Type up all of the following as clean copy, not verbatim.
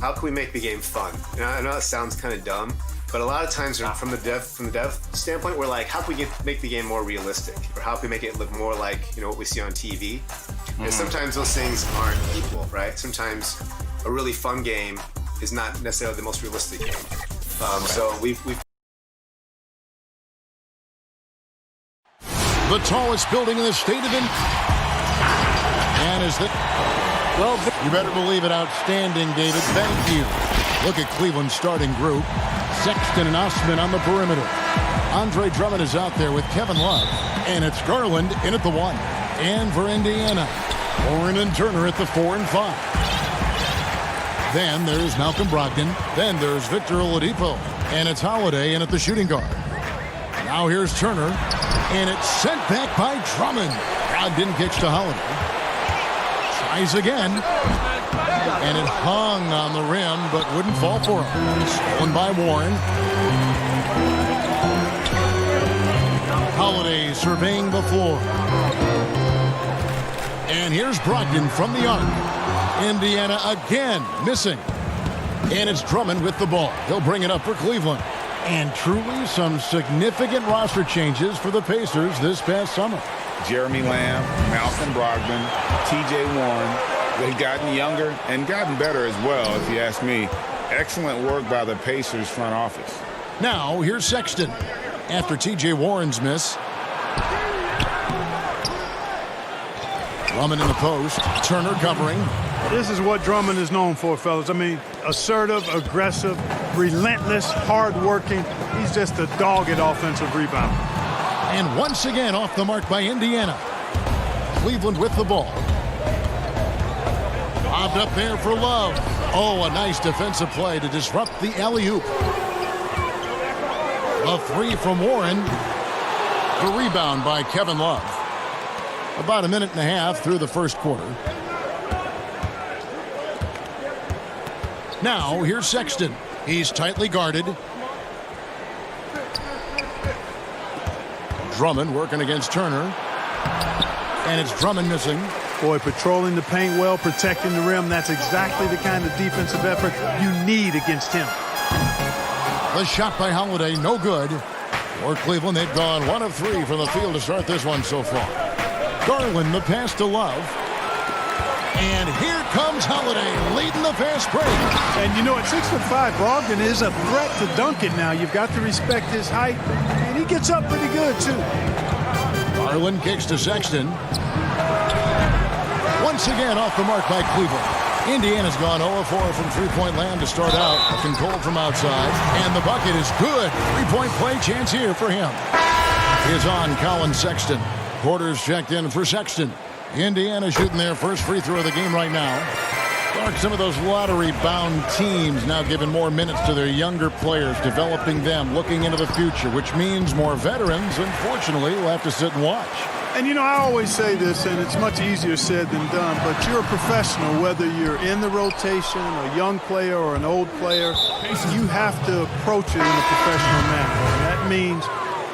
how can we make the game fun? And I know that sounds kind of dumb, but a lot of times from the dev standpoint, we're like, how can we make the game more realistic, or how can we make it look more like what we see on TV? And sometimes those things aren't equal, right? Sometimes a really fun game is not necessarily the most realistic game. So we've the tallest building in the state of and is the you better believe it. Outstanding, David. Thank you. Look at Cleveland's starting group. Sexton and Osman on the perimeter. Andre Drummond is out there with Kevin Love, and it's Garland in at the 1. And for Indiana, Warren and Turner at the 4 and 5. Then there's Malcolm Brogdon. Then there's Victor Oladipo, and it's Holiday in at the shooting guard. Now here's Turner, and it's sent back by Drummond. Brogdon kicks to Holiday. Tries again, and it hung on the rim but wouldn't fall for him. Stolen by Warren. Holiday surveying the floor. And here's Brogdon from the arc. Indiana again missing. And it's Drummond with the ball. He'll bring it up for Cleveland. And truly some significant roster changes for the Pacers this past summer. Jeremy Lamb, Malcolm Brogdon, T.J. Warren. They've gotten younger and gotten better as well, if you ask me. Excellent work by the Pacers front office. Now, here's Sexton. After T.J. Warren's miss. Drummond in the post. Turner covering. This is what Drummond is known for, fellas. I mean, assertive, aggressive, relentless, hard-working. He's just a dogged offensive rebounder. And once again off the mark by Indiana. Cleveland with the ball. Lobbed up there for Love. Oh, a nice defensive play to disrupt the alley-oop. A 3 from Warren. The rebound by Kevin Love. About a minute and a half through the first quarter. Now, here's Sexton. He's tightly guarded. Drummond working against Turner. And it's Drummond missing. Boy, patrolling the paint well, protecting the rim. That's exactly the kind of defensive effort you need against him. The shot by Holiday, no good. For Cleveland, they've gone 1 of 3 from the field to start this one so far. Garland, the pass to Love. And here comes Holiday leading the fast break. And you know, at 6'5", Brogdon is a threat to dunk it now. You've got to respect his height. And he gets up pretty good, too. Garland kicks to Sexton. Once again off the mark by Cleveland. Indiana's gone 0-4 from three-point land to start out. Looking cold from outside. And the bucket is good. Three-point play chance here for him. Is on Colin Sexton. Porter's checked in for Sexton. Indiana shooting their first free throw of the game right now. Clark, some of those lottery-bound teams now giving more minutes to their younger players, developing them, looking into the future, which means more veterans, unfortunately, will have to sit and watch. And, you know, I always say this, and it's much easier said than done, but you're a professional, whether you're in the rotation, a young player or an old player, you have to approach it in a professional manner. And that means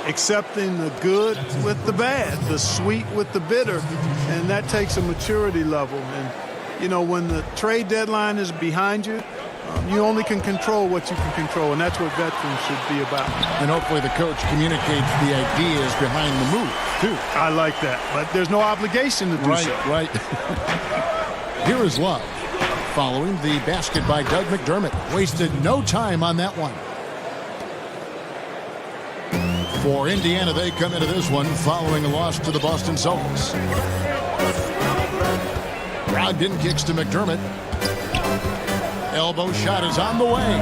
accepting the good with the bad, the sweet with the bitter, and that takes a maturity level. And, you know, when the trade deadline is behind you, you only can control what you can control, and that's what veterans should be about. And hopefully the coach communicates the ideas behind the move, too. I like that, but there's no obligation to do so. Right. Here is Love, following the basket by Doug McDermott. Wasted no time on that one. For Indiana, they come into this one following a loss to the Boston Celtics. Brogdon kicks to McDermott. Elbow shot is on the way.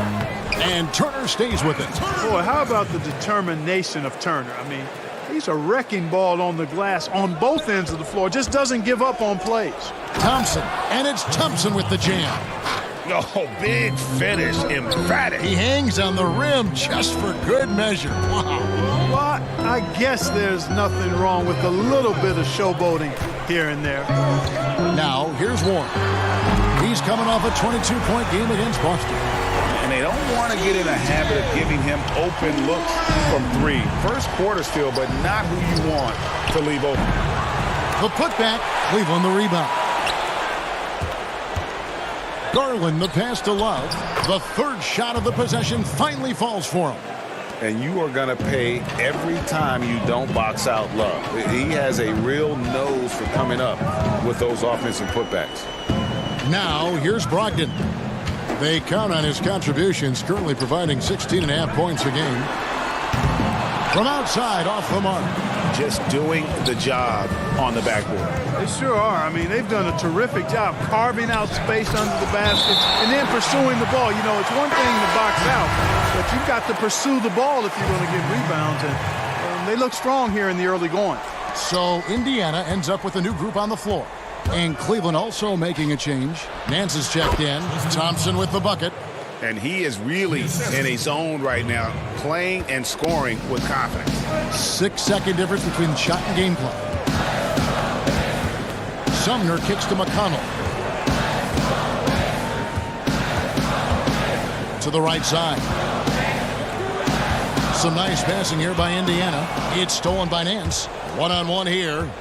And Turner stays with it. Boy, how about the determination of Turner? I mean, he's a wrecking ball on the glass on both ends of the floor. Just doesn't give up on plays. Thompson, and it's Thompson with the jam. Oh, big finish, emphatic. He hangs on the rim just for good measure. Wow. Well, I guess there's nothing wrong with a little bit of showboating here and there. Now, here's Warren. He's coming off a 22-point game against Boston. And they don't want to get in a habit of giving him open looks from 3. First quarter still, but not who you want to leave open. The putback, Cleveland the rebound. Garland, the pass to Love. The third shot of the possession finally falls for him. And you are going to pay every time you don't box out Love. He has a real nose for coming up with those offensive putbacks. Now, here's Brogdon. They count on his contributions, currently providing 16.5 points a game. From outside, off the mark. Just doing the job on the backboard. They sure are. I mean, they've done a terrific job carving out space under the basket and then pursuing the ball. You know, it's one thing to box out, but you've got to pursue the ball if you're going to get rebounds. And they look strong here in the early going. So Indiana ends up with a new group on the floor. And Cleveland also making a change. Nance is checked in. Thompson with the bucket. And he is really in a zone right now, playing and scoring with confidence. 6-second difference between shot and game clock. Sumner kicks to McConnell. To the right side. Some nice passing here by Indiana. It's stolen by Nance. One-on-one here.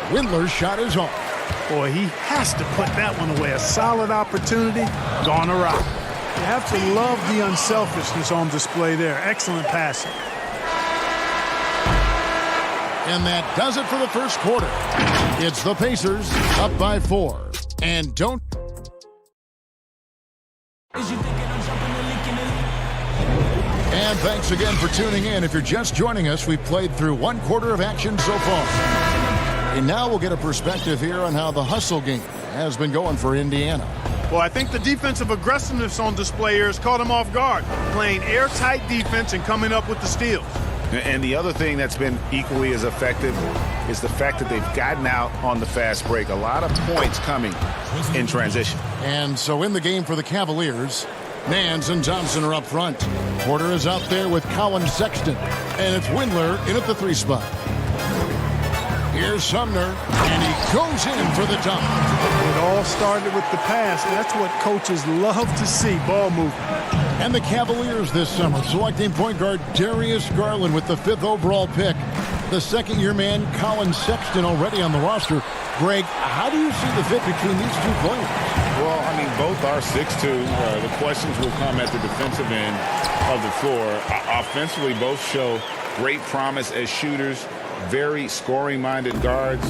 Windler's shot is off. Boy, he has to put that one away. A solid opportunity, gone awry. You have to love the unselfishness on display there. Excellent passing. And that does it for the first quarter. It's the Pacers up by 4. And don't... And thanks again for tuning in. If you're just joining us, we've played through one quarter of action so far. And now we'll get a perspective here on how the hustle game has been going for Indiana. Well, I think the defensive aggressiveness on display here has caught him off guard, playing airtight defense and coming up with the steals. And the other thing that's been equally as effective is the fact that they've gotten out on the fast break. A lot of points coming in transition. And so in the game for the Cavaliers, Nance and Thompson are up front. Porter is out there with Colin Sexton. And it's Windler in at the 3 spot. Here's Sumner, and he goes in for the dunk. It all started with the pass. That's what coaches love to see, ball movement. And the Cavaliers this summer selecting point guard Darius Garland with the 5th overall pick. The second-year man, Colin Sexton, already on the roster. Greg, how do you see the fit between these two players? Well, I mean, both are 6'2". The questions will come at the defensive end of the floor. Offensively, both show great promise as shooters. Very scoring-minded guards,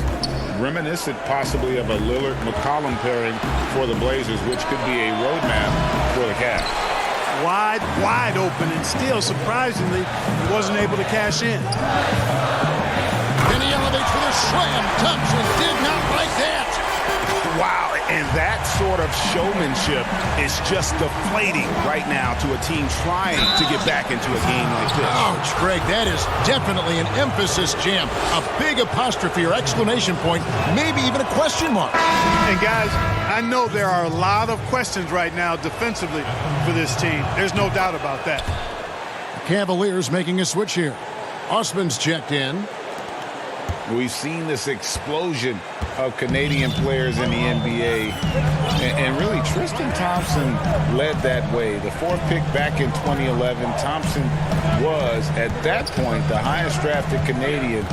reminiscent possibly of a Lillard-McCollum pairing for the Blazers, which could be a roadmap for the Cavs. Wide open, and still, surprisingly, he wasn't able to cash in. And he elevates for the slam. Thompson did not like that. Wow, and that sort of showmanship is just deflating right now to a team trying to get back into a game like this. Ouch, Greg, that is definitely an emphasis jam. A big apostrophe or exclamation point, maybe even a question mark. And guys, I know there are a lot of questions right now defensively for this team. There's no doubt about that. Cavaliers making a switch here. Osman's checked in. We've seen this explosion of Canadian players in the NBA. And really, Tristan Thompson led that way. The 4th pick back in 2011, Thompson was, at that point, the highest drafted Canadian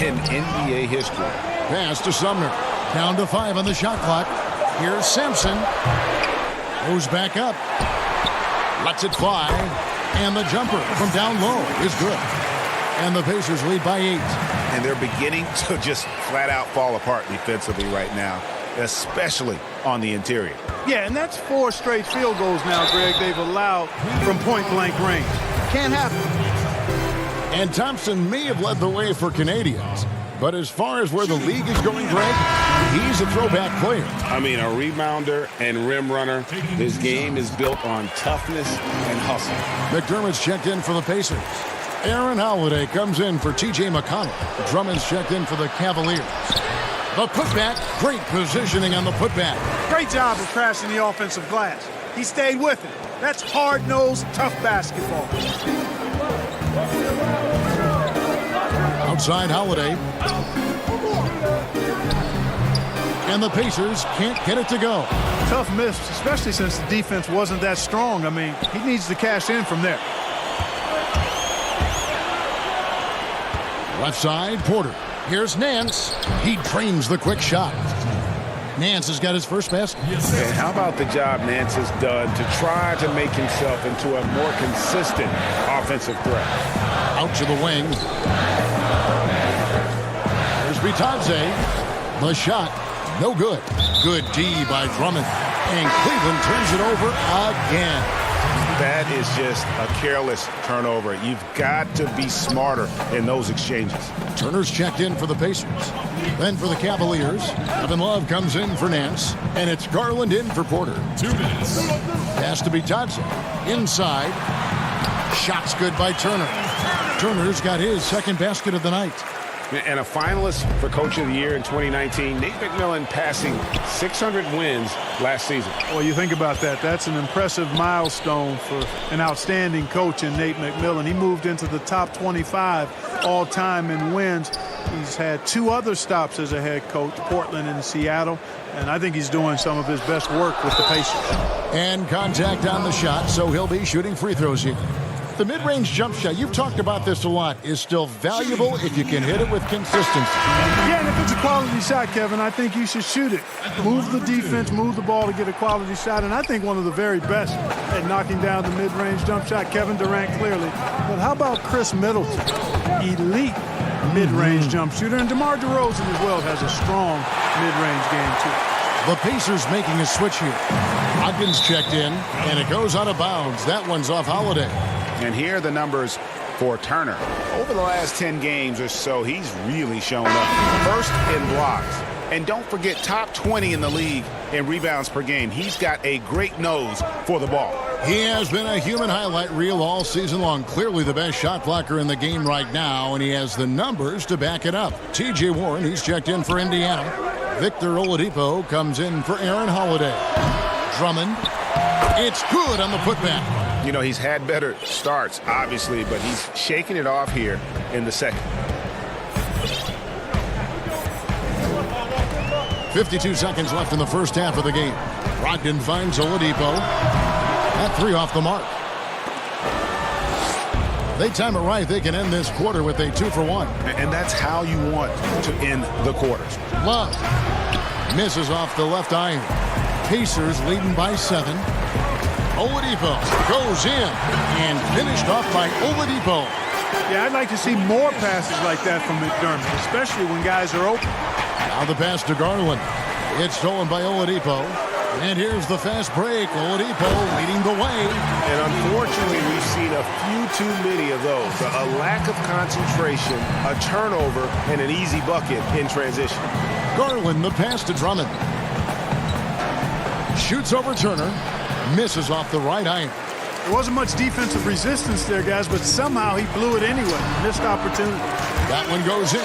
in NBA history. Pass to Sumner. Down to 5 on the shot clock. Here's Sampson. Goes back up. Lets it fly. And the jumper from down low is good. And the Pacers lead by 8. And they're beginning to just flat out fall apart defensively right now, especially on the interior. Yeah, and that's 4 straight field goals now, Greg, they've allowed from point-blank range. Can't happen. And Thompson may have led the way for Canadians. But as far as where the league is going, Greg, he's a throwback player. I mean, a rebounder and rim runner. His game is built on toughness and hustle. McDermott's checked in for the Pacers. Aaron Holiday comes in for T.J. McConnell. Drummond's checked in for the Cavaliers. The putback, great positioning on the putback. Great job of crashing the offensive glass. He stayed with it. That's hard-nosed, tough basketball. Outside Holiday. And the Pacers can't get it to go. Tough miss, especially since the defense wasn't that strong. I mean, he needs to cash in from there. Left side, Porter. Here's Nance. He drains the quick shot. Nance has got his first basket. And how about the job Nance has done to try to make himself into a more consistent offensive threat? Out to the wing. There's Bitadze. The shot, no good. Good D by Drummond. And Cleveland turns it over again. That is just a careless turnover. You've got to be smarter in those exchanges. Turner's checked in for the Pacers. Then for the Cavaliers, Kevin Love comes in for Nance, and it's Garland in for Porter. 2 minutes. Pass to Bitadze. Inside. Shot's good by Turner. Turner's got his second basket of the night. And a finalist for Coach of the Year in 2019, Nate McMillan passing 600 wins last season. Well, you think about that. That's an impressive milestone for an outstanding coach in Nate McMillan. He moved into the top 25 all-time in wins. He's had 2 other stops as a head coach, Portland and Seattle, and I think he's doing some of his best work with the Pacers. And contact on the shot, so he'll be shooting free throws here. The mid-range jump shot, you've talked about this a lot, is still valuable if you can hit it with consistency. Yeah, and if it's a quality shot, Kevin, I think you should shoot it. Move the defense, move the ball to get a quality shot, and I think one of the very best at knocking down the mid-range jump shot, Kevin Durant clearly. But how about Chris Middleton? Elite mid-range jump shooter, and DeMar DeRozan as well has a strong mid-range game too. The Pacers making a switch here. Brogdon's checked in, and it goes out of bounds. That one's off Holiday. And here are the numbers for Turner. Over the last 10 games or so, he's really shown up. First in blocks. And don't forget, top 20 in the league in rebounds per game. He's got a great nose for the ball. He has been a human highlight reel all season long. Clearly the best shot blocker in the game right now, and he has the numbers to back it up. T.J. Warren, he's checked in for Indiana. Victor Oladipo comes in for Aaron Holiday. Drummond, it's good on the putback. You know, he's had better starts, obviously, but he's shaking it off here in the second. 52 seconds left in the first half of the game. Brogdon finds Oladipo. That 3 off the mark. They time it right. They can end this quarter with a 2 for 1. And that's how you want to end the quarters. Love misses off the left iron. Pacers leading by 7. Oladipo goes in and finished off by Oladipo. Yeah, I'd like to see more passes like that from McDermott, especially when guys are open. Now the pass to Garland. It's stolen by Oladipo. And here's the fast break. Oladipo leading the way. And unfortunately, we've seen a few too many of those. A lack of concentration, a turnover, and an easy bucket in transition. Garland, the pass to Drummond. Shoots over Turner. Misses off the right iron. There wasn't much defensive resistance there, guys, but somehow he blew it anyway. Missed opportunity. That one goes in.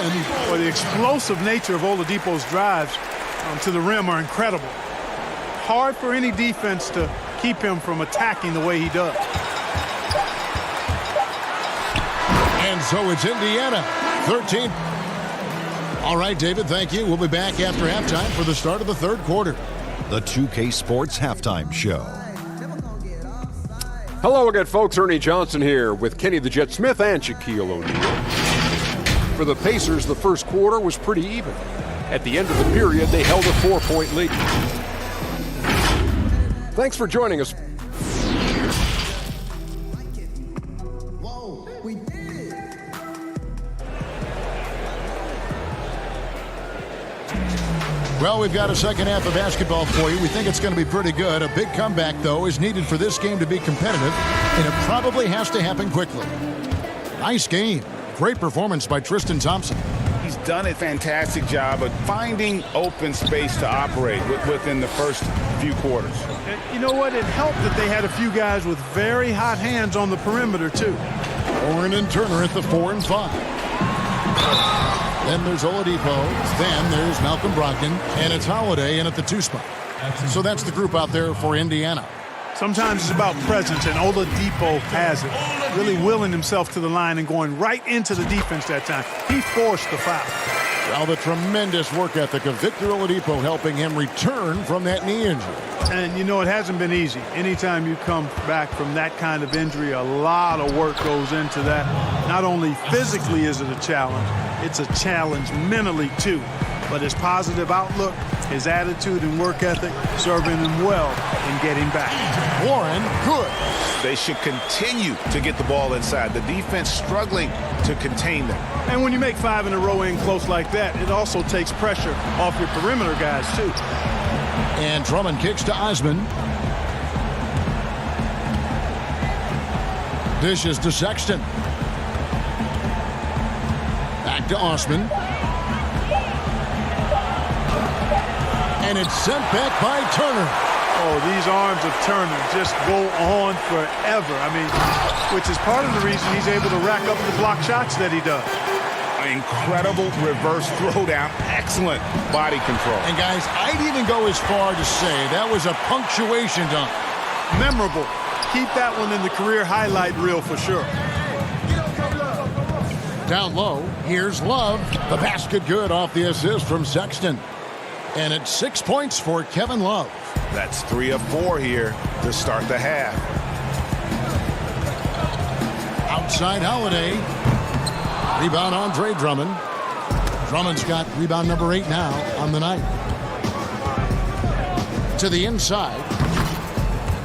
Well, the explosive nature of Oladipo's drives to the rim are incredible. Hard for any defense to keep him from attacking the way he does. And so it's Indiana, 13. All right, David, thank you. We'll be back after halftime for the start of the third quarter. The 2K Sports Halftime Show. Hello again, folks. Ernie Johnson here with Kenny the Jet Smith and Shaquille O'Neal. For the Pacers, the first quarter was pretty even. At the end of the period, they held a 4-point lead. Thanks for joining us. Well, we've got a second half of basketball for you. We think it's going to be pretty good. A big comeback, though, is needed for this game to be competitive, and it probably has to happen quickly. Nice game. Great performance by Tristan Thompson. He's done a fantastic job of finding open space to operate within the first few quarters. And you know what? It helped that they had a few guys with very hot hands on the perimeter, too. Warren and Turner at the 4 and 5. Then there's Oladipo. Then there's Malcolm Brogdon. And it's Holiday in at the 2 spot. So that's the group out there for Indiana. Sometimes it's about presence, and Oladipo has it. Really willing himself to the line and going right into the defense that time. He forced the foul. Well, the tremendous work ethic of Victor Oladipo helping him return from that knee injury. And, you know, it hasn't been easy. Anytime you come back from that kind of injury, a lot of work goes into that. Not only physically is it a challenge, it's a challenge mentally, too. But his positive outlook, his attitude and work ethic serving him well in getting back. Warren, good. They should continue to get the ball inside. The defense struggling to contain them. And when you make 5 in a row in close like that, it also takes pressure off your perimeter guys, too. And Drummond kicks to Osman. Dishes to Sexton. Back to Osman. And it's sent back by Turner. Oh, these arms of Turner just go on forever. I mean, which is part of the reason he's able to rack up the block shots that he does. Incredible reverse throwdown. Excellent body control. And guys, I'd even go as far to say that was a punctuation dunk. Memorable. Keep that one in the career highlight reel for sure. Down low, here's Love. The basket good off the assist from Sexton. And it's 6 points for Kevin Love. That's 3 of 4 here to start the half. Outside Holiday. Rebound Andre Drummond. Drummond's got rebound number 8 now on the night. To the inside.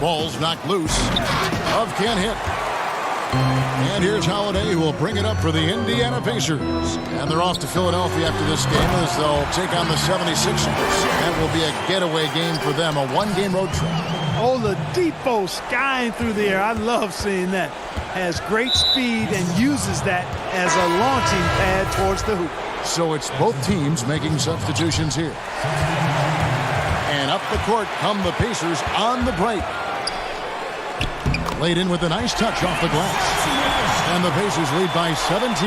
Ball's knocked loose. Love can't hit. And here's Holiday, who will bring it up for the Indiana Pacers. And they're off to Philadelphia after this game as they'll take on the 76ers. That will be a getaway game for them, a one-game road trip. Oladipo skying through the air. I love seeing that. Has great speed and uses that as a launching pad towards the hoop. So it's both teams making substitutions here. And up the court come the Pacers on the break. Laid in with a nice touch off the glass. And the Pacers lead by 17.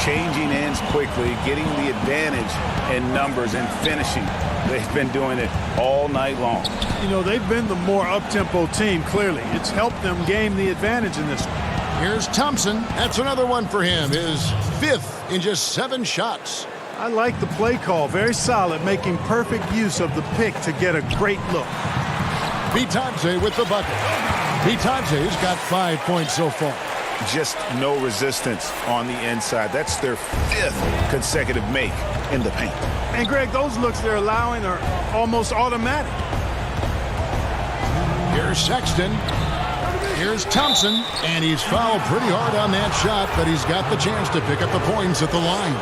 Changing ends quickly, getting the advantage in numbers and finishing. They've been doing it all night long. You know, they've been the more up-tempo team, clearly. It's helped them gain the advantage in this one. Here's Thompson. That's another one for him. His 5th in just 7 shots. I like the play call. Very solid, making perfect use of the pick to get a great look. Bitadze with the bucket. Bitadze's got 5 points so far. Just no resistance on the inside. That's their 5th consecutive make in the paint. And, Greg, those looks they're allowing are almost automatic. Here's Sexton. Here's Thompson. And he's fouled pretty hard on that shot, but he's got the chance to pick up the points at the line.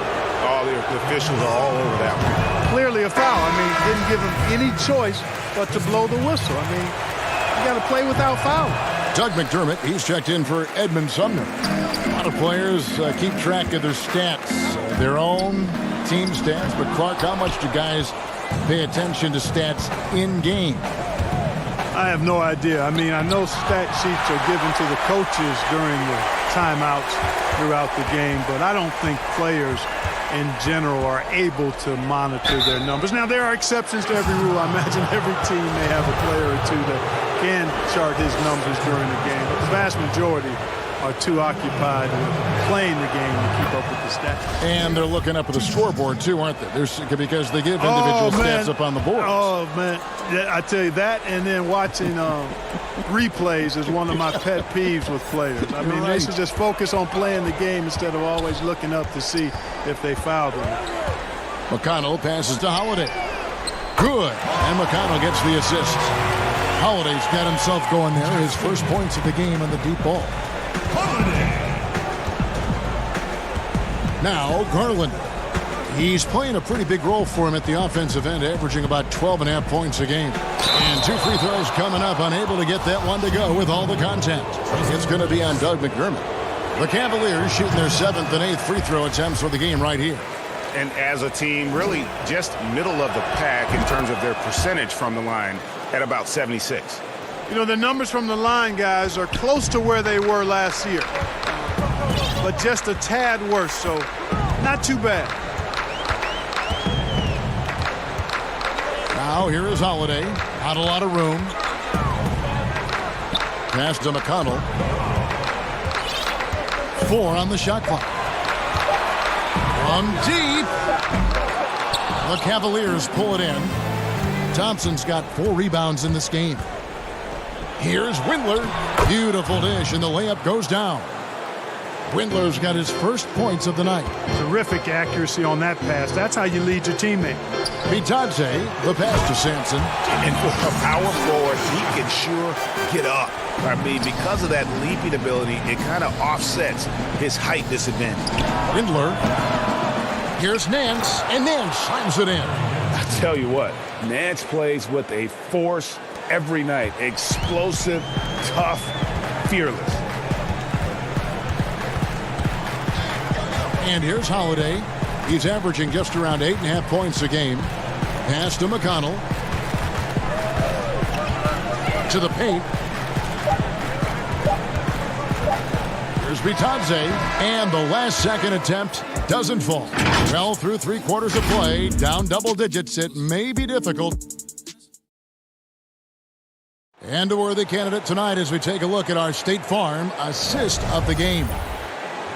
Oh, the officials are all over that one. Clearly a foul. I mean, didn't give him any choice but to blow the whistle. I mean, you got to play without foul. Doug McDermott, he's checked in for Edmund Sumner. A lot of players keep track of their stats, their own team stats. But Clark, how much do guys pay attention to stats in game? I have no idea. I mean, I know stat sheets are given to the coaches during the timeouts throughout the game, but I don't think players in general are able to monitor their numbers. Now, there are exceptions to every rule. I imagine every team may have a player or two that can chart his numbers during the game, but the vast majority are too occupied with playing the game to keep up with the stats. And they're looking up at the scoreboard, too, aren't they? Because they give individual stats up on the board. Oh, man. Yeah, I tell you that, and then watching replays is one of my pet peeves with players. I mean, they should just focus on playing the game instead of always looking up to see if they fouled them. McConnell passes to Holiday. Good. And McConnell gets the assist. Holiday's got himself going there. His first points of the game on the deep ball. Now, Garland. He's playing a pretty big role for him at the offensive end, averaging about 12.5 points a game. And 2 free throws coming up, unable to get that one to go with all the contact. It's going to be on Doug McDermott. The Cavaliers shooting their 7th and 8th free throw attempts for the game right here. And as a team, really just middle of the pack in terms of their percentage from the line at about 76. You know, the numbers from the line, guys, are close to where they were last year. But just a tad worse, so not too bad. Now here is Holiday. Not a lot of room. Pass to McConnell. 4 on the shot clock. From deep. The Cavaliers pull it in. Thompson's got 4 rebounds in this game. Here's Windler. Beautiful dish, and the layup goes down. Windler's got his first points of the night. Terrific accuracy on that pass. That's how you lead your teammate. Bitadze, the pass to Sampson. And for a power forward, he can sure get up. I mean, because of that leaping ability, it kind of offsets his height disadvantage. Windler. Here's Nance, and Nance slams it in. I tell you what, Nance plays with a force every night. Explosive, tough, fearless. And here's Holiday. He's averaging just around 8.5 points a game. Pass to McConnell. To the paint. Here's Bitadze. And the last second attempt doesn't fall. Well, through 3 quarters of play, down double digits, it may be difficult. And a worthy candidate tonight as we take a look at our State Farm assist of the game.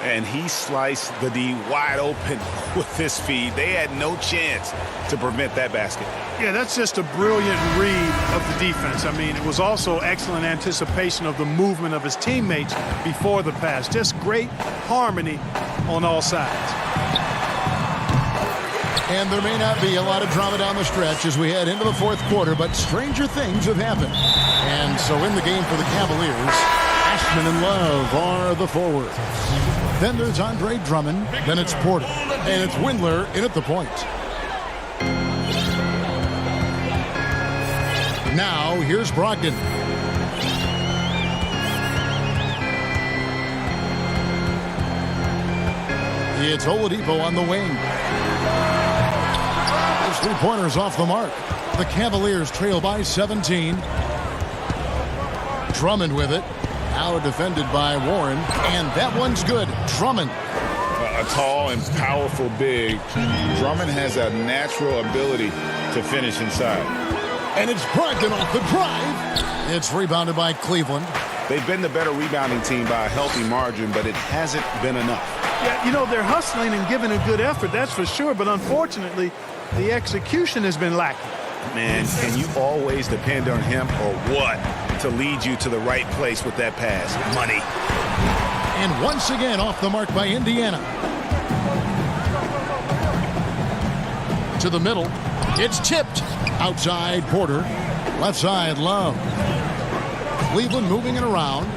And he sliced the D wide open with his feed. They had no chance to prevent that basket. Yeah, that's just a brilliant read of the defense. I mean, it was also excellent anticipation of the movement of his teammates before the pass. Just great harmony on all sides. And there may not be a lot of drama down the stretch as we head into the 4th quarter, but stranger things have happened. And so in the game for the Cavaliers, Ashman and Love are the forwards. Then there's Andre Drummond, then it's Porter, and it's Windler in at the point. Now, here's Brogdon. It's Oladipo on the wing. There's 3-pointers off the mark. The Cavaliers trail by 17. Drummond with it. Now defended by Warren, and that one's good. Drummond. A tall and powerful big. Drummond has a natural ability to finish inside. And it's Brogdon off the drive. It's rebounded by Cleveland. They've been the better rebounding team by a healthy margin, but it hasn't been enough. Yeah, you know, they're hustling and giving a good effort, that's for sure, but unfortunately, the execution has been lacking. Man, can you always depend on him or what to lead you to the right place with that pass? Money. And once again off the mark by Indiana. To the middle. It's tipped. Outside Porter. Left side Love. Cleveland moving it around.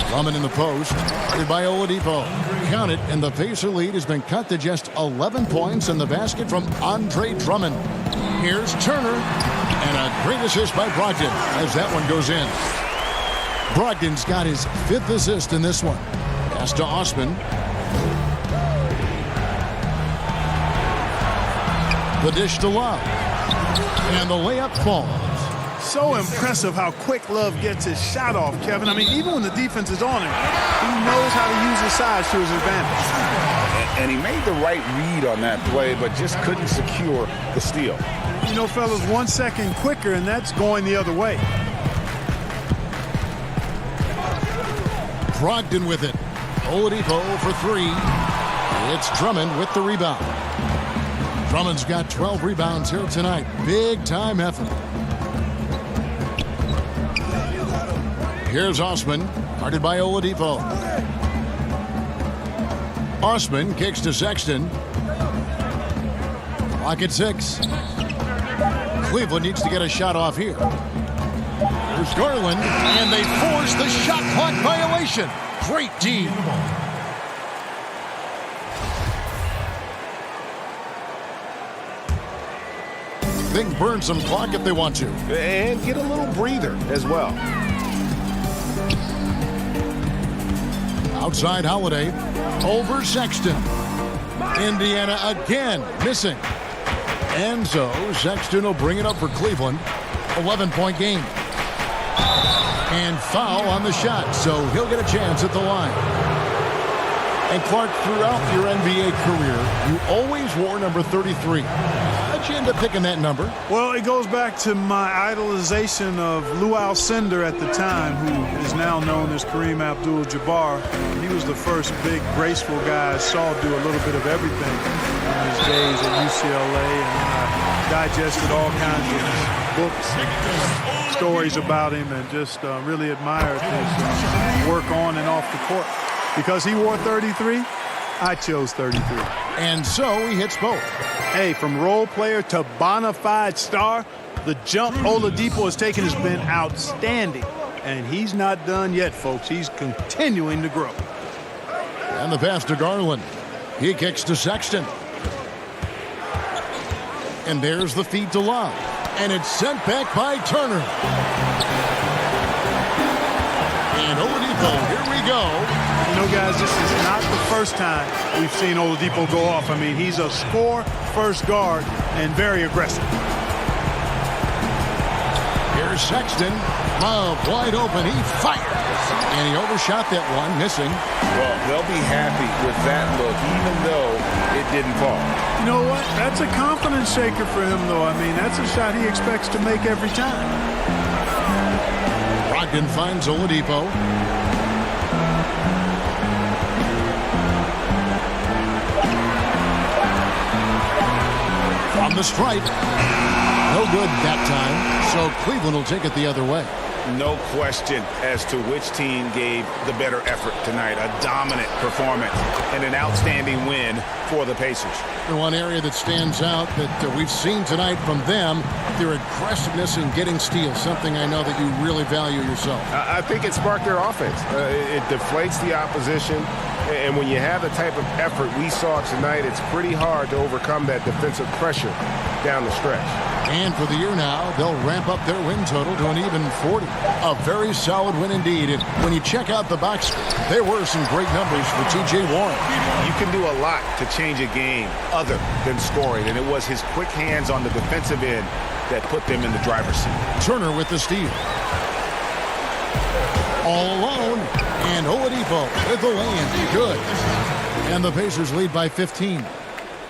Drummond in the post, guarded by Oladipo. Count it, and the Pacer lead has been cut to just 11 points in the basket from Andre Drummond. Here's Turner, and a great assist by Brogdon as that one goes in. Brogdon's got his 5th assist in this one. Pass to Osman. The dish to Love. And the layup falls. So impressive how quick Love gets his shot off, Kevin. I mean, even when the defense is on him, he knows how to use his size to his advantage. And he made the right read on that play, but just couldn't secure the steal. You know, fellas, 1 second quicker, and that's going the other way. Brogdon with it. Oladipo for 3. It's Drummond with the rebound. Drummond's got 12 rebounds here tonight. Big time effort. Here's Osman, guarded by Oladipo. Osman kicks to Sexton. Clock at 6. Cleveland needs to get a shot off here. There's Garland, and they force the shot clock violation. Great D. They can burn some clock if they want to. And get a little breather as well. Outside Holiday, over Sexton. Indiana again missing. And so Sexton will bring it up for Cleveland. 11-point game. And foul on the shot, so he'll get a chance at the line. And Clark, throughout your NBA career, you always wore number 33. How'd you end up picking that number? Well, it goes back to my idolization of Lou Alcindor at the time, who is now known as Kareem Abdul-Jabbar. He was the first big, graceful guy I saw do a little bit of everything in his days at UCLA, and I digested all kinds of books and stories about him and just really admired his work on and off the court. Because he wore 33, I chose 33. And so he hits both. Hey, from role player to bona fide star, the jump Oladipo has taken has been outstanding. And he's not done yet, folks. He's continuing to grow. And the pass to Garland. He kicks to Sexton. And there's the feed to Love. And it's sent back by Turner. And Oladipo, here we go. You know, guys, this is not the first time we've seen Oladipo go off. I mean, he's a score-first guard and very aggressive. Here's Sexton. Love wide open. He fires. And he overshot that one, missing. Well, they'll be happy with that look, even though it didn't fall. You know what? That's a confidence shaker for him, though. I mean, that's a shot he expects to make every time. Brogdon finds Oladipo. From the stripe. No good that time, so Cleveland will take it the other way. No question as to which team gave the better effort tonight. A dominant performance and an outstanding win for the Pacers. The one area that stands out that we've seen tonight from them, their aggressiveness in getting steals, something I know that you really value yourself. I think it sparked their offense. It deflates the opposition, and when you have the type of effort we saw tonight, it's pretty hard to overcome that defensive pressure down the stretch. And for the year now, they'll ramp up their win total to an even 40. A very solid win indeed. And when you check out the box, there were some great numbers for T.J. Warren. You can do a lot to change a game other than scoring, and it was his quick hands on the defensive end that put them in the driver's seat. Turner with the steal. All alone, and Oladipo with the lay-in. Good. And the Pacers lead by 15.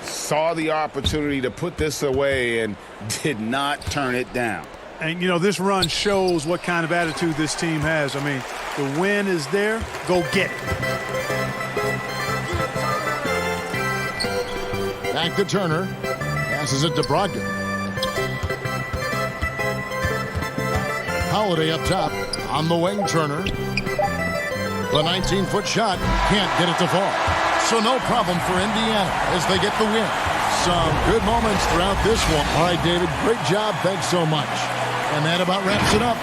Saw the opportunity to put this away and did not turn it down. And, you know, this run shows what kind of attitude this team has. I mean, the win is there. Go get it. Back to Turner. Passes it to Brogdon. Holiday up top. On the wing, Turner. The 19-foot shot. Can't get it to fall. So no problem for Indiana as they get the win. Some good moments throughout this one. All right, David, great job. Thanks so much. And that about wraps it up.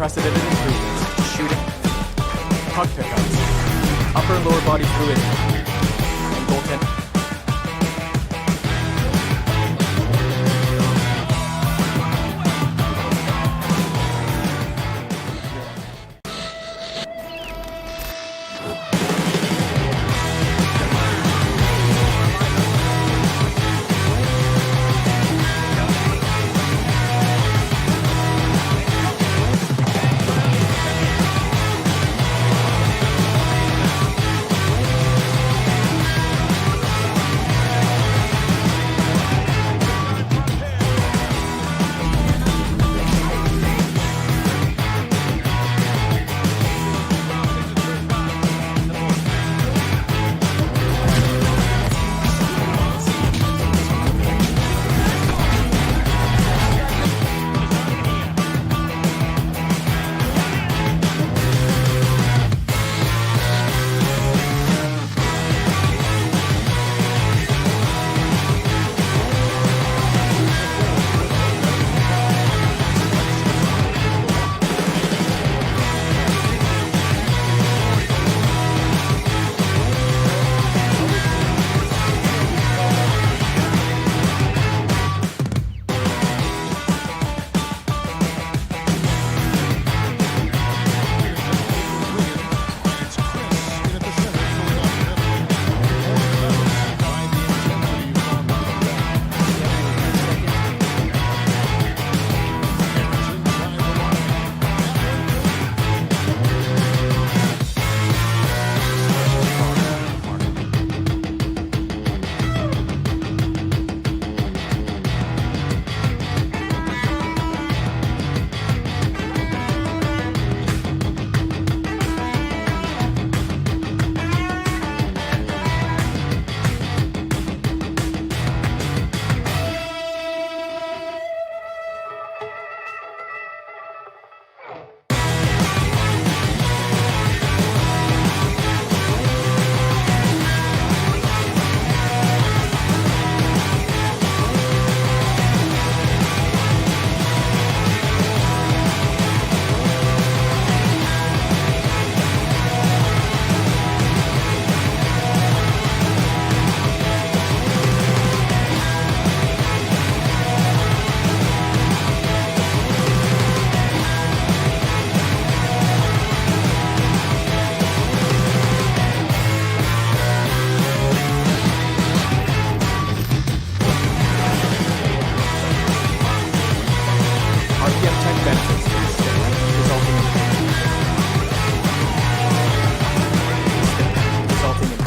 unprecedented improvements, shooting, puck pickups, upper and lower body fluidity, and goaltending.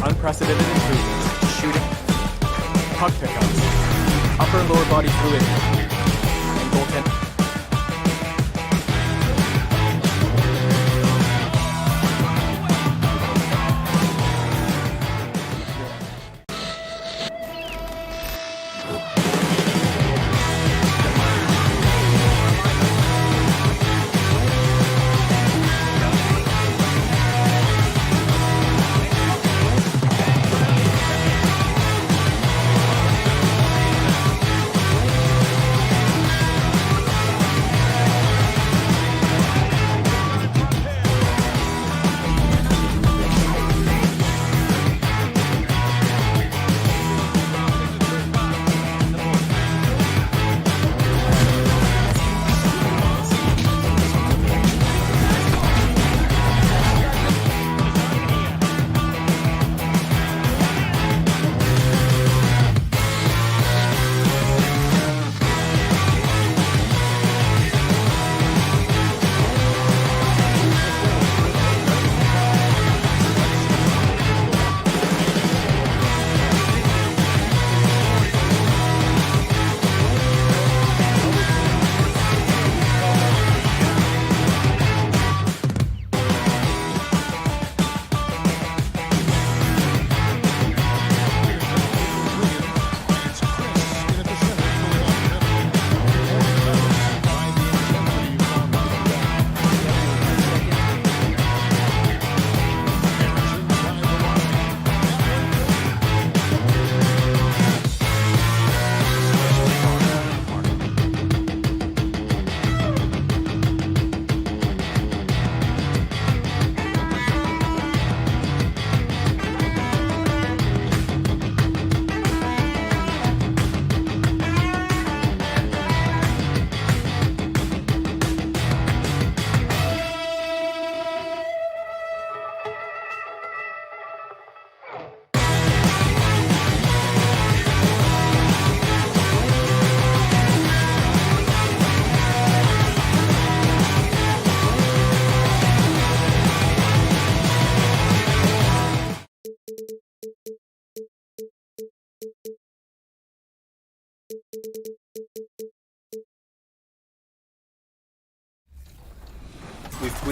Unprecedented improvements, shooting, puck pickups, upper and lower body fluidity, and goaltending.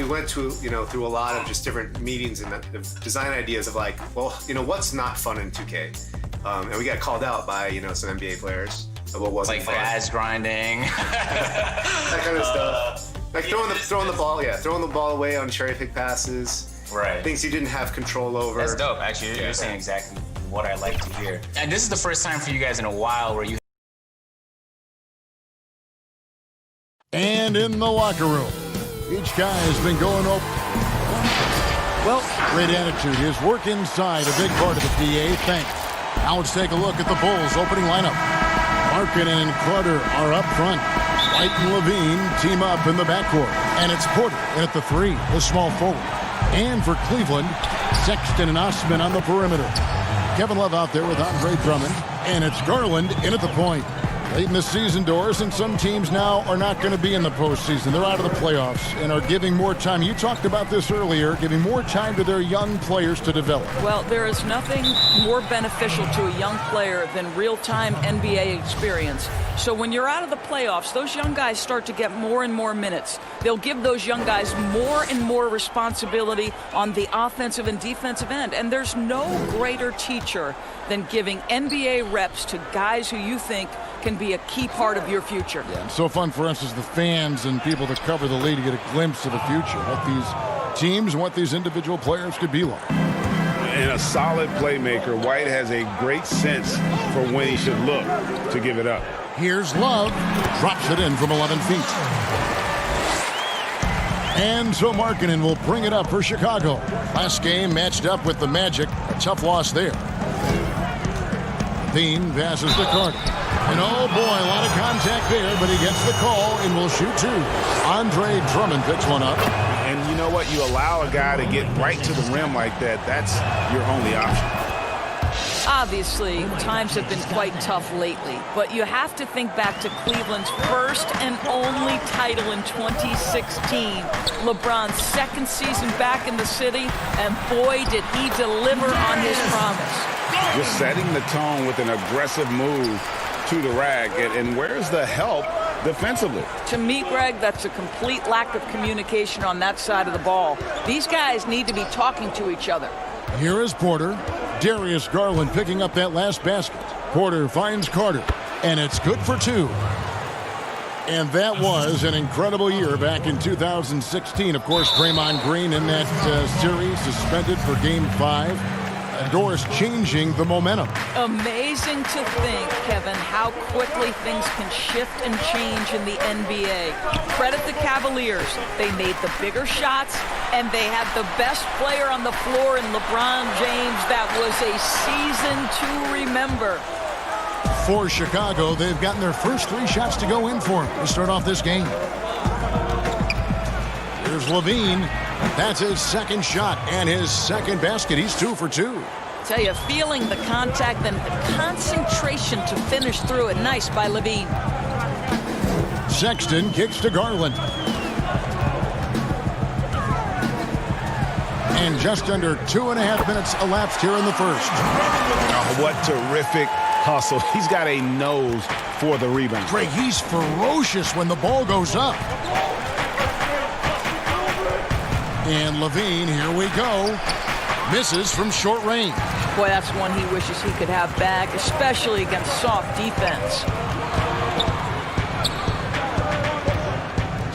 we went to, through a lot of just different meetings and design ideas of like, well, what's not fun in 2K? And we got called out by, some NBA players of what wasn't fun. Ass grinding. That kind of stuff. Like throwing the ball away on cherry pick passes. Right. Things you didn't have control over. That's dope, actually. You're saying exactly what I like to hear. And this is the first time for you guys in a while where you. And in the locker room, each guy has been going over. Well, great attitude. His work inside, a big part of the PA. Thanks. Now let's take a look at the Bulls' opening lineup. Markkanen and Carter are up front. White and Levine team up in the backcourt. And it's Porter in at the 3, the small forward. And for Cleveland, Sexton and Osman on the perimeter. Kevin Love out there with Andre Drummond. And it's Garland in at the point. Late in the season, Doris, and some teams now are not going to be in the postseason. They're out of the playoffs and are giving more time. You talked about this earlier, giving more time to their young players to develop. Well, there is nothing more beneficial to a young player than real-time NBA experience. So when you're out of the playoffs, those young guys start to get more and more minutes. They'll give those young guys more and more responsibility on the offensive and defensive end. And there's no greater teacher than giving NBA reps to guys who you think can be a key part of your future. Yeah, it's so fun for us as the fans and people that cover the league to get a glimpse of the future, what these teams and what these individual players could be like. And a solid playmaker, White has a great sense for when he should look to give it up. Here's Love, drops it in from 11 feet. And so Markkanen will bring it up for Chicago. Last game matched up with the Magic, a tough loss there. Dean passes to Carter. And oh boy, a lot of contact there, but he gets the call and will shoot 2. Andre Drummond picks one up. And you know what? You allow a guy to get right to the rim like that. That's your only option. Obviously, times have been quite tough lately, but you have to think back to Cleveland's first and only title in 2016. LeBron's second season back in the city, and boy, did he deliver on his promise. Just setting the tone with an aggressive move to the rack. And where's the help defensively? To me, Greg, that's a complete lack of communication on that side of the ball. These guys need to be talking to each other. Here is Porter. Darius Garland picking up that last basket. Porter finds Carter, and it's good for 2. And that was an incredible year back in 2016. Of course, Draymond Green in that series suspended for Game 5. Doris changing the momentum. Amazing to think, Kevin, how quickly things can shift and change in the NBA. Credit the Cavaliers. They made the bigger shots, and they had the best player on the floor in LeBron James. That was a season to remember. For Chicago, they've gotten their first 3 shots to go in for them to start off this game. Here's Levine. That's his second shot and his second basket. He's 2 for 2. Tell you, feeling the contact and the concentration to finish through it. Nice by Levine. Sexton kicks to Garland. And just under 2.5 minutes elapsed here in the first. Oh, what terrific hustle. He's got a nose for the rebound. Greg, he's ferocious when the ball goes up. And Levine, here we go. Misses from short range. Boy, that's one he wishes he could have back, especially against soft defense.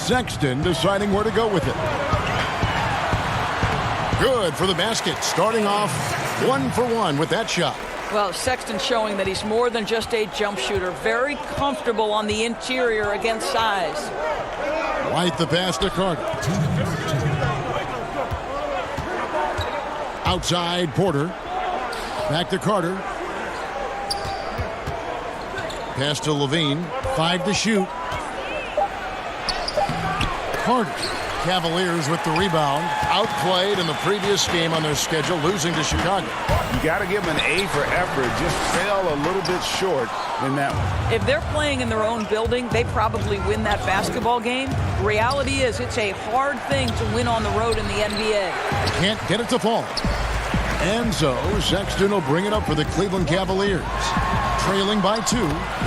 Sexton deciding where to go with it. Good for the basket. Starting off 1 for 1 with that shot. Well, Sexton showing that he's more than just a jump shooter. Very comfortable on the interior against size. White the pass to Carter. Outside, Porter. Back to Carter. Pass to Levine. 5 to shoot. Carter. Cavaliers with the rebound. Outplayed in the previous game on their schedule, losing to Chicago. You got to give them an A for effort. Just fell a little bit short in that one. If they're playing in their own building, they probably win that basketball game. Reality is it's a hard thing to win on the road in the NBA. Can't get it to fall. And so Sexton will bring it up for the Cleveland Cavaliers. trailing by 2.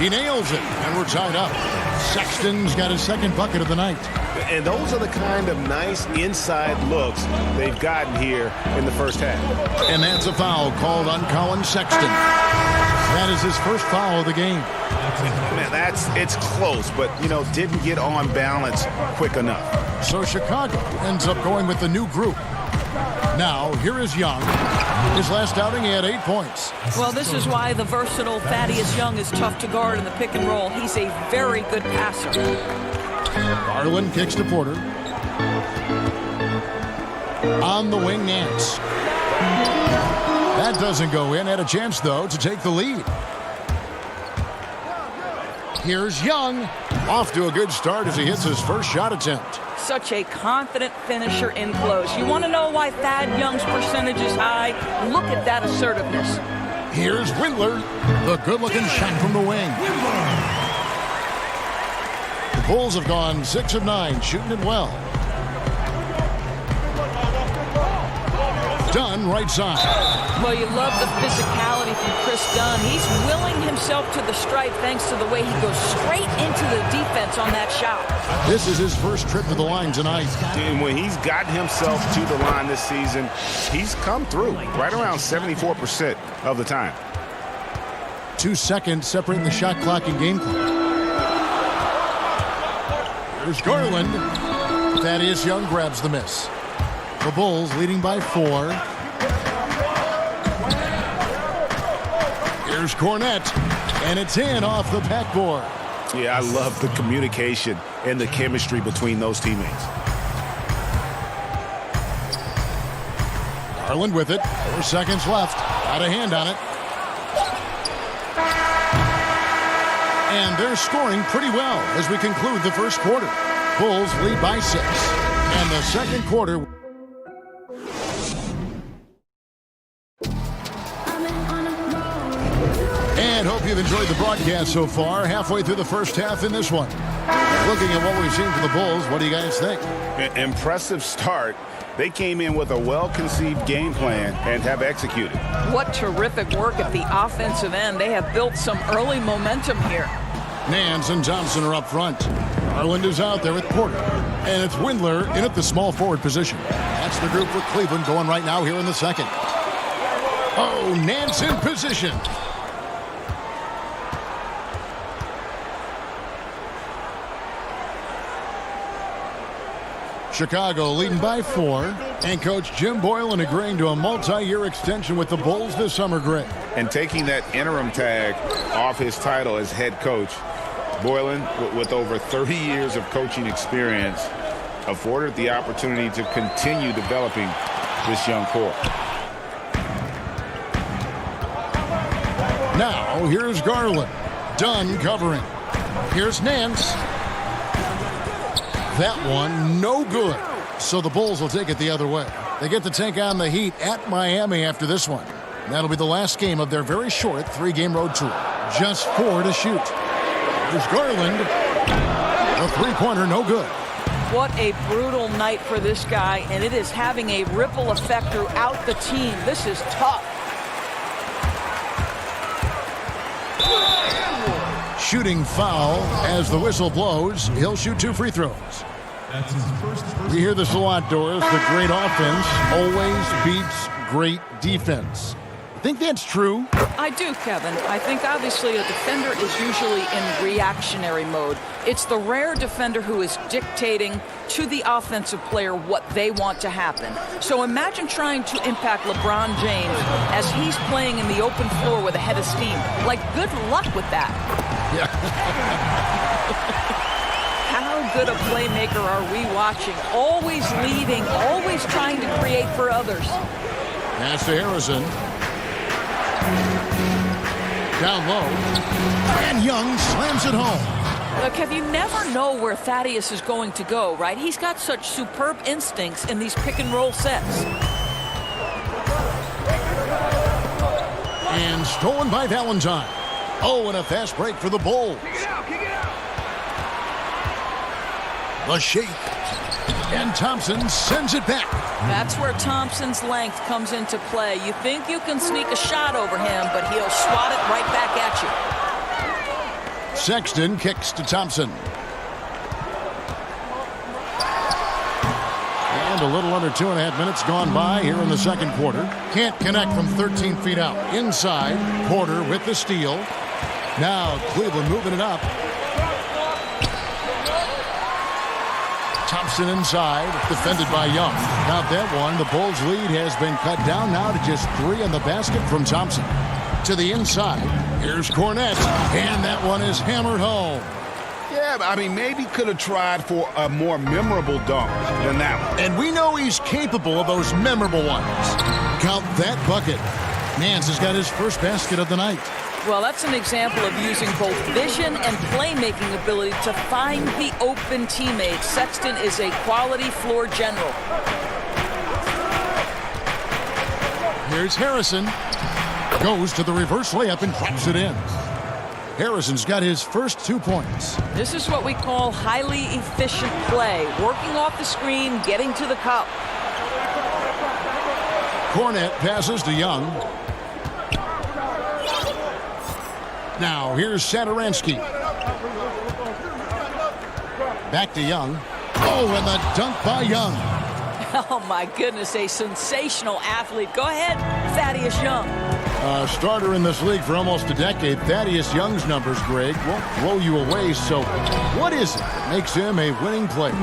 He nails it, and we're tied up. Sexton's got his second bucket of the night. And those are the kind of nice inside looks they've gotten here in the first half. And that's a foul called on Colin Sexton. That is his first foul of the game. Man, it's close, but, didn't get on balance quick enough. So Chicago ends up going with the new group. Now, here is Young. His last outing, he had 8 points. Well, this is why the versatile Thaddeus Young is tough to guard in the pick and roll. He's a very good passer. Garland kicks to Porter. On the wing, Nance. That doesn't go in. Had a chance, though, to take the lead. Here's Young. Off to a good start as he hits his first shot attempt. Such a confident finisher in close. You want to know why Thad Young's percentage is high? Look at that assertiveness. Here's Windler. The good-looking shot from the wing. The Bulls have gone 6 of 9, shooting it well. Dunn, right side. Well, you love the physicality from Chris Dunn. He's willing himself to the stripe thanks to the way he goes straight into the defense on that shot. This is his first trip to the line tonight. And when he's gotten himself to the line this season, he's come through right around 74% of the time. 2 seconds separating the shot clock and game clock. Here's Garland. Thaddeus Young grabs the miss. The Bulls leading by 4. Here's Cornette, and it's in off the backboard. Yeah, I love the communication and the chemistry between those teammates. Garland with it. 4 seconds left. Got a hand on it. And they're scoring pretty well as we conclude the first quarter. Bulls lead by 6. And the second quarter. And hope you've enjoyed the broadcast so far. Halfway through the first half in this one. Looking at what we've seen from the Bulls, what do you guys think? Impressive start. They came in with a well-conceived game plan and have executed. What terrific work at the offensive end. They have built some early momentum here. Nance and Thompson are up front. Garland is out there with Porter. And it's Windler in at the small forward position. That's the group for Cleveland going right now here in the second. Oh, Nance in position. Chicago leading by 4. And Coach Jim Boylan agreeing to a multi-year extension with the Bulls this summer, Greg. And taking that interim tag off his title as head coach, Boylan, with over 30 years of coaching experience, afforded the opportunity to continue developing this young core. Now, here's Garland. Dunn covering. Here's Nance. That one, no good. So the Bulls will take it the other way. They get to take on the Heat at Miami after this one. That'll be the last game of their very short 3-game road tour. Just 4 to shoot. There's Garland. A three-pointer, no good. What a brutal night for this guy, and it is having a ripple effect throughout the team. This is tough. Shooting foul as the whistle blows. He'll shoot 2 free throws. We hear this a lot, Doris. The great offense always beats great defense. Think that's true? I do, Kevin. I think obviously a defender is usually in reactionary mode. It's the rare defender who is dictating to the offensive player what they want to happen. So imagine trying to impact LeBron James as he's playing in the open floor with a head of steam. Like, good luck with that. Yeah. How good a playmaker are we watching? Always leading, always trying to create for others. That's to Harrison. Down low. And Young slams it home. Look, Kev, you never know where Thaddeus is going to go, right? He's got such superb instincts in these pick-and-roll sets. And stolen by Valentine. Oh, and a fast break for the Bulls. The shake. And Thompson sends it back. That's where Thompson's length comes into play. You think you can sneak a shot over him, but he'll swat it right back at you. Sexton kicks to Thompson. And a little under 2.5 minutes gone by here in the second quarter. Can't connect from 13 feet out. Inside, Porter with the steal. Now Cleveland moving it up. Thompson inside, defended by Young. Count that one. The Bulls' lead has been cut down now to just 3 in the basket from Thompson. To the inside, here's Cornette, and that one is hammered home. Yeah, I mean, maybe could have tried for a more memorable dunk than that one. And we know he's capable of those memorable ones. Count that bucket. Nance has got his first basket of the night. Well, that's an example of using both vision and playmaking ability to find the open teammate. Sexton is a quality floor general. Here's Harrison. Goes to the reverse layup and drops it in. Harrison's got his first 2 points. This is what we call highly efficient play. Working off the screen, getting to the cup. Cornette passes to Young. Now here's Satoransky. Back to Young. Oh, and the dunk by Young. Oh, my goodness, a sensational athlete. Go ahead, Thaddeus Young. Starter in this league for almost a decade. Thaddeus Young's numbers, Greg, won't blow you away. So what is it that makes him a winning player?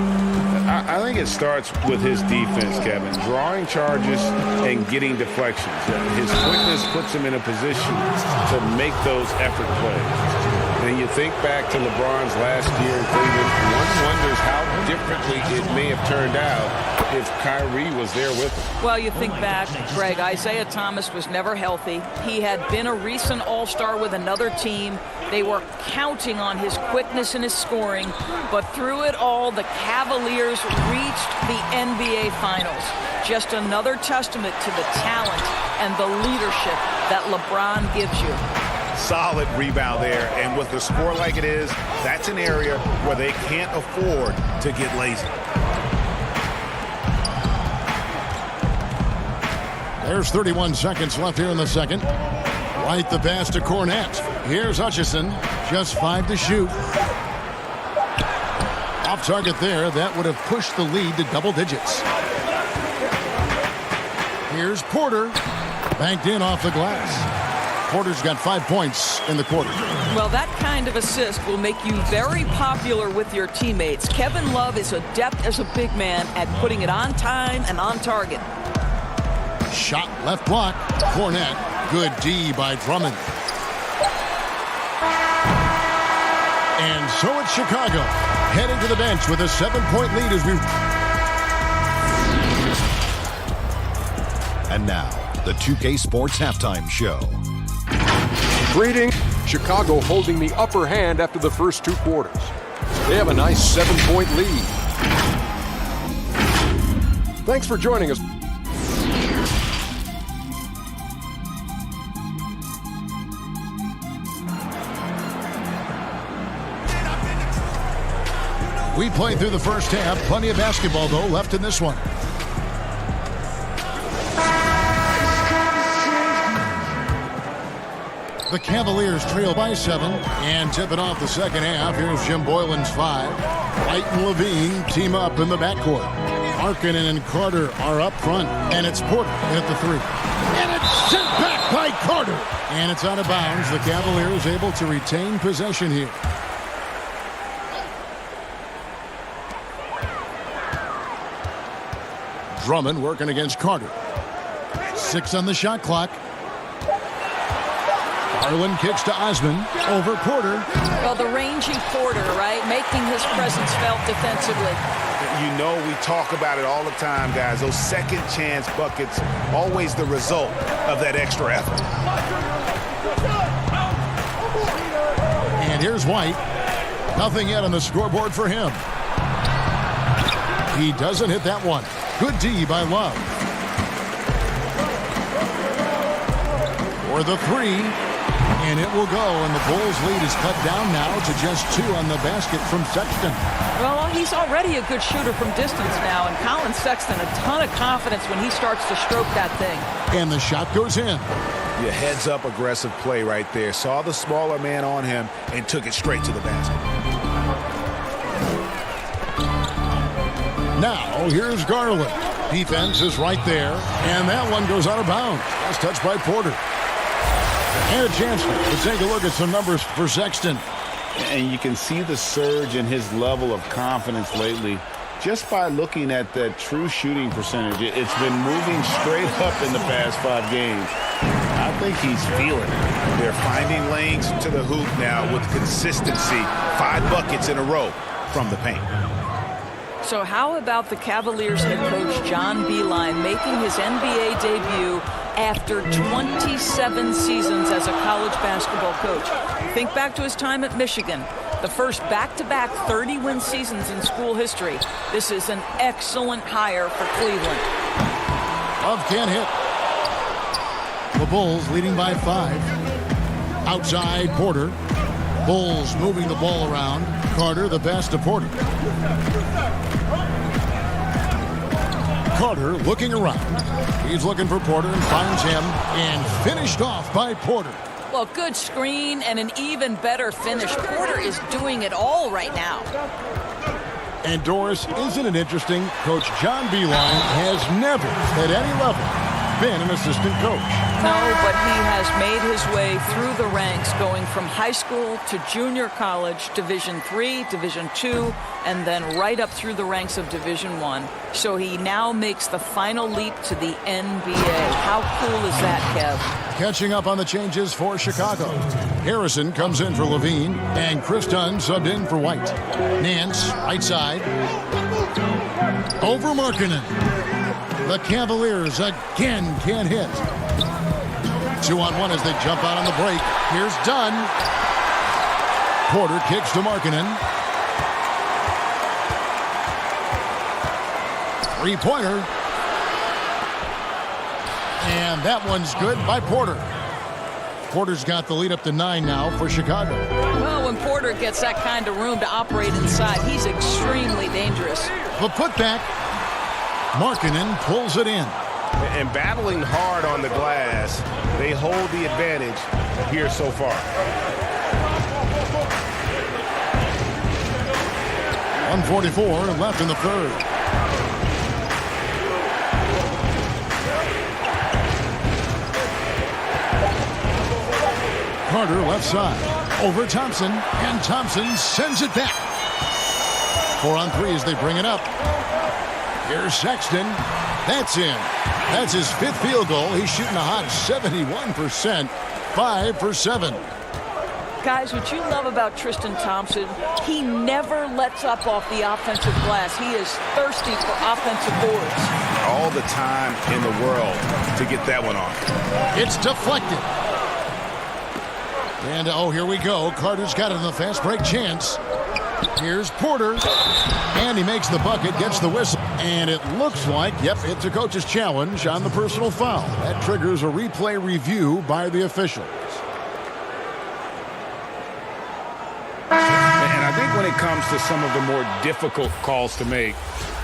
I think it starts with his defense, Kevin. Drawing charges and getting deflections. His quickness puts him in a position to make those effort plays. And you think back to LeBron's last year in Cleveland, one wonders how differently it may have turned out if Kyrie was there with him. Well, you think back, Greg, Isaiah Thomas was never healthy. He had been a recent All-Star with another team. They were counting on his quickness and his scoring. But through it all, the Cavaliers reached the NBA Finals. Just another testament to the talent and the leadership that LeBron gives you. Solid rebound there, and with the score like it is, that's an area where they can't afford to get lazy. There's 31 seconds left here in the second. Right the pass to Cornette. Here's Hutchison, just 5 to shoot. Off target there, that would have pushed the lead to double digits. Here's Porter, banked in off the glass. Porter's got 5 points in the quarter. Well, that kind of assist will make you very popular with your teammates. Kevin Love is adept as a big man at putting it on time and on target. Shot left block. Cornette. Good D by Drummond. And so it's Chicago heading to the bench with a 7-point lead as we... And now, the 2K Sports Halftime Show. Greetings. Chicago holding the upper hand after the first 2 quarters. They have a nice 7-point lead. Thanks for joining us. We played through the first half. Plenty of basketball, though, left in this one. The Cavaliers trail by 7 and tip it off the second half. Here's Jim Boylan's 5. White and Levine team up in the backcourt. Markkanen and Carter are up front, and it's Porter at the 3. And it's sent back by Carter. And it's out of bounds. The Cavaliers able to retain possession here. Drummond working against Carter. 6 on the shot clock. Garland kicks to Osman over Porter. Well, the rangy Porter, right, making his presence felt defensively. You know, we talk about it all the time, guys. Those second chance buckets, always the result of that extra effort. And here's White. Nothing yet on the scoreboard for him. He doesn't hit that one. Good D by Love. For the 3. And it will go, and the Bulls' lead is cut down now to just 2 on the basket from Sexton. Well, he's already a good shooter from distance now, and Colin Sexton a ton of confidence when he starts to stroke that thing. And the shot goes in. Your heads-up aggressive play right there. Saw the smaller man on him and took it straight to the basket. Now, here's Garland. Defense is right there, and that one goes out of bounds. That's touched by Porter. And a chance to take a look at some numbers for Sexton. And you can see the surge in his level of confidence lately just by looking at that true shooting percentage. It's been moving straight up in the past 5 games. I think he's feeling it. They're finding lanes to the hoop now with consistency. 5 buckets in a row from the paint. So how about the Cavaliers head coach John Beilein making his NBA debut after 27 seasons as a college basketball coach? Think back to his time at Michigan, the first back-to-back 30-win seasons in school history. This is an excellent hire for Cleveland. Love can't hit. The Bulls leading by 5. Outside Porter. Bulls moving the ball around. Carter the pass to Porter. Carter looking around. He's looking for Porter and finds him, and finished off by Porter. Well, good screen and an even better finish. Porter is doing it all right now. And Doris, isn't it interesting? Coach John Beilein has never, at any level, been an assistant coach. No, but he has made his way through the ranks, going from high school to junior college, Division III, Division II, and then right up through the ranks of Division I. So he now makes the final leap to the NBA. How cool is that, Kev? Catching up on the changes for Chicago. Harrison comes in for Levine, and Chris Dunn subbed in for White. Nance, right side. Over Markkanen. The Cavaliers again can't hit. 2-on-1 as they jump out on the break. Here's Dunn. Porter kicks to Markkanen. 3-pointer. And that one's good by Porter. Porter's got the lead up to 9 now for Chicago. Well, when Porter gets that kind of room to operate inside, he's extremely dangerous. The putback. Markkanen pulls it in. And battling hard on the glass, they hold the advantage here so far. 1:44 left in the third. Carter left side. Over Thompson, and Thompson sends it back. 4 on 3 as they bring it up. Here's Sexton. That's in. That's his 5th field goal. He's shooting a hot 71%. 5 for 7. Guys, what you love about Tristan Thompson, he never lets up off the offensive glass. He is thirsty for offensive boards. All the time in the world to get that one off. It's deflected. And, oh, here we go. Carter's got it in the fast break chance. Here's Porter. And he makes the bucket, gets the whistle. And it looks like, yep, it's a coach's challenge on the personal foul. That triggers a replay review by the officials. And I think when it comes to some of the more difficult calls to make,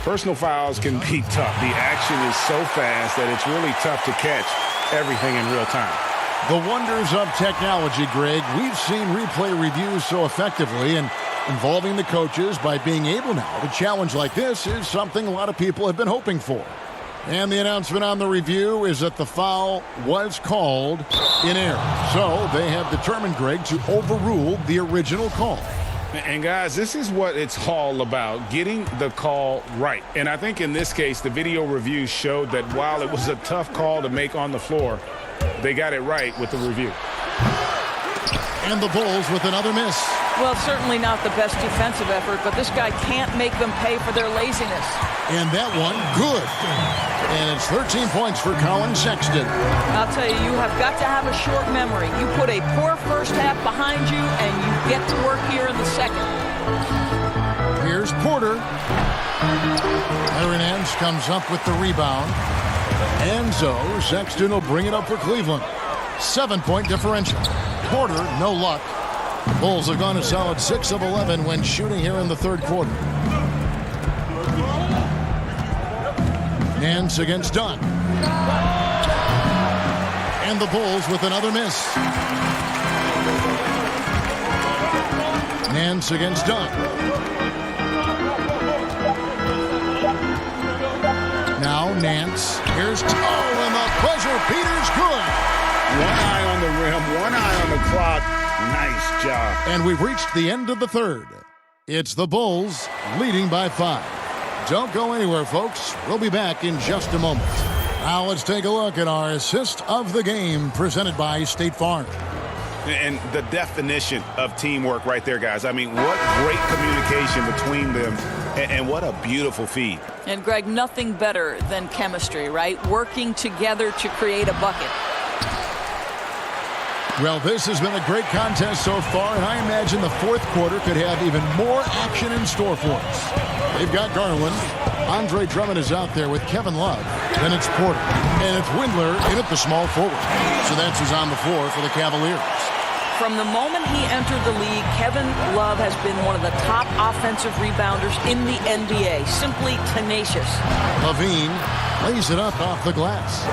personal fouls can be tough. The action is so fast that it's really tough to catch everything in real time. The wonders of technology, Greg. We've seen replay reviews so effectively, and involving the coaches by being able now to challenge like this is something a lot of people have been hoping for. And the announcement on the review is that the foul was called in error. So they have determined, Greg, to overrule the original call. And guys, this is what it's all about, getting the call right. And I think in this case, the video review showed that while it was a tough call to make on the floor, they got it right with the review. And the Bulls with another miss. Well, certainly not the best defensive effort, but this guy can't make them pay for their laziness. And that one, good. And it's 13 points for Colin Sexton. I'll tell you, you have got to have a short memory. You put a poor first half behind you, and you get to work here in the second. Here's Porter. Aaron Nance comes up with the rebound. And so Sexton will bring it up for Cleveland. 7-point differential. Porter, no luck. Bulls have gone a solid 6 of 11 when shooting here in the third quarter. Nance against Dunn. And the Bulls with another miss. Nance against Dunn. Now Nance. Here's and the buzzer beater's good. One eye on the rim, one eye on the clock. Nice job. And we've reached the end of the third. It's the Bulls leading by 5. Don't go anywhere, folks. We'll be back in just a moment. Now let's take a look at our assist of the game presented by State Farm. And the definition of teamwork right there, guys. I mean, what great communication between them, and what a beautiful feed. And, Greg, nothing better than chemistry, right? Working together to create a bucket. Well, this has been a great contest so far, and I imagine the fourth quarter could have even more action in store for us. They've got Garland. Andre Drummond is out there with Kevin Love. Then it's Porter. And it's Windler in at the small forward. So that's who's on the floor for the Cavaliers. From the moment he entered the league, Kevin Love has been one of the top offensive rebounders in the NBA. Simply tenacious. Levine lays it up off the glass.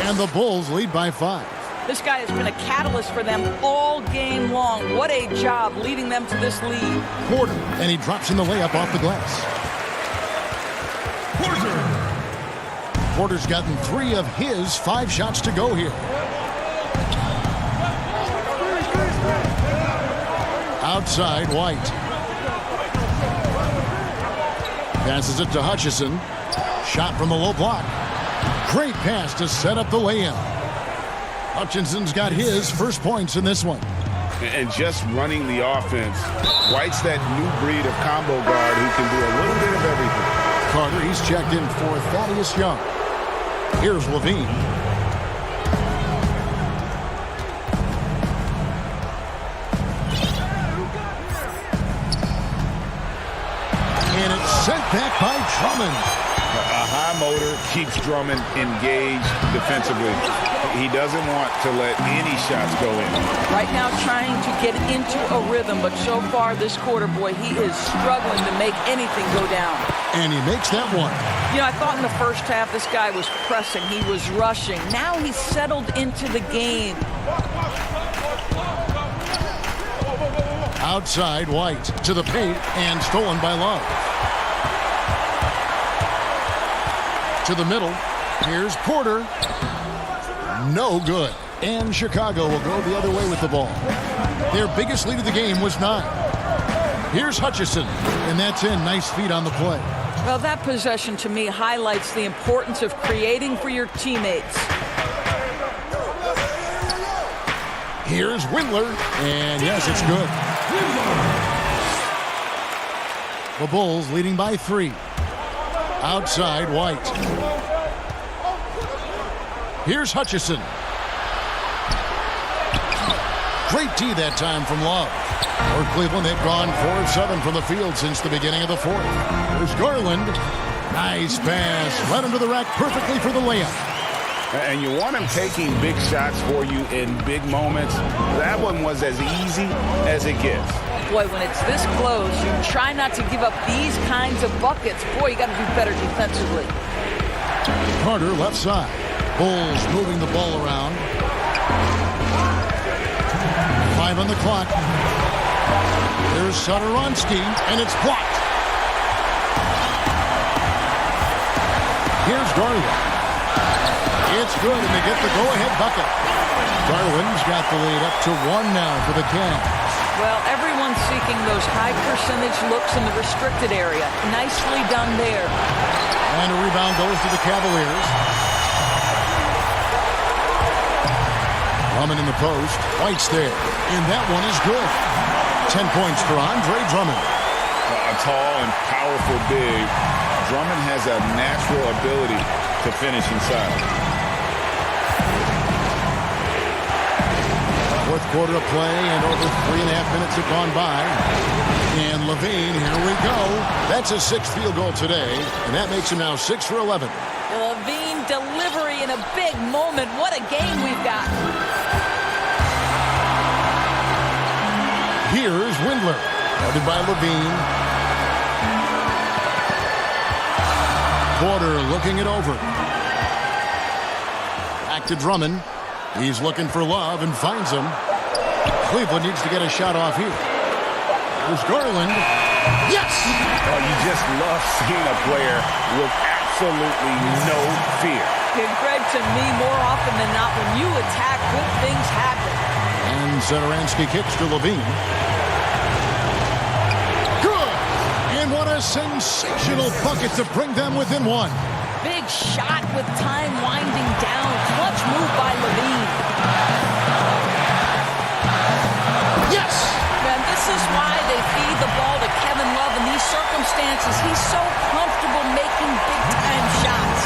And the Bulls lead by 5. This guy has been a catalyst for them all game long. What a job leading them to this lead. Porter, and he drops in the layup off the glass. Porter's gotten 3 of his 5 shots to go here. Outside, White. Passes it to Hutchison. Shot from the low block. Great pass to set up the lay-in. Hutchinson's got his first points in this one. And just running the offense, White's that new breed of combo guard who can do a little bit of everything. Carter, he's checked in for Thaddeus Young. Here's Levine. And it's sent back by Drummond. A high motor keeps Drummond engaged defensively. He doesn't want to let any shots go in. Right now trying to get into a rhythm, but so far this quarter, boy, he is struggling to make anything go down. And he makes that one. You know, I thought in the first half this guy was pressing. He was rushing. Now he's settled into the game. Outside, White to the paint and stolen by Love. To the middle. Here's Porter. No good. And Chicago will go the other way with the ball. Their biggest lead of the game was 9. Here's Hutchison. And that's in. Nice feed on the play. Well, that possession to me highlights the importance of creating for your teammates. Here's Windler. And yes, it's good. The Bulls leading by 3. Outside, White. Here's Hutchison. Great D that time from Love. For Cleveland, they've gone 4 of 7 from the field since the beginning of the fourth. There's Garland. Nice pass. Right under the rack perfectly for the layup. And you want him taking big shots for you in big moments. That one was as easy as it gets. Boy, when it's this close, you try not to give up these kinds of buckets. Boy, you got to do better defensively. Carter left side. Bulls moving the ball around. 5 on the clock. There's Satoransky, and it's blocked. Here's Garland. It's good, and they get the go-ahead bucket. Garland's got the lead up to 1 now for the Cavs. Well, everyone's seeking those high percentage looks in the restricted area. Nicely done there. And a rebound goes to the Cavaliers. Drummond in the post. White's there. And that one is good. 10 points for Andre Drummond. A tall and powerful big. Drummond has a natural ability to finish inside. Fourth quarter of play, and over 3.5 minutes have gone by. And Levine, here we go. That's his 6th field goal today, and that makes him now 6 for 11. Levine delivery in a big moment. What a game we've got. Here's Windler, guarded by Levine. Porter looking it over. Back to Drummond. He's looking for Love and finds him. Cleveland needs to get a shot off here. There's Garland. Yes! Oh, you just love seeing a player with absolutely no fear. And Greg, to me, more often than not, when you attack, good things happen. And Satoransky kicks to Levine. Good! And what a sensational bucket to bring them within one. Big shot with time winding down. Clutch move by Levine. Yes! And this is why they feed the ball to Kevin Love in these circumstances. He's so comfortable making big-time shots.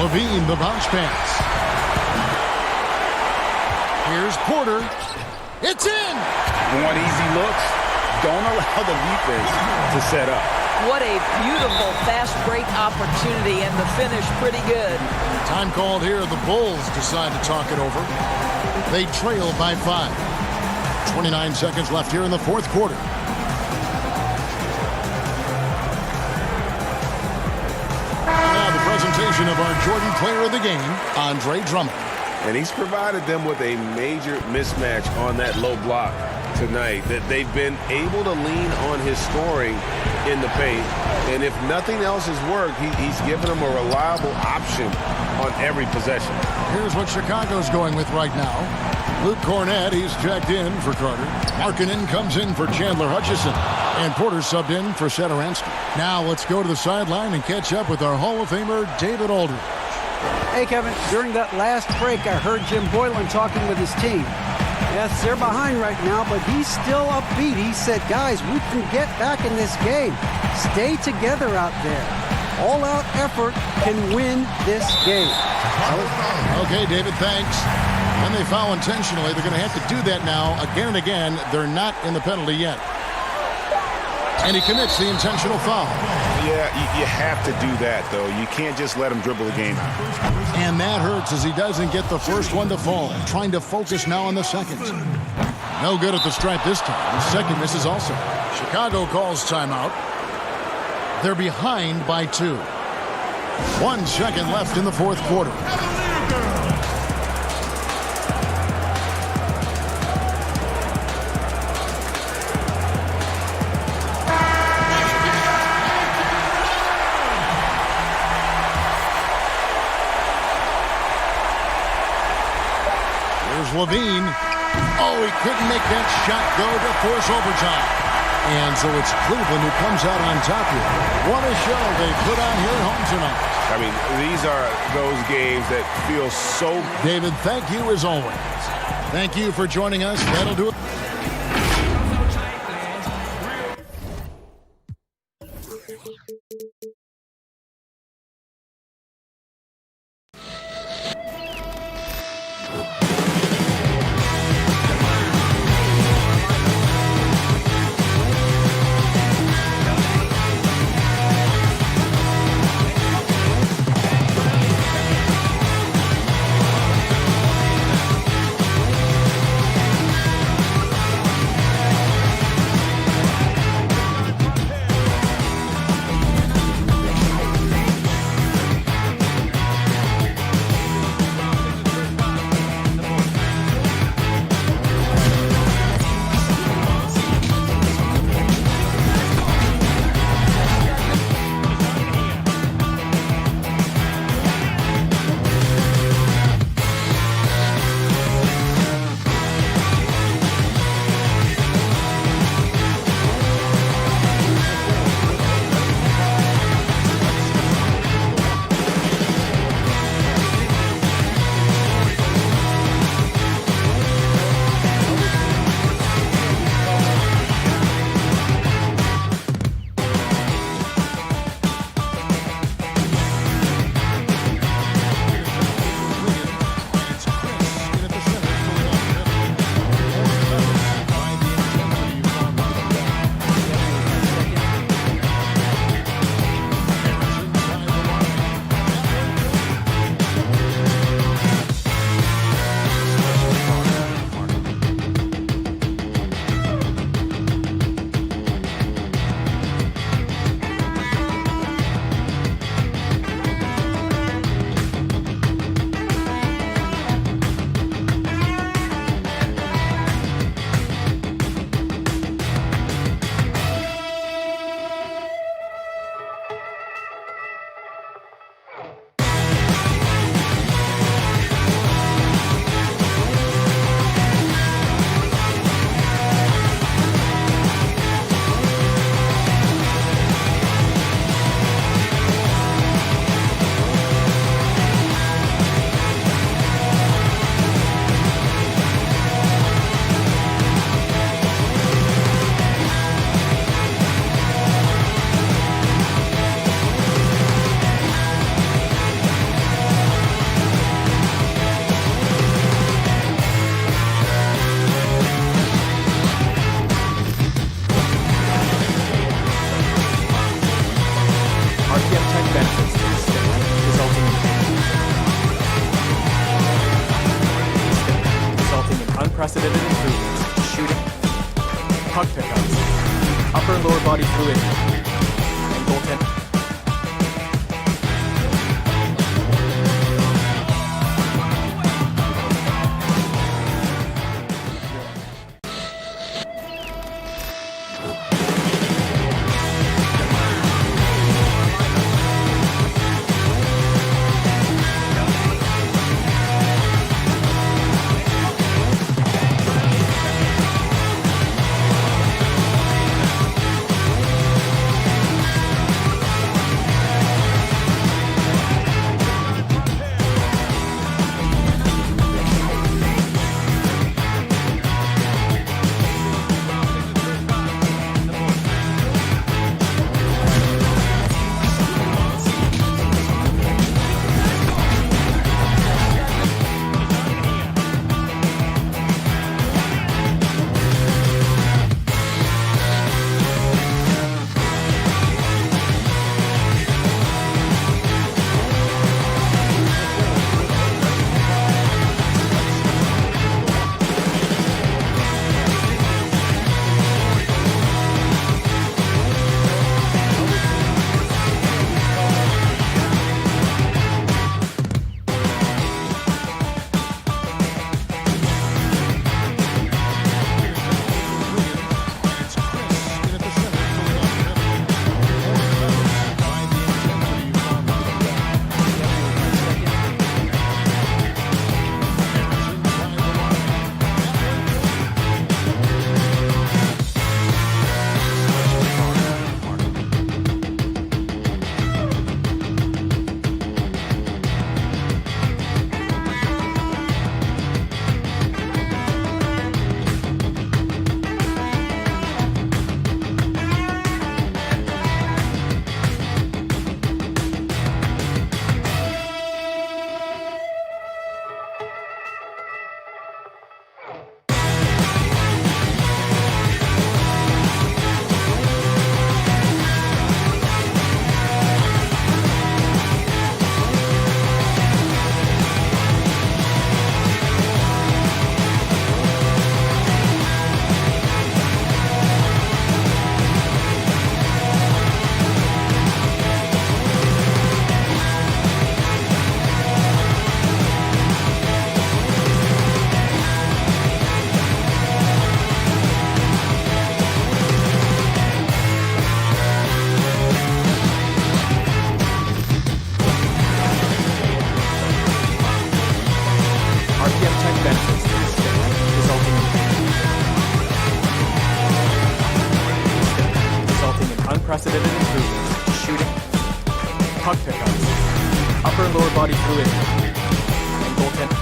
Levine, the bounce pass. Here's Porter. It's in! Want easy looks? Don't allow the defense to set up. What a beautiful fast break opportunity, and the finish pretty good. Time called here. The Bulls decide to talk it over. They trail by 5. 29 seconds left here in the fourth quarter. Now the presentation of our Jordan Player of the Game, Andre Drummond. And he's provided them with a major mismatch on that low block tonight, that they've been able to lean on his scoring in the paint. And if nothing else has worked, he's given them a reliable option on every possession. Here's what Chicago's going with right now. Luke Cornett, he's checked in for Carter. Markkanen comes in for Chandler Hutchison. And Porter subbed in for Satoransky. Now let's go to the sideline and catch up with our Hall of Famer, David Aldridge. Hey, Kevin, during that last break, I heard Jim Boylan talking with his team. Yes, they're behind right now, but he's still upbeat. He said, guys, we can get back in this game. Stay together out there. All-out effort can win this game. Okay, David, thanks. When they foul intentionally, they're going to have to do that now again and again. They're not in the penalty yet. And he commits the intentional foul. Yeah, you have to do that, though. You can't just let him dribble the game out. And that hurts as he doesn't get the first one to fall. Trying to focus now on the second. No good at the stripe this time. The second misses also. Chicago calls timeout. They're behind by 2. 1 second left in the fourth quarter. Levine. Oh, he couldn't make that shot go to force overtime. And so it's Cleveland who comes out on top here. What a show they put on here at home tonight. I mean, these are those games that feel so... David, thank you as always. Thank you for joining us. That'll do it. improvements. Shooting, puck pickups, upper and lower body fluidity, and goaltending. Unprecedented improvements. Shooting, puck pickups, upper and lower body fluidity, and goaltending.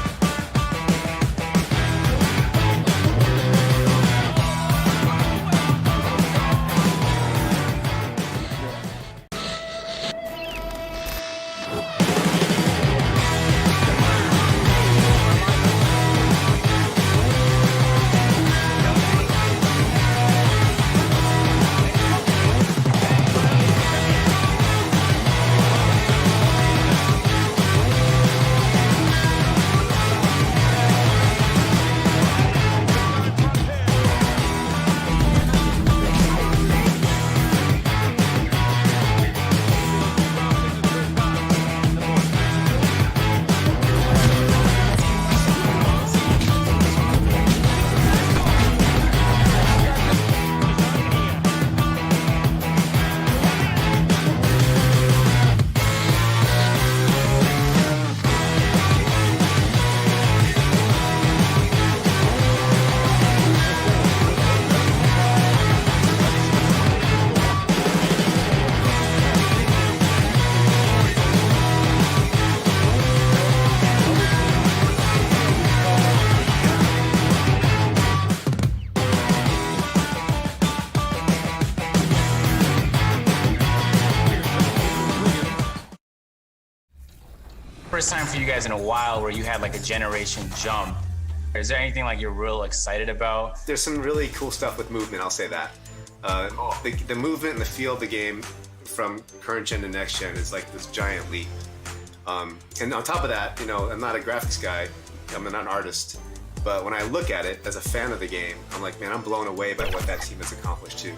First time for you guys in a while where you had like a generation jump. Is there anything like you're real excited about? There's some really cool stuff with movement, I'll say that. The movement and the feel of the game from current gen to next gen is like this giant leap. And on top of that, you know, I'm not a graphics guy, I'm not an artist. But when I look at it as a fan of the game, I'm like, man, I'm blown away by what that team has accomplished too.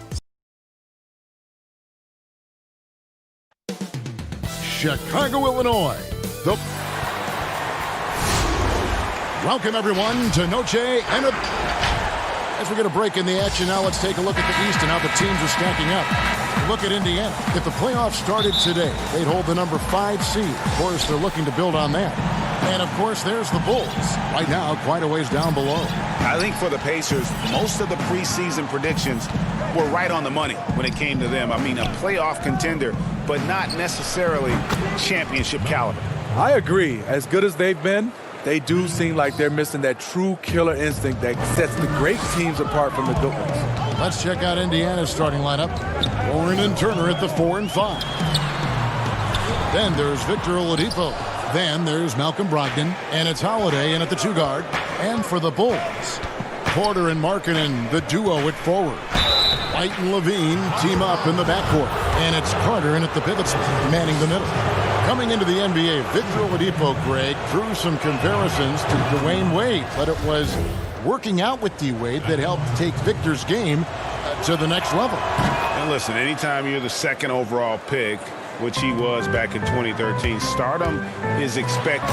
Chicago, Illinois. Welcome, everyone, to Noche and as we get a break in the action now, let's take a look at the East and how the teams are stacking up. Look at Indiana. If the playoffs started today, they'd hold the number 5 seed. Of course, they're looking to build on that. And, of course, there's the Bulls. Right now, quite a ways down below. I think for the Pacers, most of the preseason predictions were right on the money when it came to them. I mean, a playoff contender, but not necessarily championship caliber. I agree. As good as they've been, they do seem like they're missing that true killer instinct that sets the great teams apart from the good ones. Let's check out Indiana's starting lineup. Warren and Turner at the 4 and 5. Then there's Victor Oladipo. Then there's Malcolm Brogdon. And it's Holiday in at the 2 guard. And for the Bulls, Porter and Markkanen, the duo at forward. White and Levine team up in the backcourt. And it's Carter in at the pivot spot, manning the middle. Coming into the NBA, Victor Oladipo, Greg, drew some comparisons to Dwayne Wade, but it was working out with D-Wade that helped take Victor's game to the next level. And listen, anytime you're the 2nd overall pick, which he was back in 2013, stardom is expected.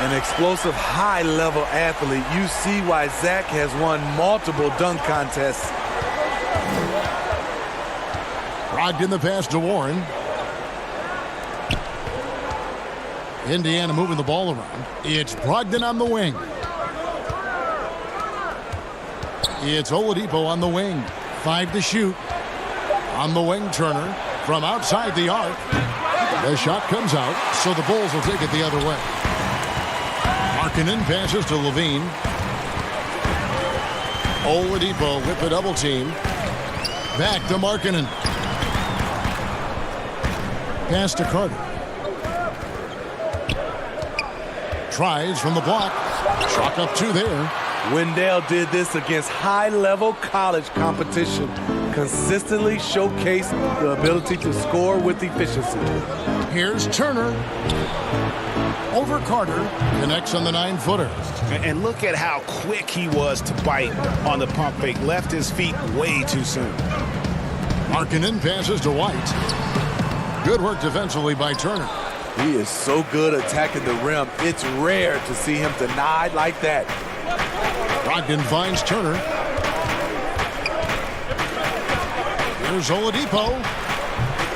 An explosive, high-level athlete. You see why Zach has won multiple dunk contests. Brogdon the pass to Warren. Indiana moving the ball around. It's Brogdon on the wing. It's Oladipo on the wing. 5 to shoot. On the wing, Turner from outside the arc. The shot comes out, so the Bulls will take it the other way. Markkanen passes to Levine. Oladipo with the double team. Back to Markkanen. Pass to Carter. Tries from the block. Chalk up 2 there. Wendell did this against high-level college competition. Consistently showcased the ability to score with efficiency. Here's Turner. Over Carter. Connects on the 9-footer. And look at how quick he was to bite on the pump fake. Left his feet way too soon. Markkanen passes to White. Good work defensively by Turner. He is so good attacking the rim. It's rare to see him denied like that. Brogdon finds Turner. Here's Oladipo.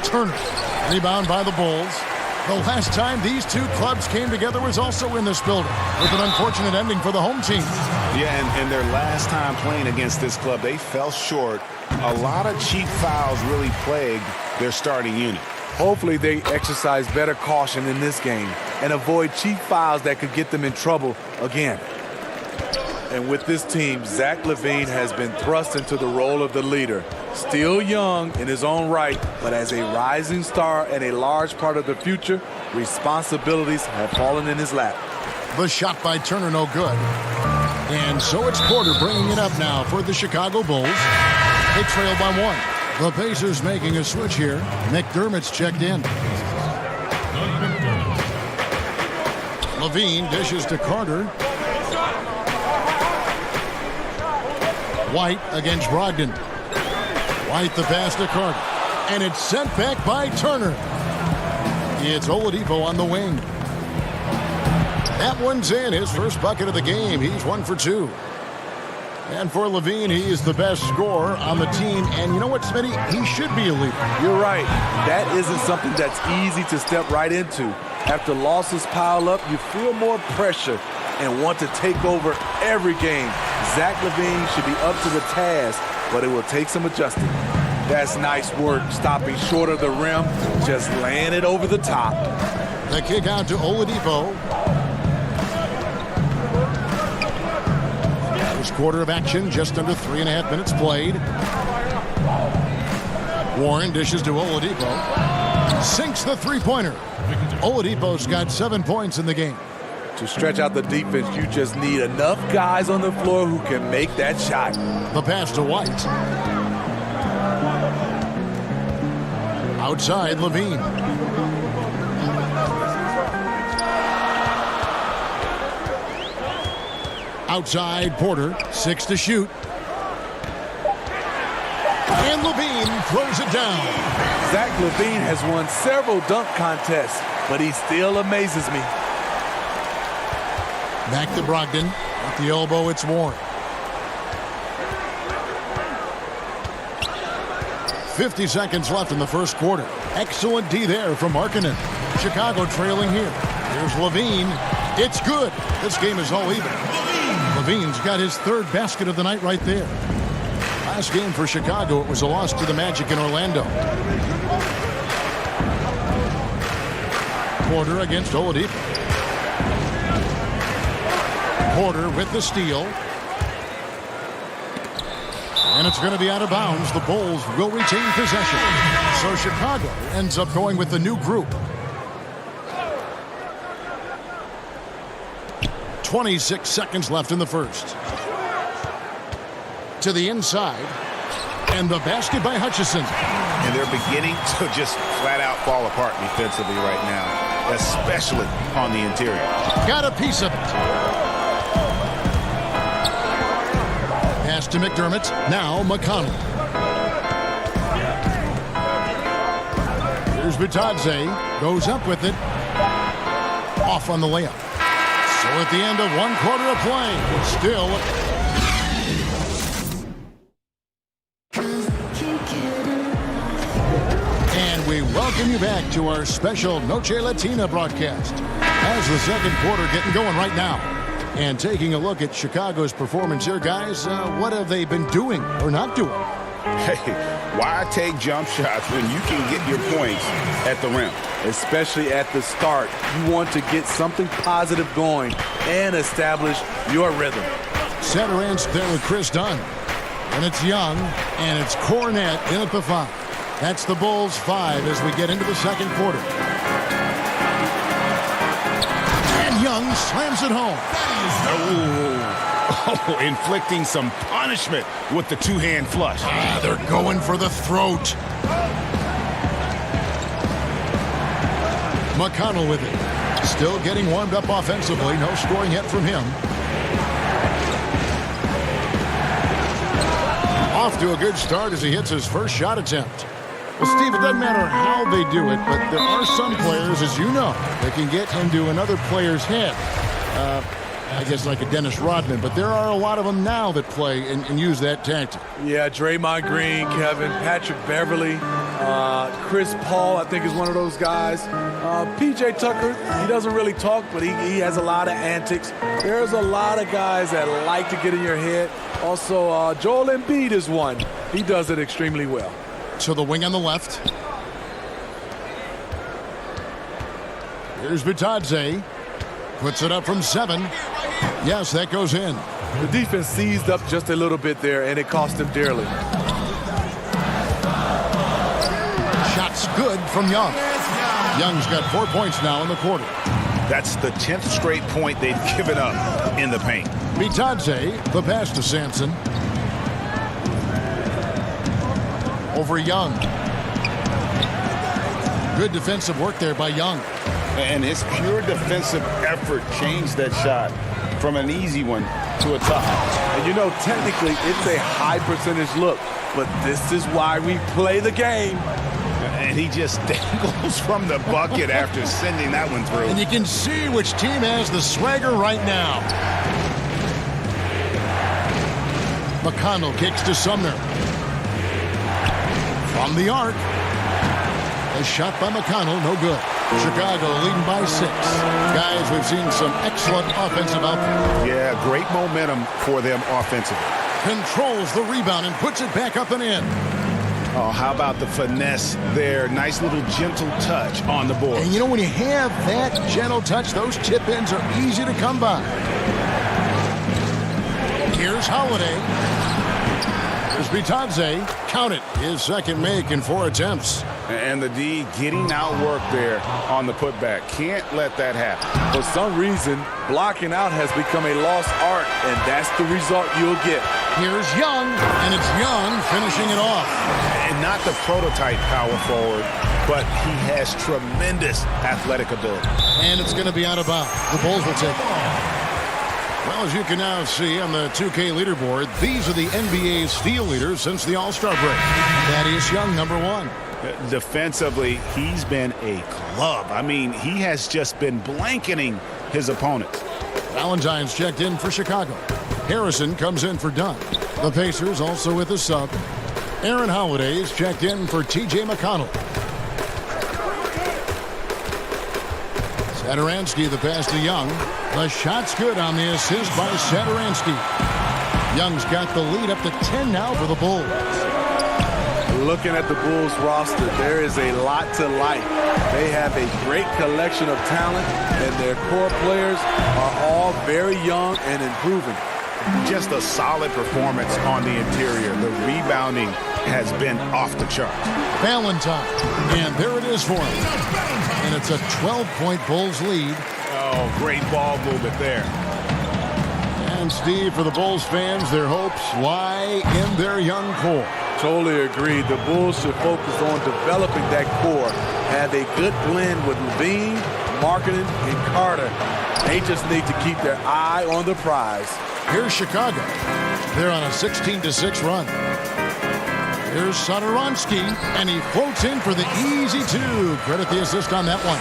Turner. Rebound by the Bulls. The last time these 2 clubs came together was also in this building, with an unfortunate ending for the home team. Yeah, and their last time playing against this club, they fell short. A lot of cheap fouls really plagued their starting unit. Hopefully they exercise better caution in this game and avoid cheap fouls that could get them in trouble again. And with this team, Zach LaVine has been thrust into the role of the leader. Still young in his own right, but as a rising star and a large part of the future, responsibilities have fallen in his lap. The shot by Turner no good. And so it's Porter bringing it up now for the Chicago Bulls. They trail by 1. The Pacers making a switch here. McDermott's checked in. Levine dishes to Carter. White against Brogdon. White the pass to Carter. And it's sent back by Turner. It's Oladipo on the wing. That one's in. His first bucket of the game. He's 1 for 2. And for Levine, he is the best scorer on the team. And you know what, Smitty? He should be a leader. You're right. That isn't something that's easy to step right into. After losses pile up, you feel more pressure and want to take over every game. Zach LaVine should be up to the task, but it will take some adjusting. That's nice work, stopping short of the rim, just laying it over the top. The kick out to Oladipo. First quarter of action, just under 3.5 minutes played. Warren dishes to Oladipo. Sinks the three-pointer. Oladipo's got 7 points in the game. To stretch out the defense, you just need enough guys on the floor who can make that shot. The pass to White. Outside, Levine. Outside, Porter, 6 to shoot. And Levine throws it down. Zach LaVine has won several dunk contests, but he still amazes me. Back to Brogdon. At the elbow, it's Warren. 50 seconds left in the first quarter. Excellent D there from Markkanen. Chicago trailing here. Here's Levine. It's good. This game is all even. Levine's got his 3rd basket of the night right there. Last game for Chicago, it was a loss to the Magic in Orlando. Porter against Oladipo. Porter with the steal. And it's going to be out of bounds. The Bulls will retain possession. So Chicago ends up going with the new group. 26 seconds left in the first. To the inside. And the basket by Hutchison. And they're beginning to just flat out fall apart defensively right now, especially on the interior. Got a piece of it. Pass to McDermott. Now McConnell. Here's Bitadze. Goes up with it. Off on the layup. So at the end of 1 quarter of play, still. And we welcome you back to our special Noche Latina broadcast. As the second quarter getting going right now. And taking a look at Chicago's performance here, guys, what have they been doing or not doing? Hey, why take jump shots when you can get your points at the rim? Especially at the start. You want to get something positive going and establish your rhythm. Center ends there with Chris Dunn. And it's Young, and it's Cornette in at the 5. That's the Bulls' 5 as we get into the second quarter. And Young slams it home. Oh, inflicting some punishment with the two-hand flush. They're going for the throat. McConnell with it. Still getting warmed up offensively. No scoring yet from him. Off to a good start as he hits his first shot attempt. Well, Steve, it doesn't matter how they do it, but there are some players, as you know, that can get into another player's head. I guess like a Dennis Rodman, but there are a lot of them now that play and use that tactic. Yeah, Draymond Green, Kevin, Patrick Beverly, Chris Paul, I think is one of those guys. P.J. Tucker, he doesn't really talk, but he has a lot of antics. There's a lot of guys that like to get in your head. Also, Joel Embiid is one. He does it extremely well. So the wing on the left. Here's Bitadze. Puts it up from 7. Yes, that goes in. The defense seized up just a little bit there, and it cost him dearly. Shots good from Young. Young's got 4 points now in the quarter. That's the 10th straight point they've given up in the paint. Bitadze, the pass to Sampson. Over Young. Good defensive work there by Young. And his pure defensive effort changed that shot from an easy one to a tough. And you know, technically, it's a high percentage look, but this is why we play the game. And he just dangles from the bucket after sending that one through. And you can see which team has the swagger right now. McConnell kicks to Sumner. From the arc. A shot by McConnell, no good. Chicago leading by 6. Guys, we've seen some excellent offensive output. Yeah, great momentum for them offensively. Controls the rebound and puts it back up and in. Oh, how about the finesse there? Nice little gentle touch on the board. And you know, when you have that gentle touch, those tip-ins are easy to come by. Here's Holiday. Here's Bitadze. Count it. His second make in 4 attempts. And the D getting outworked there on the putback. Can't let that happen. For some reason, blocking out has become a lost art, and that's the result you'll get. Here's Young, and it's Young finishing it off. And not the prototype power forward, but he has tremendous athletic ability. And it's going to be out of bounds. The Bulls will take it. Well, as you can now see on the 2K leaderboard, these are the NBA steal leaders since the All-Star break. Thaddeus Young, number 1. Defensively, he's been a club. I mean, he has just been blanketing his opponents. Valentine's checked in for Chicago. Harrison comes in for Dunn. The Pacers also with a sub. Aaron Holiday's checked in for T.J. McConnell. Satoransky the pass to Young. The shot's good on the assist by Satoransky. Young's got the lead up to 10 now for the Bulls. Looking at the Bulls roster, there is a lot to like. They have a great collection of talent, and their core players are all very young and improving. Just a solid performance on the interior. The rebounding has been off the charts. Valentine, and there it is for him. And it's a 12-point Bulls lead. Oh, great ball movement there. And Steve, for the Bulls fans, their hopes lie in their young core. Totally agree. The Bulls should focus on developing that core. Have a good blend with Levine, Markkanen, and Carter. They just need to keep their eye on the prize. Here's Chicago. They're on a 16-6 run. Here's Satoransky, and he floats in for the easy 2. Credit the assist on that one.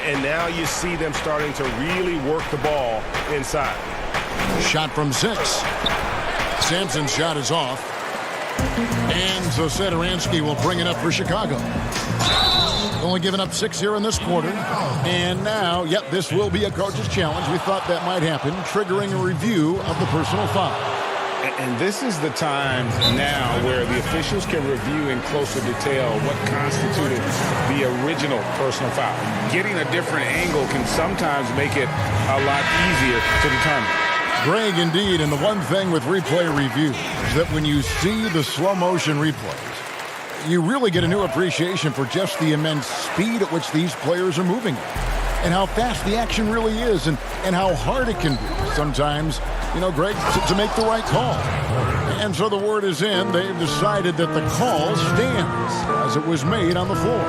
And now you see them starting to really work the ball inside. Shot from 6. Sampson's shot is off. And so Satoransky will bring it up for Chicago. Only giving up 6 here in this quarter. And now, yep, this will be a coach's challenge. We thought that might happen, triggering a review of the personal foul. And this is the time now where the officials can review in closer detail what constituted the original personal foul. Getting a different angle can sometimes make it a lot easier to determine. Greg, indeed, and the one thing with replay review is that when you see the slow motion replays, you really get a new appreciation for just the immense speed at which these players are moving and how fast the action really is and how hard it can be sometimes, you know, Greg, to make the right call. And so the word is in. They've decided that the call stands as it was made on the floor.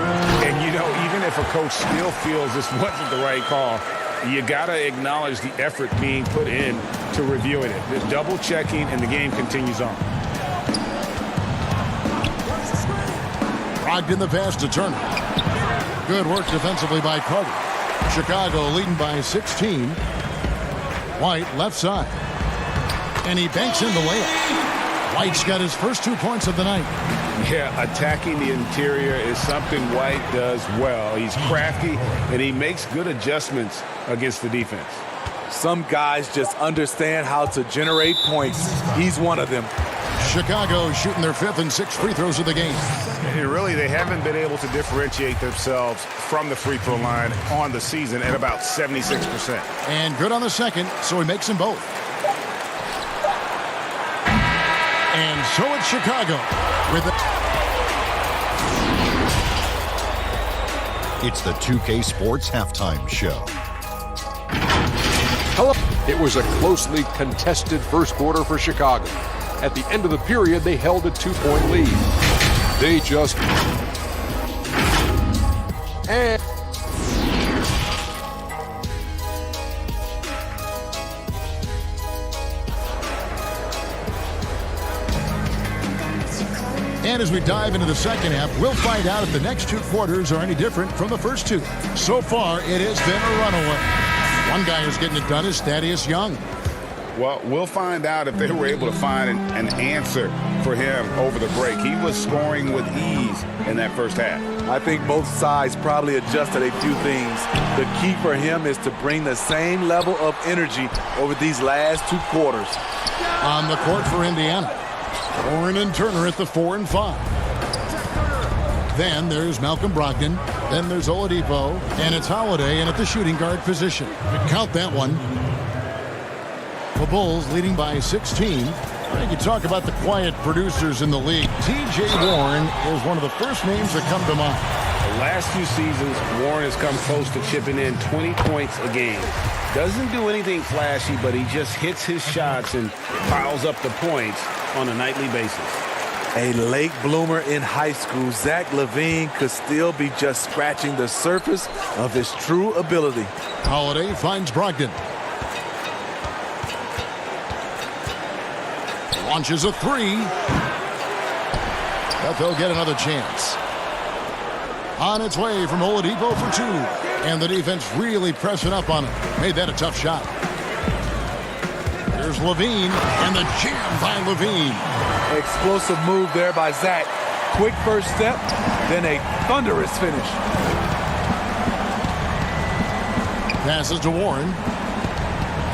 And, you know, even if a coach still feels this wasn't the right call, you got to acknowledge the effort being put in to reviewing it. The double checking, and the game continues on. Brogdon the pass to Turner. Good work defensively by Carter. Chicago leading by 16. White left side. And he banks in the layup. White's got his first 2 points of the night. Yeah, attacking the interior is something White does well. He's crafty, and he makes good adjustments against the defense. Some guys just understand how to generate points. He's one of them. Chicago shooting their 5th and 6th free throws of the game. And really, they haven't been able to differentiate themselves from the free throw line on the season at about 76%. And good on the second, so he makes them both. And so it's Chicago with It's the 2K Sports Halftime Show. Hello. It was a closely contested first quarter for Chicago. At the end of the period, they held a 2-point lead. They just... And... And as we dive into the second half, we'll find out if the next 2 quarters are any different from the first 2. So far, it has been a runaway. One guy who's getting it done is Thaddeus Young. Well, we'll find out if they were able to find an answer for him over the break. He was scoring with ease in that first half. I think both sides probably adjusted a few things. The key for him is to bring the same level of energy over these last 2 quarters. On the court for Indiana, Warren and Turner at the 4 and 5. Then there's Malcolm Brogdon. Then there's Oladipo. And it's Holiday in at the shooting guard position. Count that one. The Bulls leading by 16. You talk about the quiet producers in the league. T.J. Warren is one of the first names that come to mind. The last few seasons, Warren has come close to chipping in 20 points a game. Doesn't do anything flashy, but he just hits his shots and piles up the points on a nightly basis. A late bloomer in high school, Zach LaVine could still be just scratching the surface of his true ability. Holiday finds Brogdon. Launches a three. But they'll get another chance. On its way from Oladipo for two. And the defense really pressing up on him. Made that a tough shot. Here's Levine. And the jam by Levine. Explosive move there by Zach. Quick first step, then a thunderous finish. Passes to Warren.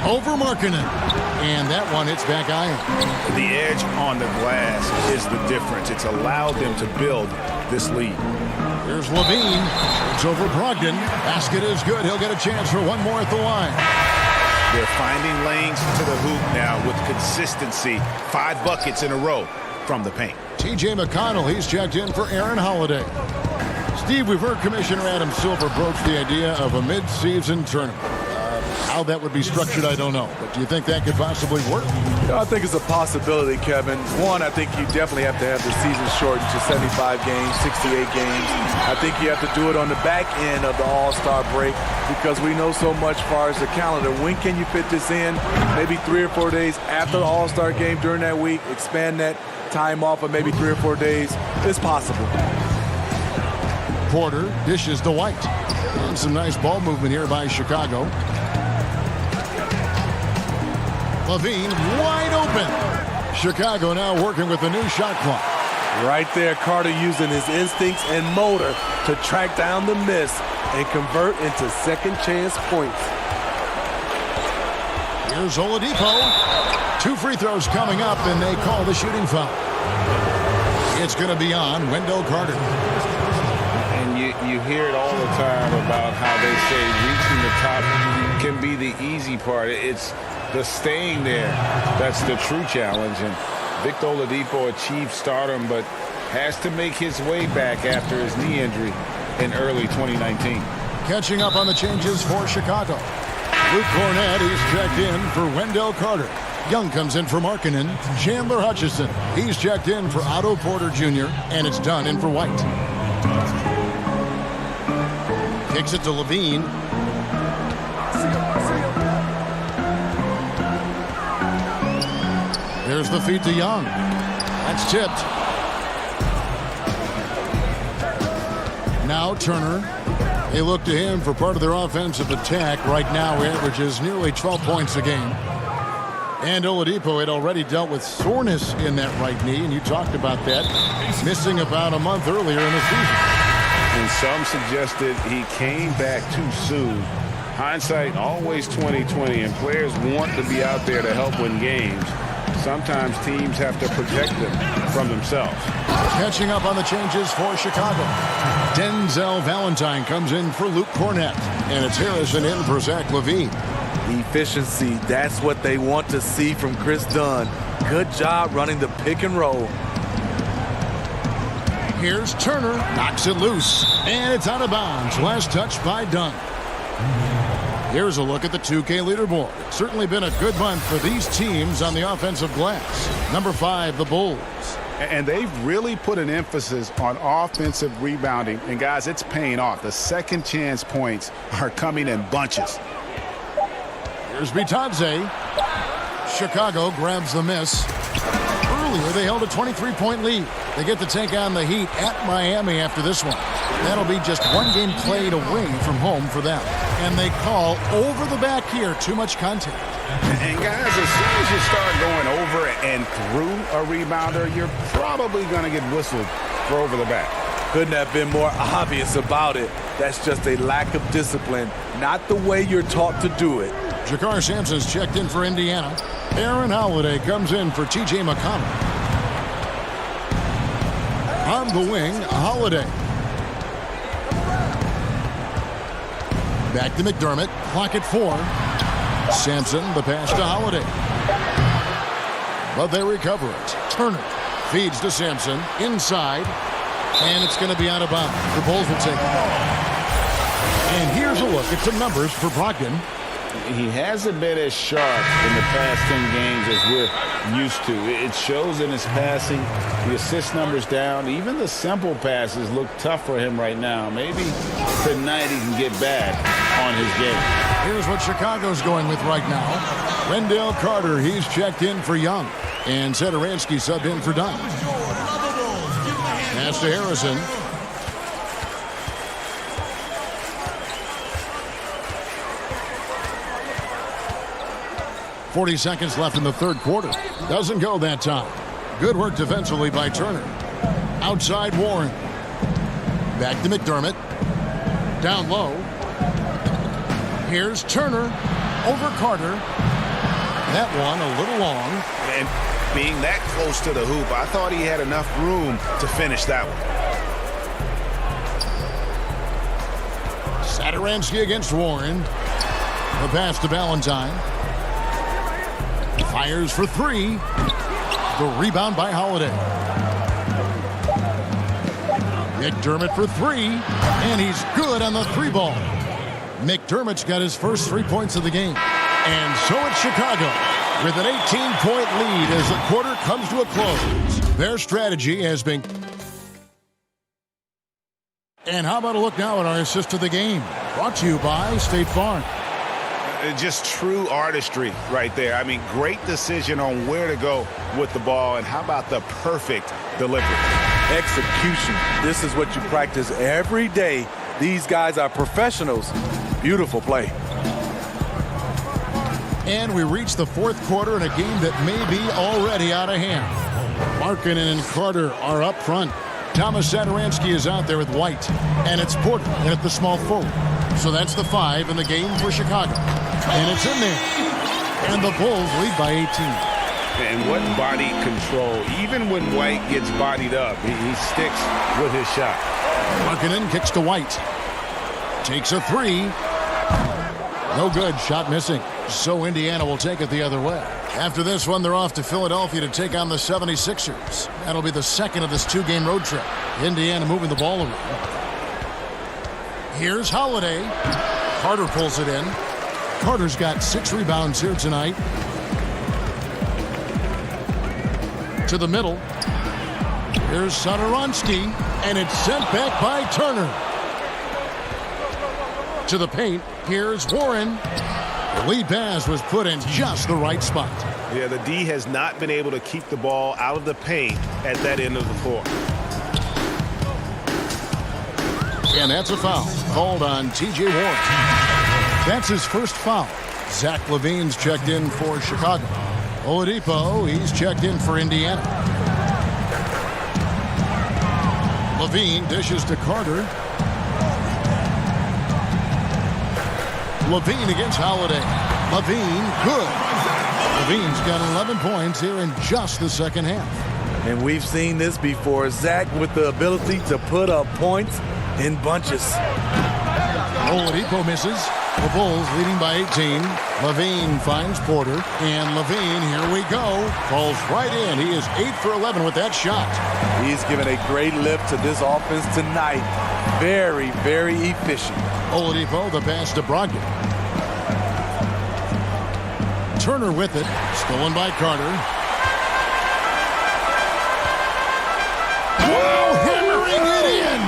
Over Markkanen. And that one hits back iron. The edge on the glass is the difference. It's allowed them to build this lead. Here's Levine. It's over Brogdon. Basket is good. He'll get a chance for one more at the line. They're finding lanes to the hoop now with consistency. 5 buckets in a row from the paint. T.J. McConnell, he's checked in for Aaron Holiday. Steve, we've heard Commissioner Adam Silver broach the idea of a mid-season tournament. How that would be structured, I don't know. But do you think that could possibly work? I think it's a possibility, Kevin. One, I think you definitely have to have the season shortened to 75 games, 68 games. I think you have to do it on the back end of the All-Star break because we know so much as far as the calendar. When can you fit this in? Maybe 3 or 4 days after the All-Star game during that week. Expand that time off of maybe 3 or 4 days. It's possible. Porter dishes to White. And some nice ball movement here by Chicago. Levine wide open. Chicago now working with the new shot clock. Right there, Carter using his instincts and motor to track down the miss and convert into second chance points. Here's Oladipo. 2 free throws coming up, and they call the shooting foul. It's going to be on Wendell Carter. And you hear it all the time about how they say reaching the top can be the easy part. It's the staying there that's the true challenge. And Victor Oladipo achieved stardom, but has to make his way back after his knee injury in early 2019. Catching up on the changes for Chicago. Luke Cornett, he's checked in for Wendell Carter. Young comes in for Markkanen. Chandler Hutchison, he's checked in for Otto Porter Jr. And it's done in for White. Kicks it to Levine. There's the feed to Young. That's tipped. Now Turner. They look to him for part of their offensive attack. Right now he averages nearly 12 points a game. And Oladipo had already dealt with soreness in that right knee, and you talked about that, missing about a month earlier in the season. And some suggested he came back too soon. Hindsight always 20/20, and players want to be out there to help win games. Sometimes teams have to protect them from themselves. Catching up on the changes for Chicago. Denzel Valentine comes in for Luke Cornett. And it's Harrison in for Zach LaVine. Efficiency, that's what they want to see from Chris Dunn. Good job running the pick and roll. Here's Turner. Knocks it loose. And it's out of bounds. Last touch by Dunn. Here's a look at the 2K leaderboard. Certainly been a good month for these teams on the offensive glass. Number 5, the Bulls. And they've really put an emphasis on offensive rebounding. And, guys, it's paying off. The second chance points are coming in bunches. Here's Bitadze. Chicago grabs the miss. Earlier, they held a 23-point lead. They get to take on the Heat at Miami after this one. That'll be just one game played away from home for them. And they call over the back here. Too much contact. And guys, as soon as you start going over and through a rebounder, you're probably going to get whistled for over the back. Couldn't have been more obvious about it. That's just a lack of discipline, not the way you're taught to do it. Jakar Sampson's checked in for Indiana. Aaron Holiday comes in for T.J. McConnell. On the wing, Holiday. Back to McDermott. Clock at 4. Sampson, the pass to Holiday. But they recover it. Turner feeds to Sampson. Inside. And it's going to be out of bounds. The Bulls will take it. And here's a look at some numbers for Brogdon. He hasn't been as sharp in the past 10 games as we're used to. It shows in his passing. The assist numbers down. Even the simple passes look tough for him right now. Maybe tonight he can get back on his game. Here's what Chicago's going with right now. Wendell Carter, he's checked in for Young. And Satoransky subbed in for Dunn. Pass to Harrison. .40 seconds left in the third quarter. Doesn't go that time. Good work defensively by Turner. Outside Warren. Back to McDermott. Down low. Here's Turner over Carter. That one a little long. And being that close to the hoop, I thought he had enough room to finish that one. Satoransky against Warren. The pass to Valentine. Fires for three. The rebound by Holiday. McDermott for three. And he's good on the three ball. McDermott's got his first 3 points of the game. And so it's Chicago with an 18-point lead as the quarter comes to a close. Their strategy has been... And how about a look now at our assist of the game? Brought to you by State Farm. Just true artistry right there. I mean, great decision on where to go with the ball, and how about the perfect delivery? Execution. This is what you practice every day. These guys are professionals. Beautiful play. And we reach the fourth quarter in a game that may be already out of hand. Markkanen and Carter are up front. Thomas Satoransky is out there with White. And it's Porter in at the small forward. So that's the 5 in the game for Chicago. And it's in there. And the Bulls lead by 18. And what body control. Even when White gets bodied up, he sticks with his shot. Markkanen kicks to White. Takes a three. No good. Shot missing. So Indiana will take it the other way. After this one, they're off to Philadelphia to take on the 76ers. That'll be the second of this 2-game road trip. Indiana moving the ball around. Here's Holiday. Carter pulls it in. Carter's got 6 rebounds here tonight. To the middle. Here's Satoransky. And it's sent back by Turner. To the paint. Here's Warren. The lead pass was put in just the right spot. Yeah, the D has not been able to keep the ball out of the paint at that end of the floor. And that's a foul called on T.J. Warren. That's his first foul. Zach LaVine's checked in for Chicago. Oladipo, he's checked in for Indiana. LaVine dishes to Carter. LaVine against Holiday. LaVine, good. LaVine's got 11 points here in just the second half. And we've seen this before. Zach with the ability to put up points in bunches. Oladipo misses. The Bulls leading by 18. LaVine finds Porter. And LaVine, here we go. Falls right in. He is 8 for 11 with that shot. He's given a great lift to this offense tonight. Very, very efficient. Oladipo, the pass to Brogdon. Turner with it. Stolen by Carter. Whoa, hammering it in.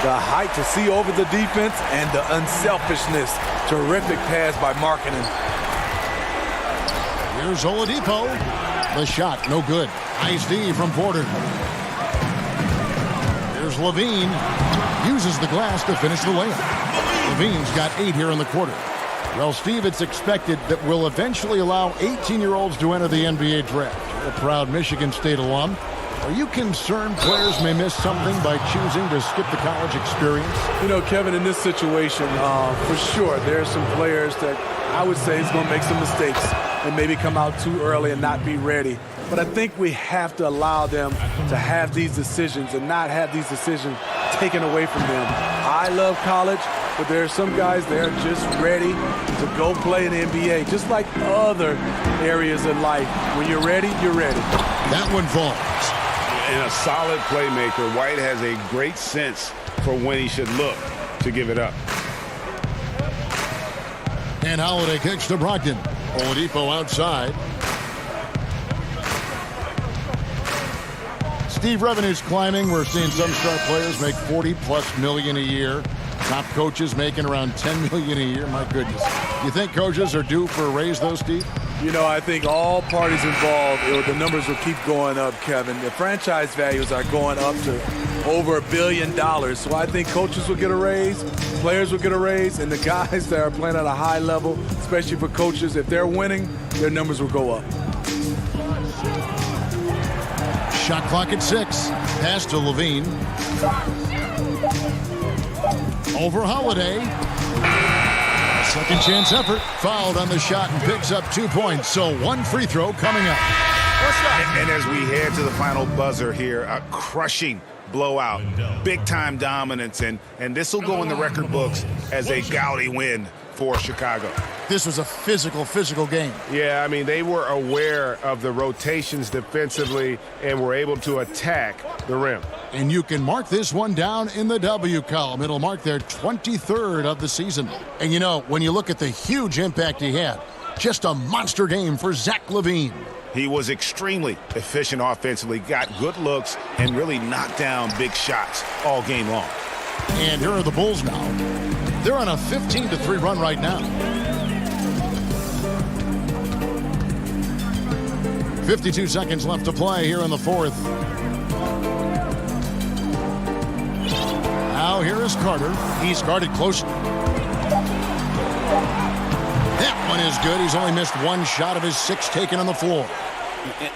The height to see over the defense and the unselfishness. Terrific pass by Markkanen. Here's Oladipo. The shot, no good. Nice D from Porter. Here's LaVine. Uses the glass to finish the layup. LaVine's got 8 here in the quarter. Well, Steve, it's expected that we'll eventually allow 18-year-olds to enter the NBA draft. You're a proud Michigan State alum. Are you concerned players may miss something by choosing to skip the college experience? You know, Kevin, in this situation, for sure, there are some players that I would say is going to make some mistakes and maybe come out too early and not be ready. But I think we have to allow them to have these decisions and not have these decisions taken away from them. I love college, but there are some guys that are just ready to go play in the NBA, just like other areas in life. When you're ready, you're ready. That one falls. And a solid playmaker, White has a great sense for when he should look to give it up. And Holiday kicks to Brogdon. Oladipo outside. Steve, revenue's climbing. We're seeing some star players make $40+ million a year. Top coaches making around $10 million a year. My goodness. You think coaches are due for a raise, though, Steve? You know, I think all parties involved, the numbers will keep going up, Kevin. The franchise values are going up to over $1 billion. So I think coaches will get a raise, players will get a raise, and the guys that are playing at a high level, especially for coaches, if they're winning, their numbers will go up. Shot clock at 6. Pass to Levine. Over Holiday. Second chance effort. Fouled on the shot and picks up 2 points. So 1 free throw coming up. And as we head to the final buzzer here, a crushing blowout, big-time dominance, and this will go in the record books as a gaudy win for Chicago. This was a physical game. Yeah, I mean, they were aware of the rotations defensively and were able to attack the rim. And you can mark this one down in the W column. It'll mark their 23rd of the season. And you know, when you look at the huge impact he had, just a monster game for Zach LaVine. He was extremely efficient offensively, got good looks, and really knocked down big shots all game long. And here are the Bulls now. They're on a 15-3 run right now. 52 seconds left to play here in the fourth. Now here is Carter. He's guarded closely. That one is good. He's only missed 1 shot of his 6 taken on the floor.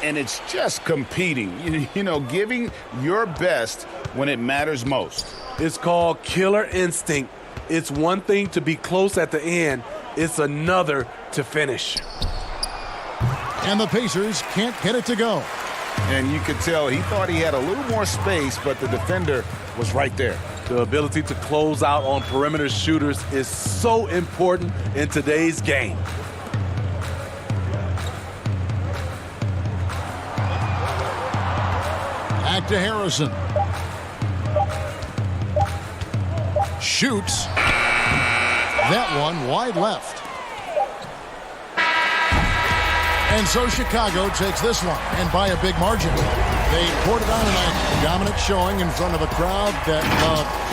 And it's just competing, you know, giving your best when it matters most. It's called killer instinct. It's one thing to be close at the end. It's another to finish. And the Pacers can't get it to go. And you could tell he thought he had a little more space, but the defender was right there. The ability to close out on perimeter shooters is so important in today's game. Back to Harrison. Shoots. That one wide left. And so Chicago takes this one, and by a big margin. They poured it on tonight. Dominant showing in front of a crowd that loved.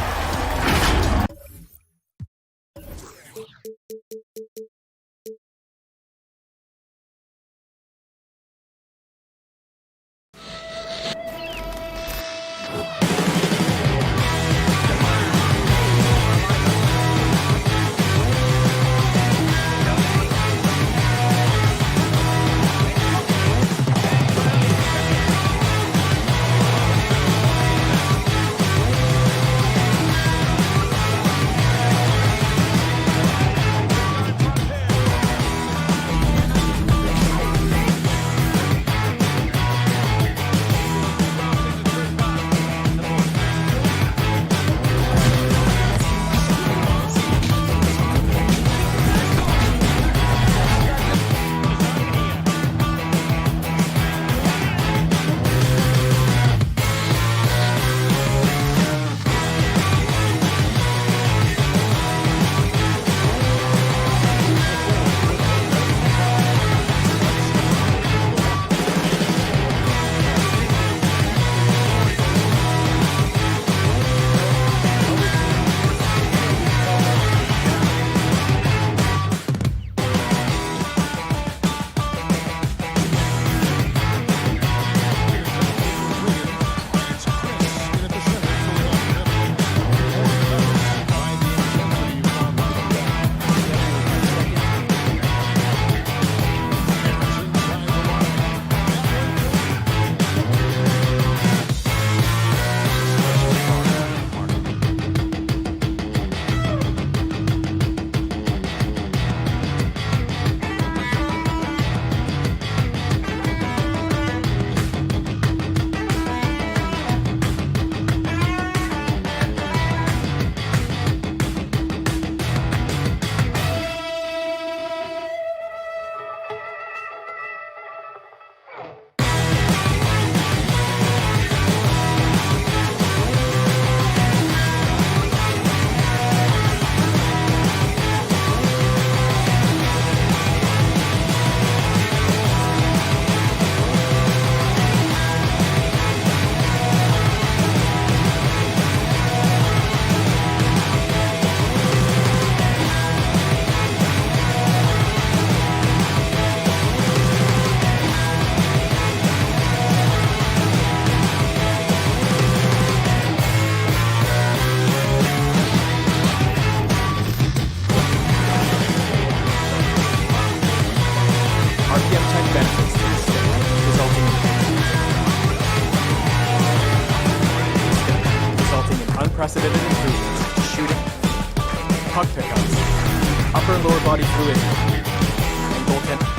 unprecedented improvements. Shooting, puck pickups, upper and lower body fluidity, and goaltending.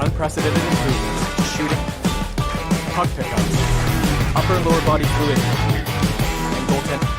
Unprecedented improvements. Shooting, puck pickups, upper and lower body fluidity, and goaltending.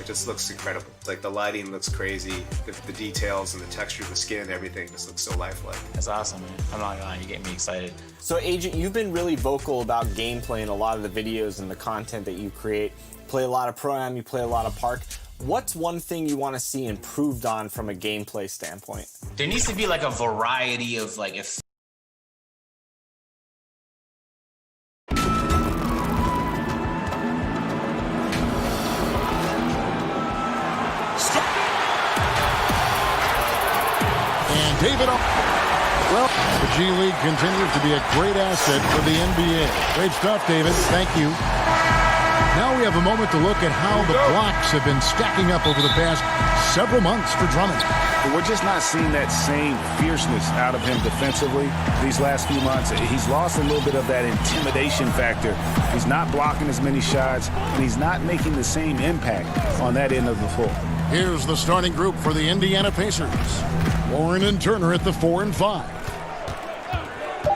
It just looks incredible. Like the lighting looks crazy, the details and the texture of the skin, everything just looks so lifelike. That's awesome, man. I'm not gonna lie, you get me excited. So, Agent, you've been really vocal about gameplay in a lot of the videos and the content that you create. Play a lot of Pro-Am, you play a lot of Park. What's one thing you want to see improved on from a gameplay standpoint? There needs to be like a variety of like And David, well, the G League continues to be a great asset for the NBA. Great stuff, David. Thank you. Now we have a moment to look at how the blocks have been stacking up over the past several months for Drummond. But we're just not seeing that same fierceness out of him defensively these last few months. He's lost a little bit of that intimidation factor. He's not blocking as many shots, and he's not making the same impact on that end of the floor. Here's the starting group for the Indiana Pacers. Warren and Turner at the 4 and 5.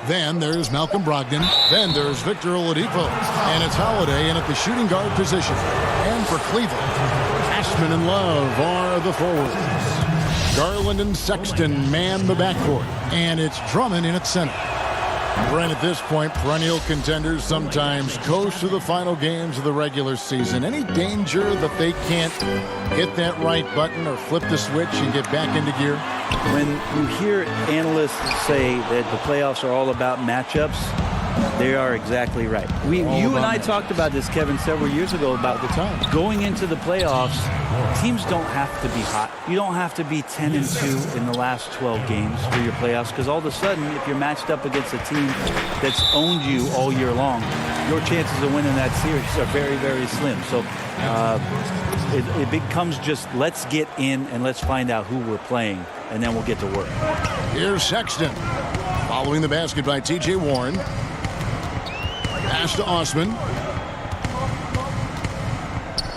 Then there's Malcolm Brogdon. Then there's Victor Oladipo. And it's Holiday in at the shooting guard position. And for Cleveland, Ashman and Love are the forwards. Garland and Sexton man the backcourt. And it's Drummond in at center. Brent, at this point, perennial contenders sometimes coast to the final games of the regular season. Any danger that they can't hit that right button or flip the switch and get back into gear? When you hear analysts say that the playoffs are all about matchups, they are exactly right. You and I talked about this, Kevin, several years ago about the time. Going into the playoffs, teams don't have to be hot. You don't have to be 10-2 in the last 12 games for your playoffs, because all of a sudden, if you're matched up against a team that's owned you all year long, your chances of winning that series are very, very slim. So it becomes just let's get in and let's find out who we're playing, and then we'll get to work. Here's Sexton. Following the basket by T.J. Warren. Pass to Osman.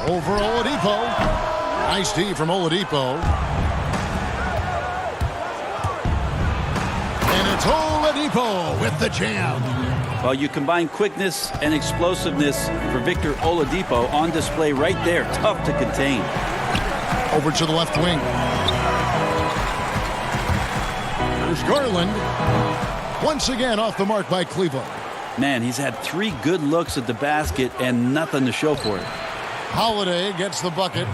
Over Oladipo. Nice D from Oladipo. And it's Oladipo with the jam. Well, you combine quickness and explosiveness for Victor Oladipo on display right there. Tough to contain. Over to the left wing. There's Garland. Once again off the mark by Cleveland. Man, he's had 3 good looks at the basket and nothing to show for it. Holiday gets the bucket.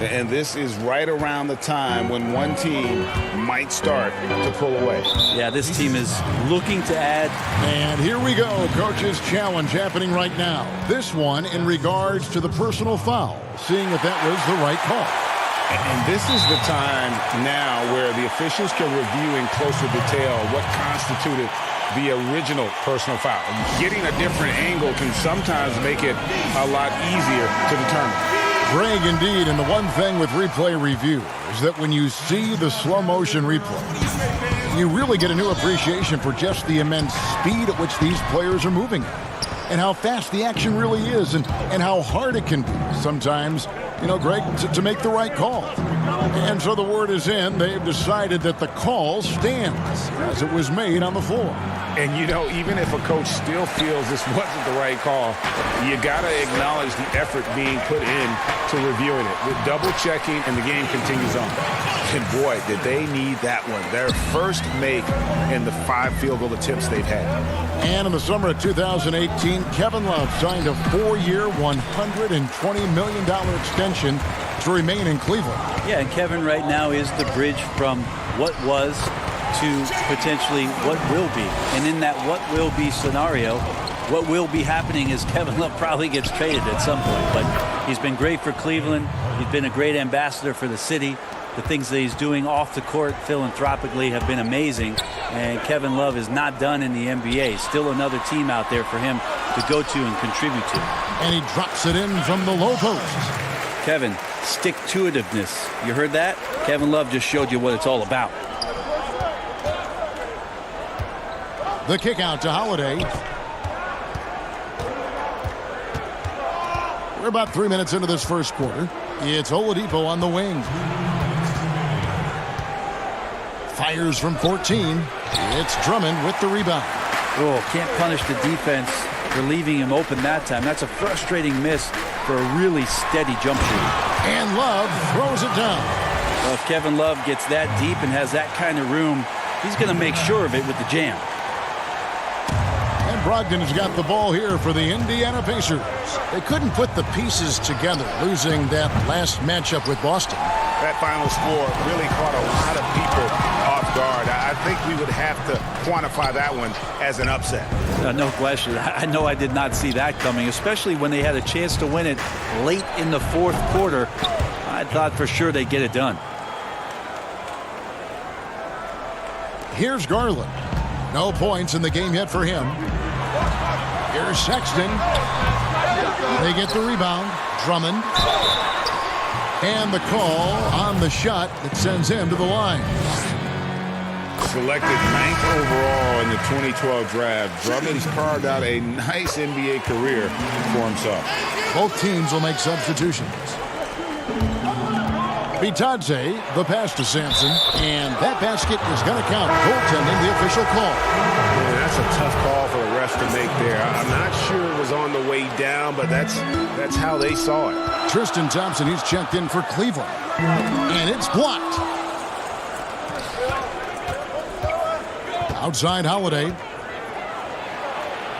And this is right around the time when one team might start to pull away. Yeah, this team is looking to add. And here we go. Coach's challenge happening right now. This one in regards to the personal foul, seeing if that was the right call. And this is the time now where the officials can review in closer detail what constituted the original personal foul. Getting a different angle can sometimes make it a lot easier to determine. Greg, indeed, and the one thing with replay review is that when you see the slow motion replay, you really get a new appreciation for just the immense speed at which these players are moving and how fast the action really is and how hard it can be sometimes, Greg, to make the right call. And so the word is in. They've decided that the call stands as it was made on the floor. And, even if a coach still feels this wasn't the right call, you got to acknowledge the effort being put in to reviewing it. With double checking, and the game continues on. And, boy, did they need that one. Their first make in the 5 field goal attempts they've had. And in the summer of 2018, Kevin Love signed a 4-year, $120 million extension to remain in Cleveland. Yeah, and Kevin right now is the bridge from what was to potentially what will be. And in that what will be scenario, what will be happening is Kevin Love probably gets traded at some point. But he's been great for Cleveland. He's been a great ambassador for the city. The things that he's doing off the court philanthropically have been amazing. And Kevin Love is not done in the NBA. Still another team out there for him to go to and contribute to. And he drops it in from the low post. Kevin, stick-to-itiveness. You heard that? Kevin Love just showed you what it's all about. The kick out to Holiday. We're about 3 minutes into this first quarter. It's Oladipo on the wing. Fires from 14. It's Drummond with the rebound. Oh, can't punish the defense for leaving him open that time. That's a frustrating miss for a really steady jump shooter. And Love throws it down. Well, if Kevin Love gets that deep and has that kind of room, he's going to make sure of it with the jam. And Brogdon has got the ball here for the Indiana Pacers. They couldn't put the pieces together, losing that last matchup with Boston. That final score really caught a lot of people off guard. I think we would have to quantify that one as an upset. No question. I know I did not see that coming, especially when they had a chance to win it late in the fourth quarter. I thought for sure they'd get it done. Here's Garland. No points in the game yet for him. Here's Sexton. They get the rebound. Drummond. And the call on the shot that sends him to the line. Selected 9th overall in the 2012 draft, Drummond's carved out a nice NBA career for himself. Both teams will make substitutions. Bitadze, the pass to Sampson, and that basket is going to count. Goaltending, the official call. Yeah, that's a tough call for the refs to make there. I'm not sure it was on the way down, but that's how they saw it. Tristan Thompson, he's checked in for Cleveland, and it's blocked. Outside Holiday,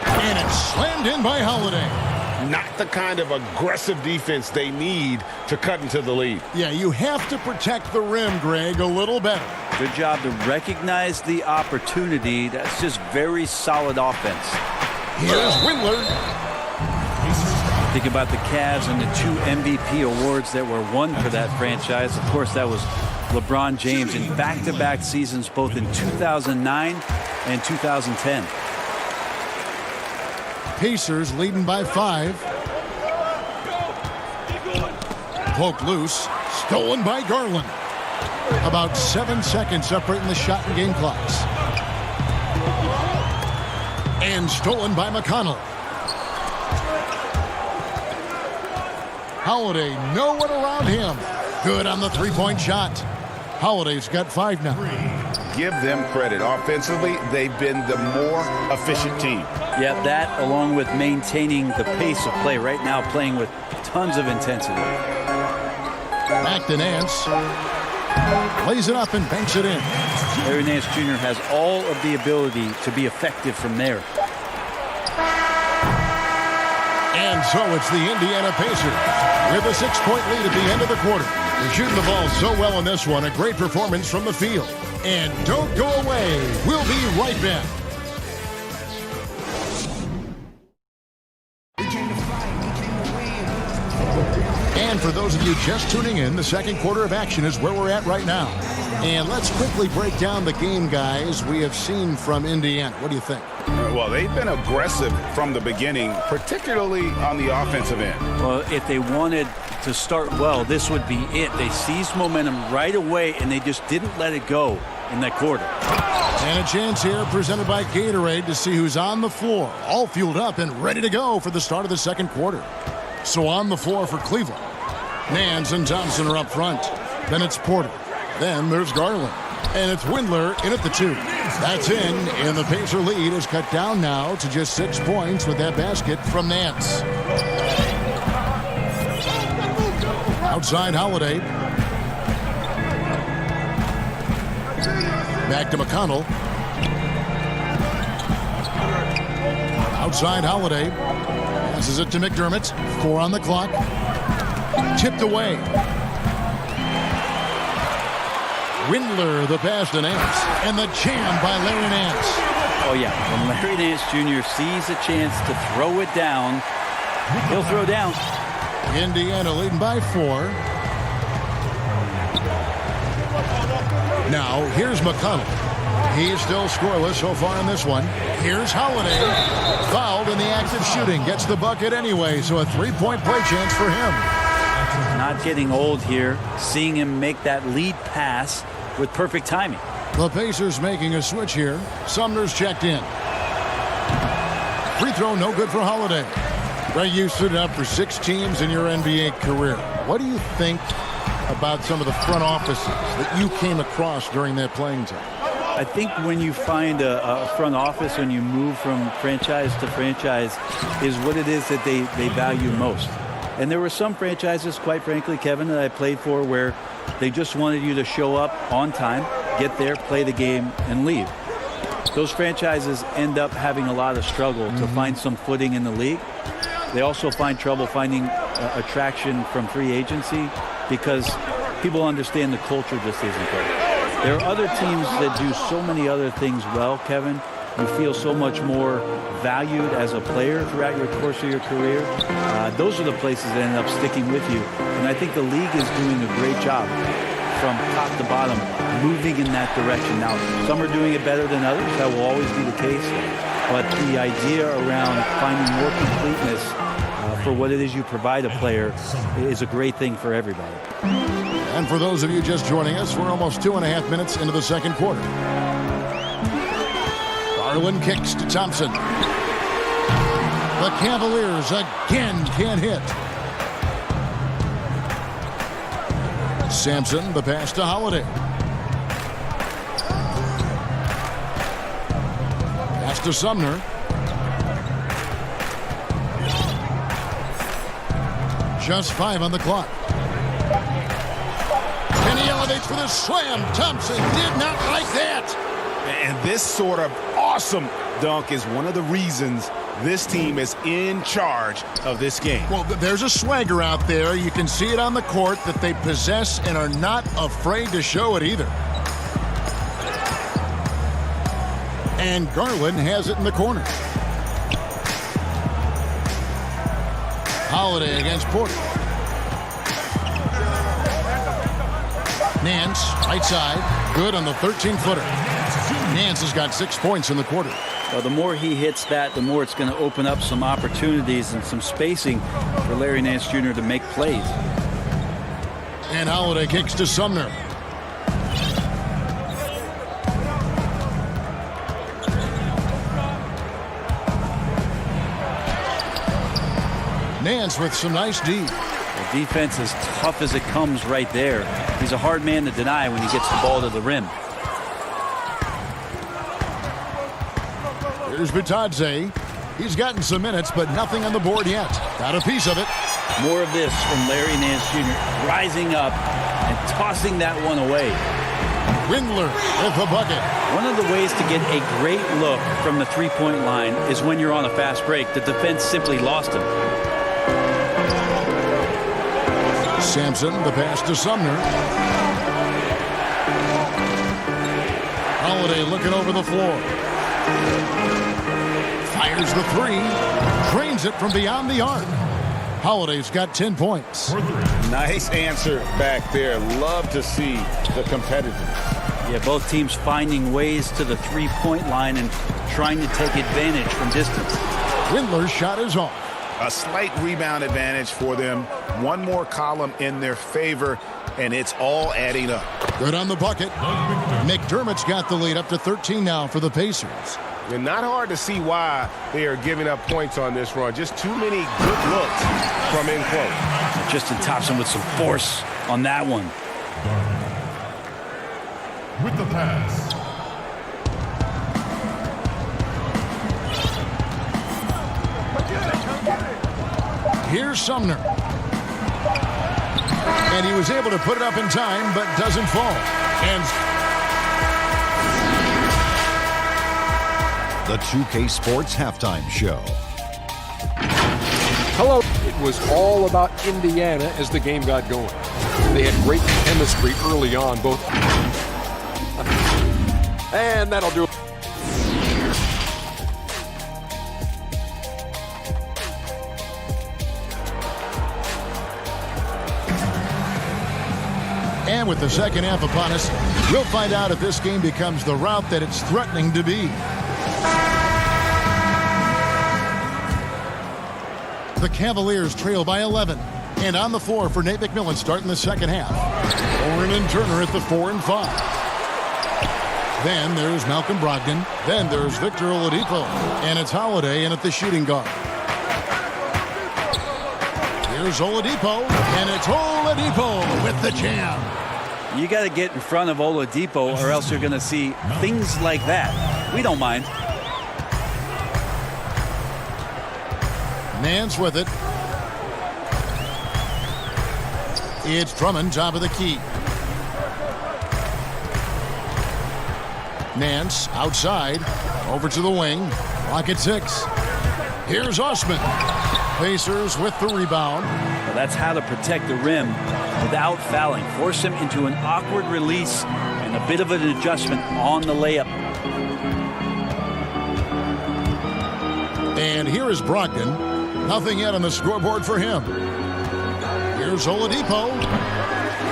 and it's slammed in by Holiday. Not the kind of aggressive defense they need to cut into the lead. Yeah, you have to protect the rim, Greg, a little better. Good job to recognize the opportunity. That's just very solid offense. Here's Windler. Think about the Cavs and the 2 MVP awards that were won for that franchise. Of course, that was LeBron James in back-to-back seasons, both in 2009 and 2010. Pacers leading by 5. Poke loose. Stolen by Garland. About 7 seconds separating the shot and game clocks. And stolen by McConnell. Holiday, no one around him. Good on the three-point shot. Holiday's got 5 now. Give them credit. Offensively, they've been the more efficient team. Yeah, that along with maintaining the pace of play right now, playing with tons of intensity. Back to Nance. Lays it up and banks it in. Larry Nance Jr. has all of the ability to be effective from there. And so it's the Indiana Pacers with a 6-point lead at the end of the quarter. They're shooting the ball so well in this one. A great performance from the field. And don't go away. We'll be right back. And for those of you just tuning in, the second quarter of action is where we're at right now. And let's quickly break down the game, guys, we have seen from Indiana. What do you think? Well, they've been aggressive from the beginning, particularly on the offensive end. Well, if they wanted to start well, this would be it. They seized momentum right away, and they just didn't let it go in that quarter. And a chance here presented by Gatorade to see who's on the floor, all fueled up and ready to go for the start of the second quarter. So on the floor for Cleveland, Nance and Thompson are up front. Then it's Porter. Then there's Garland. And it's Windler in at the 2. That's in, and the Pacer lead is cut down now to just 6 points with that basket from Nance. Outside Holiday. Back to McConnell. Outside Holiday. Passes it to McDermott. 4 on the clock. Tipped away. Windler, the pass to Nance. And the jam by Larry Nance. Oh, yeah. When Larry Nance Jr. sees a chance to throw it down, he'll throw down. Indiana leading by 4. Now, here's McConnell. He's still scoreless so far in this one. Here's Holiday. Fouled in the act of shooting. Gets the bucket anyway, so a 3-point play chance for him. Not getting old here. Seeing him make that lead pass with perfect timing. The Pacers making a switch here. Sumner's checked in. Free throw no good for Holiday. Ray, you stood up for 6 teams in your NBA career. What do you think about some of the front offices that you came across during that playing time? I think when you find a front office, when you move from franchise to franchise, is what it is that they value most. And there were some franchises, quite frankly, Kevin, that I played for where they just wanted you to show up on time, get there, play the game, and leave. Those franchises end up having a lot of struggle to find some footing in the league. They also find trouble finding attraction from free agency because people understand the culture just isn't there. There are other teams that do so many other things well, Kevin. You feel so much more valued as a player throughout your course of your career. Those are the places that end up sticking with you. And I think the league is doing a great job from top to bottom, moving in that direction. Now, some are doing it better than others. That will always be the case. But the idea around finding more completeness for what it is you provide a player is a great thing for everybody. And for those of you just joining us, we're almost 2.5 minutes into the second quarter. Garland kicks to Thompson. The Cavaliers again can't hit. Sampson, the pass to Holiday. Pass to Sumner. Just 5 on the clock. And he elevates for the slam. Thompson did not like that. And this sort of awesome dunk is one of the reasons this team is in charge of this game. Well, there's a swagger out there. You can see it on the court that they possess and are not afraid to show it either. And Garland has it in the corner. Holiday against Porter. Nance, right side, good on the 13-footer. Nance has got 6 points in the quarter. Well, the more he hits that, the more it's going to open up some opportunities and some spacing for Larry Nance Jr. to make plays. And Holiday kicks to Sumner. Nance with some nice D. The defense is tough as it comes right there. He's a hard man to deny when he gets the ball to the rim. Here's Bitadze. He's gotten some minutes, but nothing on the board yet. Got a piece of it. More of this from Larry Nance Jr. rising up and tossing that one away. Windler with the bucket. One of the ways to get a great look from the three-point line is when you're on a fast break. The defense simply lost him. Sampson, the pass to Sumner. Holiday looking over the floor. Fires the three. Drains it from beyond the arc. Holiday's got 10 points. Nice answer back there. Love to see the competitiveness. Yeah, both teams finding ways to the three-point line and trying to take advantage from distance. Windler's shot is off. A slight rebound advantage for them. One more column in their favor, and it's all adding up. Good on the bucket. McDermott's got the lead up to 13 now for the Pacers. And not hard to see why they are giving up points on this run. Just too many good looks from in close. Justin Thompson with some force on that one. With the pass. Here's Sumner. And he was able to put it up in time, but doesn't fall. And the 2K Sports Halftime Show. Hello. It was all about Indiana as the game got going. They had great chemistry early on, both. And that'll do it. And with the second half upon us, we'll find out if this game becomes the route that it's threatening to be. The Cavaliers trail by 11. And on the floor for Nate McMillan starting the second half. Warren and Turner at the 4 and 5. Then there's Malcolm Brogdon. Then there's Victor Oladipo. And it's Holiday in at the shooting guard. Here's Oladipo. And it's Oladipo with the jam. You got to get in front of Oladipo or else you're going to see things like that. We don't mind. Nance with it. It's Drummond, top of the key. Nance outside, over to the wing. Clock at 6. Here's Osman. Pacers with the rebound. Well, that's how to protect the rim without fouling. Force him into an awkward release and a bit of an adjustment on the layup. And here is Brogdon. Nothing yet on the scoreboard for him. Here's Oladipo.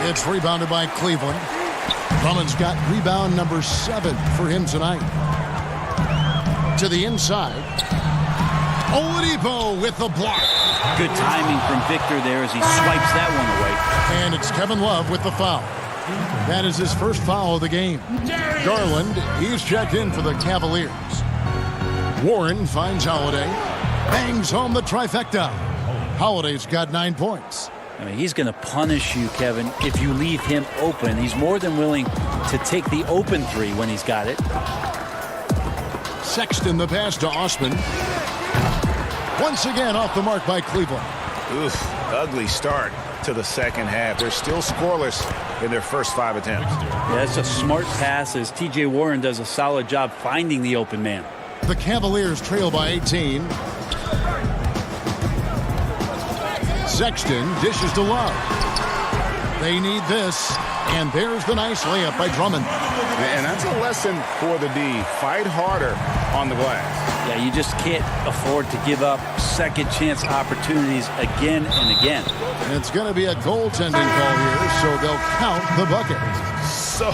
It's rebounded by Cleveland. Drummond's got rebound number 7 for him tonight. To the inside. Oladipo with the block. Good timing from Victor there as he swipes that one away. And it's Kevin Love with the foul. That is his first foul of the game. Garland, he's checked in for the Cavaliers. Warren finds Holiday. Bangs home the trifecta. Holiday's got 9 points. I mean, he's going to punish you, Kevin, if you leave him open. He's more than willing to take the open 3 when he's got it. Sexton the pass to Osman. Once again off the mark by Cleveland. Oof, ugly start to the second half. They're still scoreless in their first 5 attempts. Yeah, that's a smart pass as T.J. Warren does a solid job finding the open man. The Cavaliers trail by 18. Sexton dishes to Love. They need this, and there's the nice layup by Drummond. And that's a lesson for the D. Fight harder on the glass. Yeah, you just can't afford to give up second chance opportunities again and again. And it's going to be a goaltending call here, so they'll count the bucket. So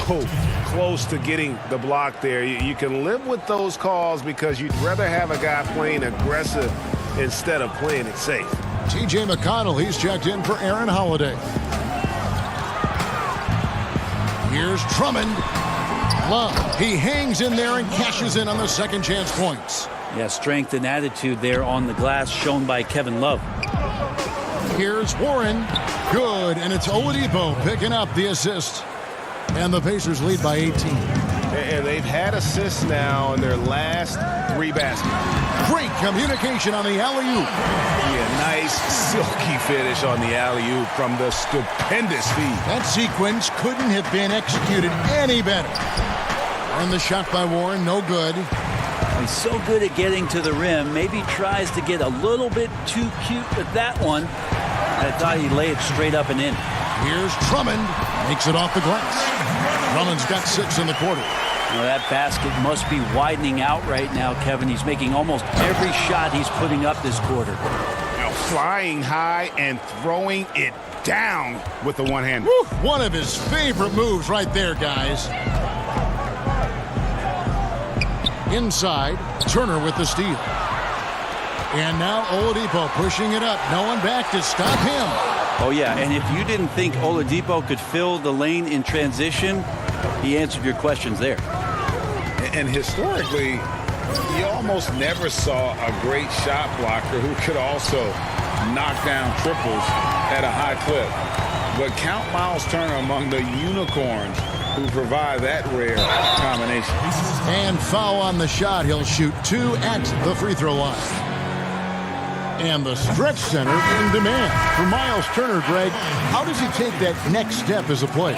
close to getting the block there. You can live with those calls because you'd rather have a guy playing aggressive instead of playing it safe. T.J. McConnell, he's checked in for Aaron Holiday. Here's Drummond. Love, he hangs in there and cashes in on the second chance points. Yeah, strength and attitude there on the glass shown by Kevin Love. Here's Warren. Good, and it's Oladipo picking up the assist. And the Pacers lead by 18. And they've had assists now in their last 3 baskets. Great communication on the alley-oop. Yeah, nice silky finish on the alley-oop from the stupendous feed. That sequence couldn't have been executed any better. And the shot by Warren, no good. He's so good at getting to the rim. Maybe tries to get a little bit too cute with that one. I thought he'd lay it straight up and in. Here's Drummond. Makes it off the glass. Drummond's got 6 in the quarter. Well, that basket must be widening out right now, Kevin. He's making almost every shot he's putting up this quarter. Now flying high and throwing it down with the one hand. One of his favorite moves right there, guys. Inside, Turner with the steal. And now Oladipo pushing it up. No one back to stop him. Oh, yeah, and if you didn't think Oladipo could fill the lane in transition, he answered your questions there. And historically, you almost never saw a great shot blocker who could also knock down triples at a high clip. But count Miles Turner among the unicorns who provide that rare combination. And foul on the shot. He'll shoot 2 at the free throw line. And the stretch center in demand for Miles Turner, Greg. How does he take that next step as a player?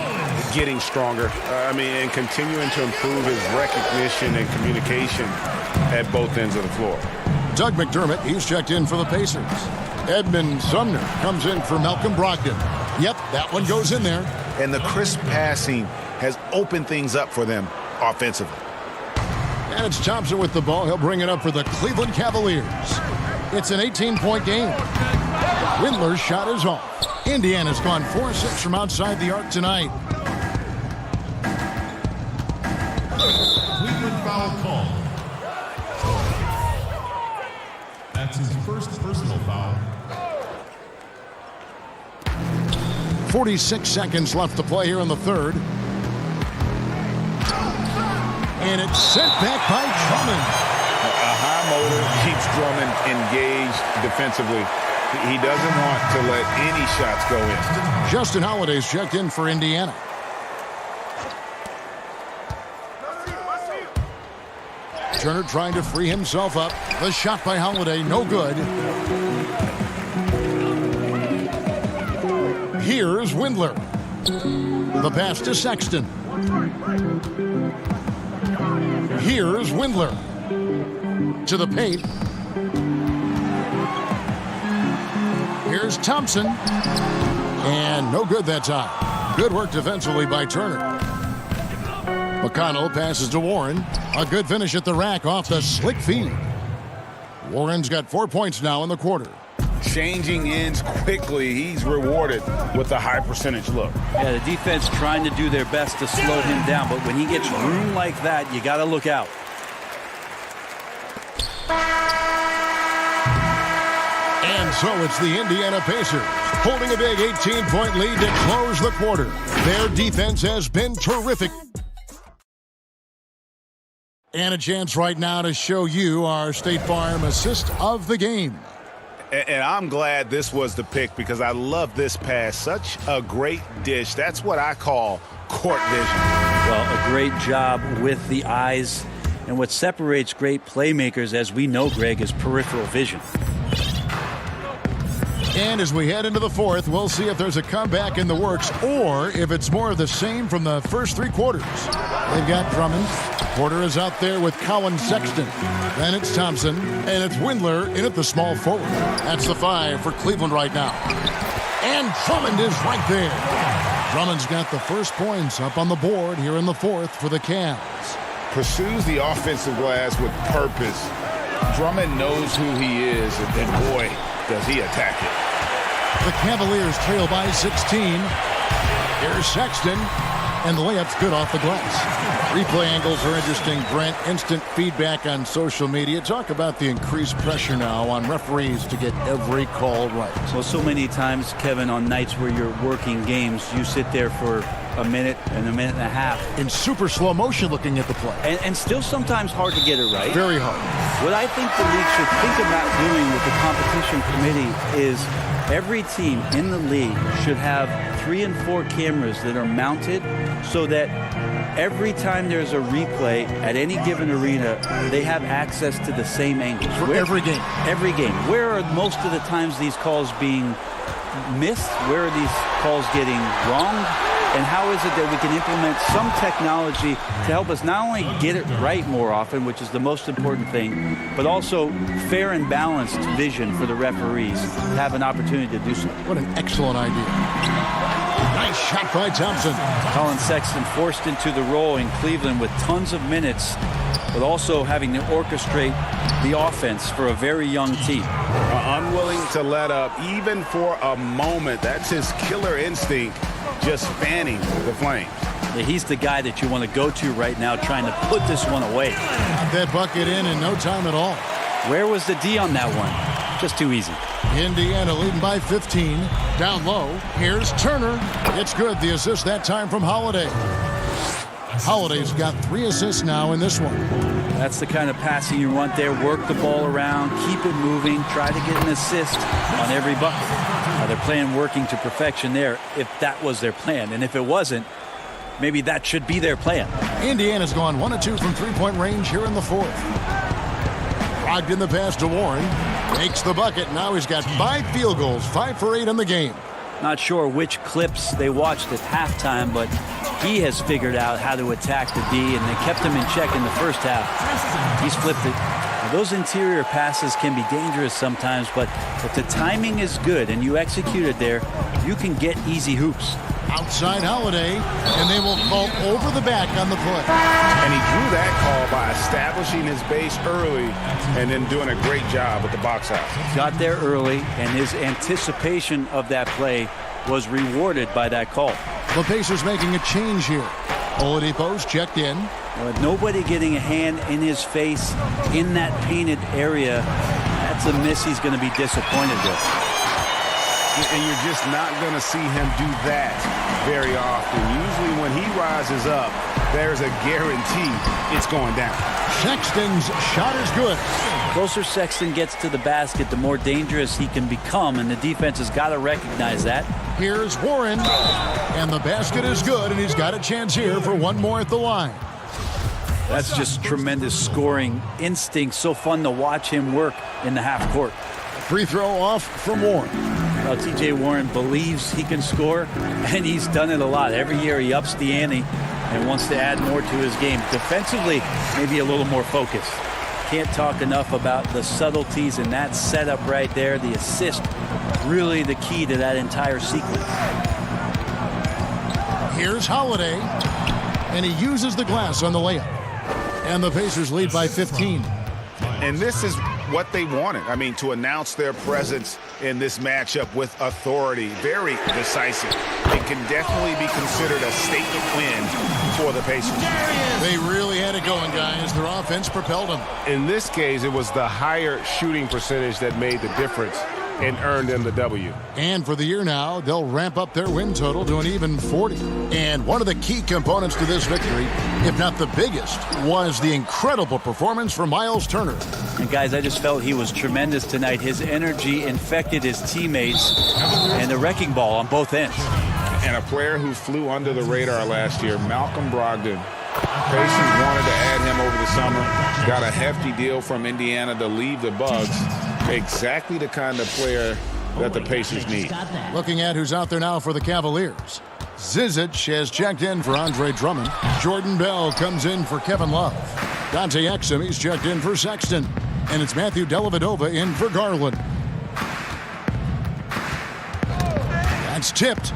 Getting stronger. And continuing to improve his recognition and communication at both ends of the floor. Doug McDermott, he's checked in for the Pacers. Edmund Sumner comes in for Malcolm Brogdon. Yep, that one goes in there. And the crisp passing has opened things up for them offensively. And it's Thompson with the ball. He'll bring it up for the Cleveland Cavaliers. It's an 18-point game. Windler's shot is off. Indiana's gone 4-6 from outside the arc tonight. Cleveland foul call. That's his first personal foul. 46 seconds left to play here in the third. And it's sent back by Drummond. A high motor keeps Drummond engaged defensively. He doesn't want to let any shots go in. Justin Holiday's checked in for Indiana. Turner trying to free himself up. The shot by Holiday, no good. Here's Windler. The pass to Sexton. Here's Windler. To the paint. Here's Thompson. And no good that time. Good work defensively by Turner. McConnell passes to Warren. A good finish at the rack off the slick feed. Warren's got 4 points now in the quarter. Changing ends quickly. He's rewarded with a high percentage look. Yeah, the defense trying to do their best to slow him down, but when he gets room like that, you got to look out. And so it's the Indiana Pacers holding a big 18-point lead to close the quarter. Their defense has been terrific. And a chance right now to show you our State Farm assist of the game. And I'm glad this was the pick because I love this pass. Such a great dish. That's what I call court vision. Well, a great job with the eyes. And what separates great playmakers, as we know, Greg, is peripheral vision. And as we head into the fourth, we'll see if there's a comeback in the works or if it's more of the same from the first three quarters. They've got Drummond. Porter is out there with Colin Sexton. Then it's Thompson, and it's Windler in at the small forward. That's the 5 for Cleveland right now. And Drummond is right there. Drummond's got the first points up on the board here in the fourth for the Cavs. Pursues the offensive glass with purpose. Drummond knows who he is, and boy, does he attack it. The Cavaliers trail by 16. Here's Sexton, and the layup's good off the glass. Replay angles are interesting, Brent. Instant feedback on social media. Talk about the increased pressure now on referees to get every call right. Well, so many times, Kevin, on nights where you're working games, you sit there for a minute and a half. In super slow motion looking at the play. And still sometimes hard to get it right. Very hard. What I think the league should think about doing with the competition committee is every team in the league should have 3 and 4 cameras that are mounted so that every time there's a replay at any given arena, they have access to the same angles. For every game. Every game. Where are most of the times these calls being missed? Where are these calls getting wrong? And how is it that we can implement some technology to help us not only get it right more often, which is the most important thing, but also fair and balanced vision for the referees to have an opportunity to do so. What an excellent idea. Nice shot by Thompson. Colin Sexton forced into the role in Cleveland with tons of minutes, but also having to orchestrate the offense for a very young team. Unwilling to let up even for a moment. That's his killer instinct, just fanning the flames. Yeah, he's the guy that you want to go to right now trying to put this one away. Got that bucket in no time at all. Where was the D on that one? Just too easy. Indiana leading by 15. Down low. Here's Turner. It's good. The assist that time from Holiday. Holiday's got 3 assists now in this one. That's the kind of passing you want there. Work the ball around, keep it moving, try to get an assist on every bucket. They're playing working to perfection there if that was their plan. And if it wasn't, maybe that should be their plan. Indiana's gone 1 of 2 from three-point range here in the fourth. Logged in the pass to Warren. Makes the bucket. Now he's got 5 field goals, 5 for 8 in the game. Not sure which clips they watched at halftime, but he has figured out how to attack the D, and they kept him in check in the first half. He's flipped it. Now, those interior passes can be dangerous sometimes, but if the timing is good and you execute it there, you can get easy hoops. Outside Holiday, and they will call over the back on the play. And he drew that call by establishing his base early and then doing a great job at the box out. Got there early, and his anticipation of that play was rewarded by that call. The Pacers making a change here. Oladipo's checked in. With nobody getting a hand in his face in that painted area, that's a miss he's going to be disappointed with. And you're just not going to see him do that very often. Usually when he rises up, there's a guarantee it's going down. Sexton's shot is good. The closer Sexton gets to the basket, the more dangerous he can become, and the defense has got to recognize that. Here's Warren, and the basket is good, and he's got a chance here for one more at the line. That's just tremendous scoring instinct. So fun to watch him work in the half court. Free throw off from Warren. how T.J. Warren believes he can score, and he's done it a lot. Every year he ups the ante and wants to add more to his game. Defensively, maybe a little more focused. Can't talk enough about the subtleties in that setup right there. The assist, really the key to that entire sequence. Here's Holiday, and he uses the glass on the layup. And the Pacers lead by 15. And this is what they wanted. I mean, to announce their presence in this matchup with authority, very decisive. It can definitely be considered a statement win for the Pacers. They really had it going, guys. Their offense propelled them. In this case, it was the higher shooting percentage that made the difference and earned them the W. And for the year now, they'll ramp up their win total to an even 40. And one of the key components to this victory, if not the biggest, was the incredible performance from Miles Turner. And guys, I just felt he was tremendous tonight. His energy infected his teammates, and the wrecking ball on both ends. And a player who flew under the radar last year, Malcolm Brogdon. Pacers wanted to add him over the summer. Got a hefty deal from Indiana to leave the Bucks. Exactly the kind of player that the Pacers need. Looking at who's out there now for the Cavaliers. Zizic has checked in for Andre Drummond. Jordan Bell comes in for Kevin Love. Dante Exum, he's checked in for Sexton. And it's Matthew Dellavedova in for Garland. That's tipped.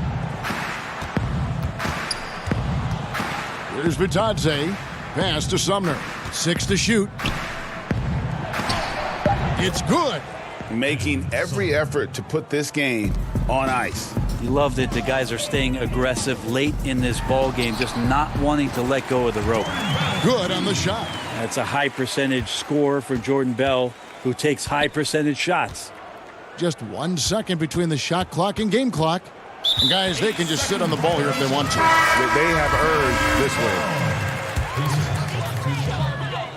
Here's Vitadze. Pass to Sumner. 6 to shoot. It's good. Making every effort to put this game on ice. You love that the guys are staying aggressive late in this ball game, just not wanting to let go of the rope. Good on the shot. That's a high percentage score for Jordan Bell, who takes high percentage shots. Just 1 second between the shot clock and game clock. And guys, they can just sit on the ball here if they want to. They have earned this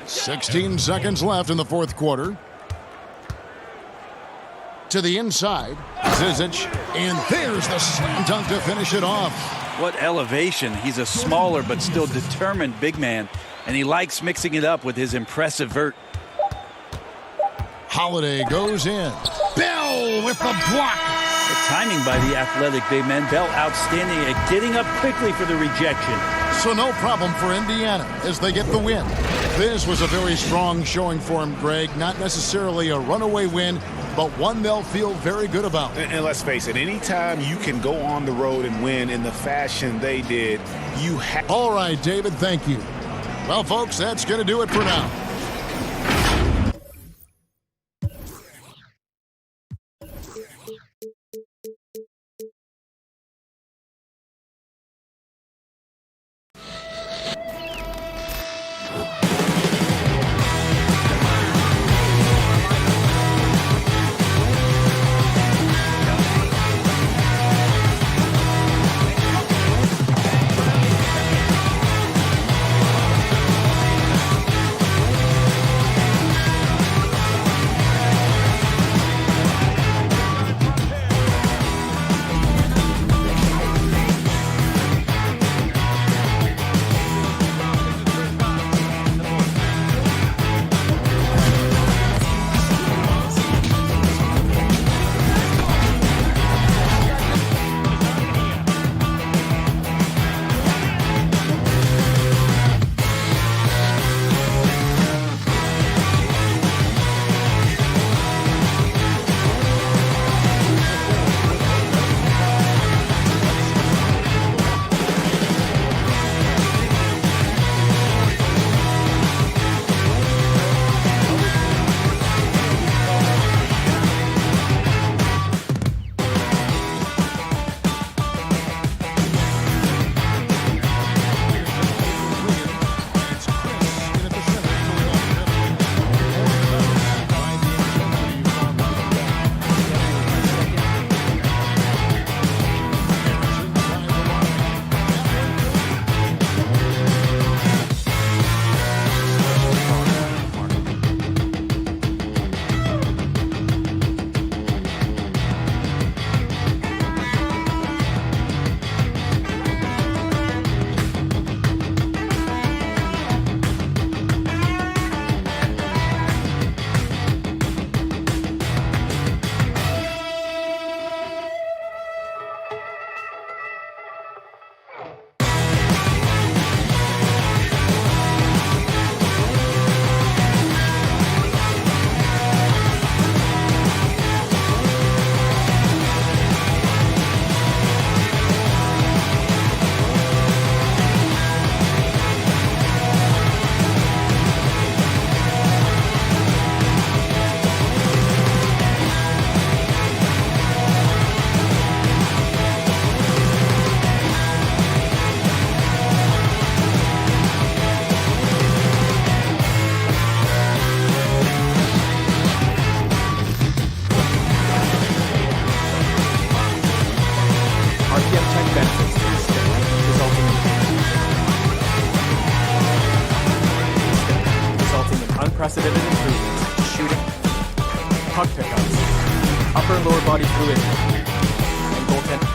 win. 16 seconds left in the fourth quarter. To the inside, Zizic, and there's the slam dunk to finish it off. What elevation. He's a smaller but still determined big man, and he likes mixing it up with his impressive vert. Holiday goes in. Bell with the block. The timing by the athletic big man. Bell outstanding at getting up quickly for the rejection. So no problem for Indiana as they get the win. This was a very strong showing for him, Greg. Not necessarily a runaway win, but one they'll feel very good about. And let's face it, anytime you can go on the road and win in the fashion they did, you have... All right, David, thank you. Well, folks, that's going to do it for now. puck pickups, upper and lower body fluidity, and goaltending.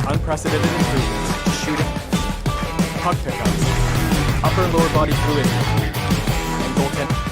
Unprecedented improvements, shooting, puck pickups, upper and lower body fluidity, and goaltending.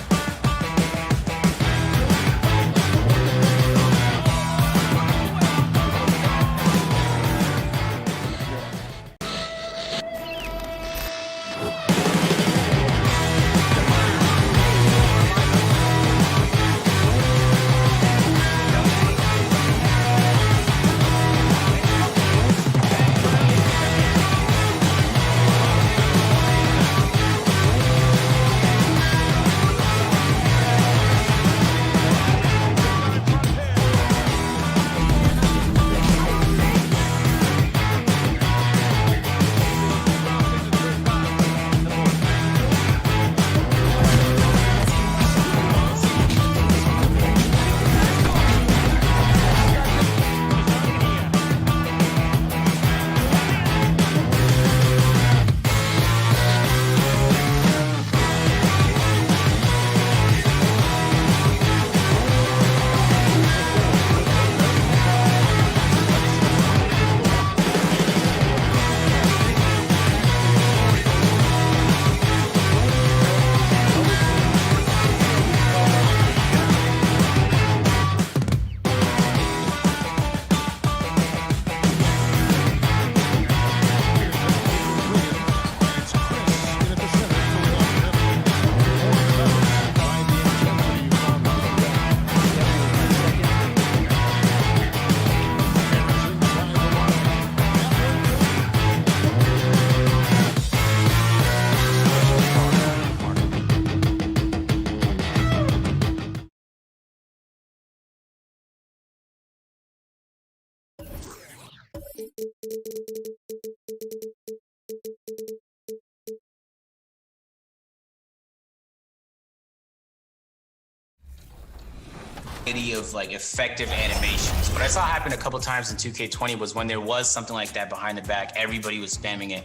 Of like effective animations. What I saw happen a couple times in 2K20 was when there was something like that behind the back, everybody was spamming it.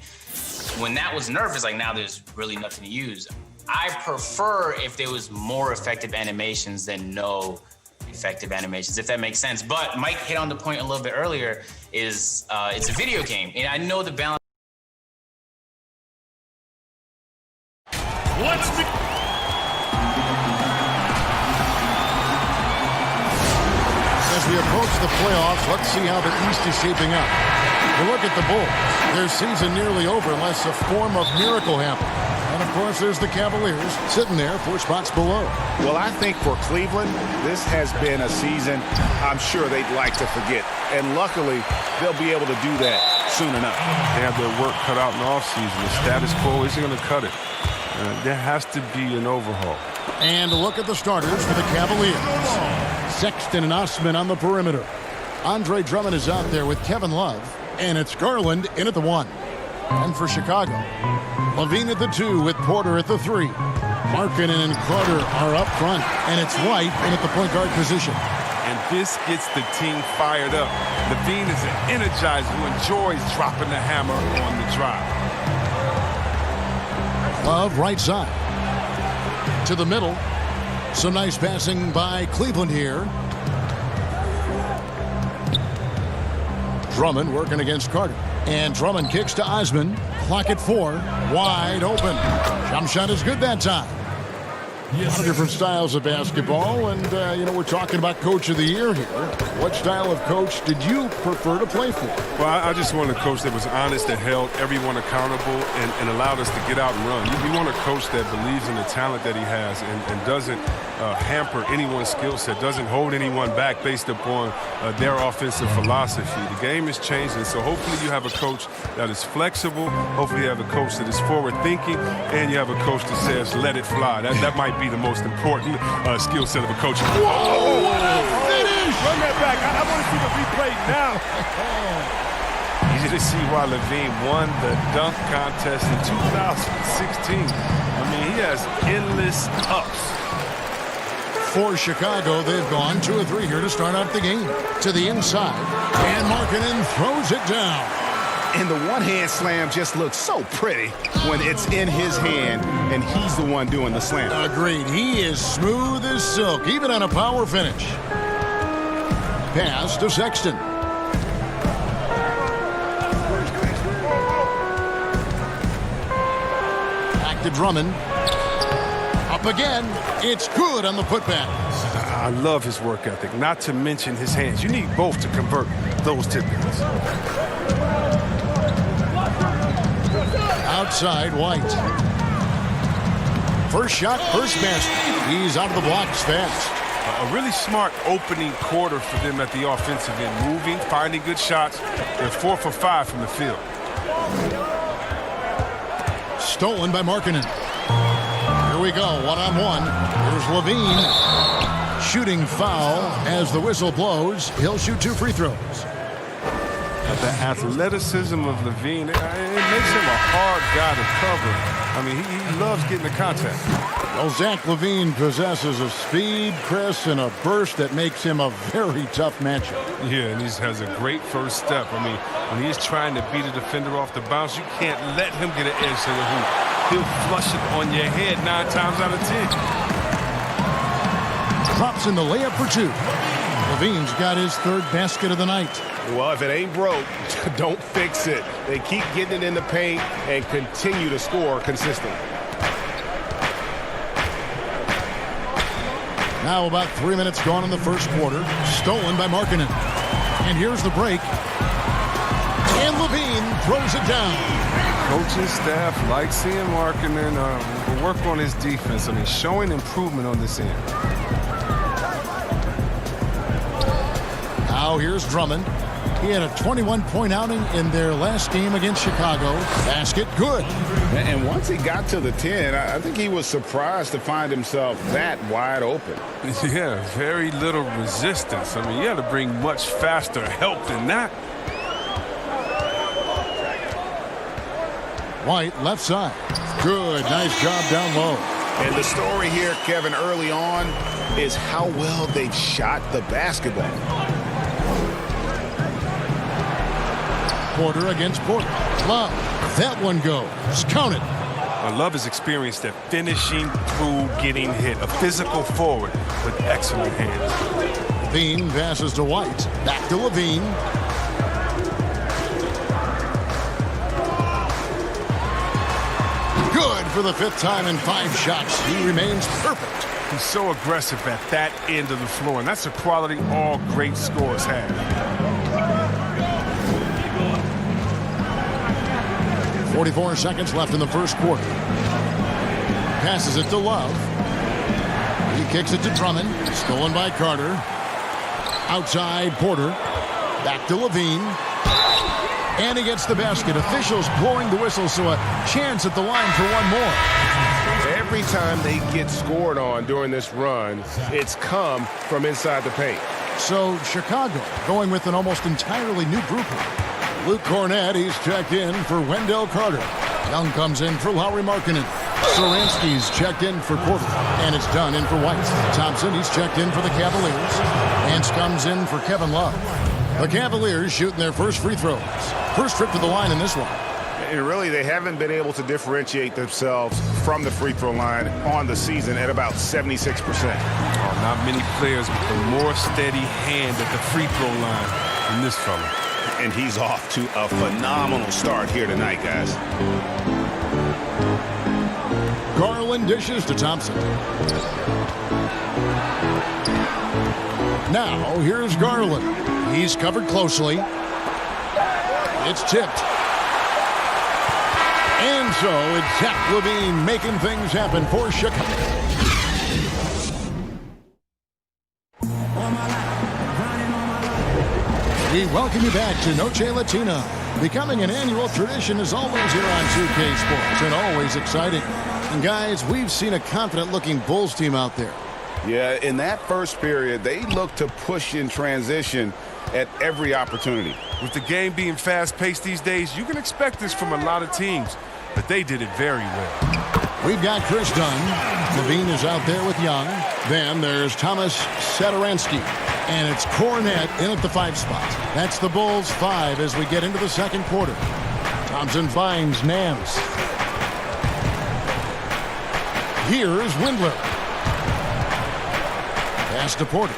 When that was nerfed, it's like now there's really nothing to use. I prefer if there was more effective animations than no effective animations, if that makes sense. But Mike hit on the point a little bit earlier, is it's a video game, and I know the balance. As we approach the playoffs, let's see how the East is shaping up. We look at the Bulls. Their season nearly over unless a form of miracle happens. And, of course, there's the Cavaliers sitting there 4 spots below. Well, I think for Cleveland, this has been a season I'm sure they'd like to forget. And luckily, they'll be able to do that soon enough. They have their work cut out in the offseason. The status quo isn't going to cut it. There has to be an overhaul. And a look at the starters for the Cavaliers. Sexton and Osman on the perimeter. Andre Drummond is out there with Kevin Love. And it's Garland in at the 1. And for Chicago, Levine at the 2 with Porter at the 3. Markkanen and Carter are up front. And it's White in at the point guard position. And this gets the team fired up. Levine is an energizer who enjoys dropping the hammer on the drive. Love right side. To the middle. Some nice passing by Cleveland here. Drummond working against Carter. And Drummond kicks to Osman. Clock at 4. Wide open. Jump shot is good that time. A lot of different styles of basketball, and, we're talking about Coach of the Year here. What style of coach did you prefer to play for? Well, I just wanted a coach that was honest, that held everyone accountable, and allowed us to get out and run. You want a coach that believes in the talent that he has and doesn't hamper anyone's skill set, doesn't hold anyone back based upon their offensive philosophy. The game is changing, so hopefully you have a coach that is flexible. Hopefully you have a coach that is forward-thinking, and you have a coach that says, let it fly. That might be the most important skill set of a coach. Whoa! What a finish! Run that back. I want to see the replay now. Easy to see why Levine won the dunk contest in 2016. I mean, he has endless ups. For Chicago, they've gone 2 of 3 here to start out the game. To the inside, and Markkanen throws it down. And the one-hand slam just looks so pretty when it's in his hand and he's the one doing the slam. Agreed. He is smooth as silk, even on a power finish. Pass to Sexton. Back to Drummond. Up again. It's good on the putback. I love his work ethic, not to mention his hands. You need both to convert those tidbits. Outside, White. First shot, first basket. He's out of the blocks fast. A really smart opening quarter for them at the offensive end. Moving, finding good shots. They're 4 for 5 from the field. Stolen by Markkanen. Here we go, one-on-one. Here's Levine. Shooting foul as the whistle blows. He'll shoot 2 free throws. The athleticism of Levine, it makes him a hard guy to cover. I mean, he loves getting the contact. Well, Zach LaVine possesses a speed, Chris, and a burst that makes him a very tough matchup. Yeah, and he has a great first step. I mean, when he's trying to beat a defender off the bounce, you can't let him get an edge to the hoop. He'll flush it on your head 9 times out of 10. Drops in the layup for 2. LaVine's got his 3rd basket of the night. Well, if it ain't broke, don't fix it. They keep getting it in the paint and continue to score consistently. Now about 3 minutes gone in the first quarter. Stolen by Markkanen. And here's the break. And Levine throws it down. Coaching staff like seeing Markkanen work on his defense. I mean, showing improvement on this end. Now here's Drummond. He had a 21-point outing in their last game against Chicago. Basket good. And once he got to the 10, I think he was surprised to find himself that wide open. Yeah, very little resistance. I mean, you had to bring much faster help than that. White, left side. Good. Nice job down low. And the story here, Kevin, early on is how well they've shot the basketball. Porter against Porter. Love. That one goes. Count it. I love his experience at finishing through getting hit. A physical forward with excellent hands. Levine passes to White. Back to Levine. Good for the 5th time in 5 shots. He remains perfect. He's so aggressive at that end of the floor, and that's a quality all great scorers have. 44 seconds left in the first quarter. Passes it to Love. He kicks it to Drummond. Stolen by Carter. Outside Porter. Back to Levine. And he gets the basket. Officials blowing the whistle, so a chance at the line for one more. Every time they get scored on during this run, it's come from inside the paint. So Chicago going with an almost entirely new group. Luke Cornett, he's checked in for Wendell Carter. Young comes in for Lauri Markkanen. Saransky's checked in for Porter. And it's done in for White. Thompson, he's checked in for the Cavaliers. Hance comes in for Kevin Love. The Cavaliers shooting their first free throws. First trip to the line in this one. And really, they haven't been able to differentiate themselves from the free throw line on the season at about 76%. Oh, not many players with a more steady hand at the free throw line than this fella. And he's off to a phenomenal start here tonight, guys. Garland dishes to Thompson. Now, here's Garland. He's covered closely. It's tipped. And so it's Zach LaVine making things happen for Chicago. We welcome you back to Noche Latina. Becoming an annual tradition is always here on 2K Sports and always exciting. And guys, we've seen a confident-looking Bulls team out there. Yeah, in that first period, they looked to push in transition at every opportunity. With the game being fast-paced these days, you can expect this from a lot of teams, but they did it very well. We've got Chris Dunn. Levine is out there with Young. Then there's Thomas Satoransky. And it's Cornett in at the 5 spot. That's the Bulls 5 as we get into the second quarter. Thompson finds Nance. Here's Windler. Pass to Porter.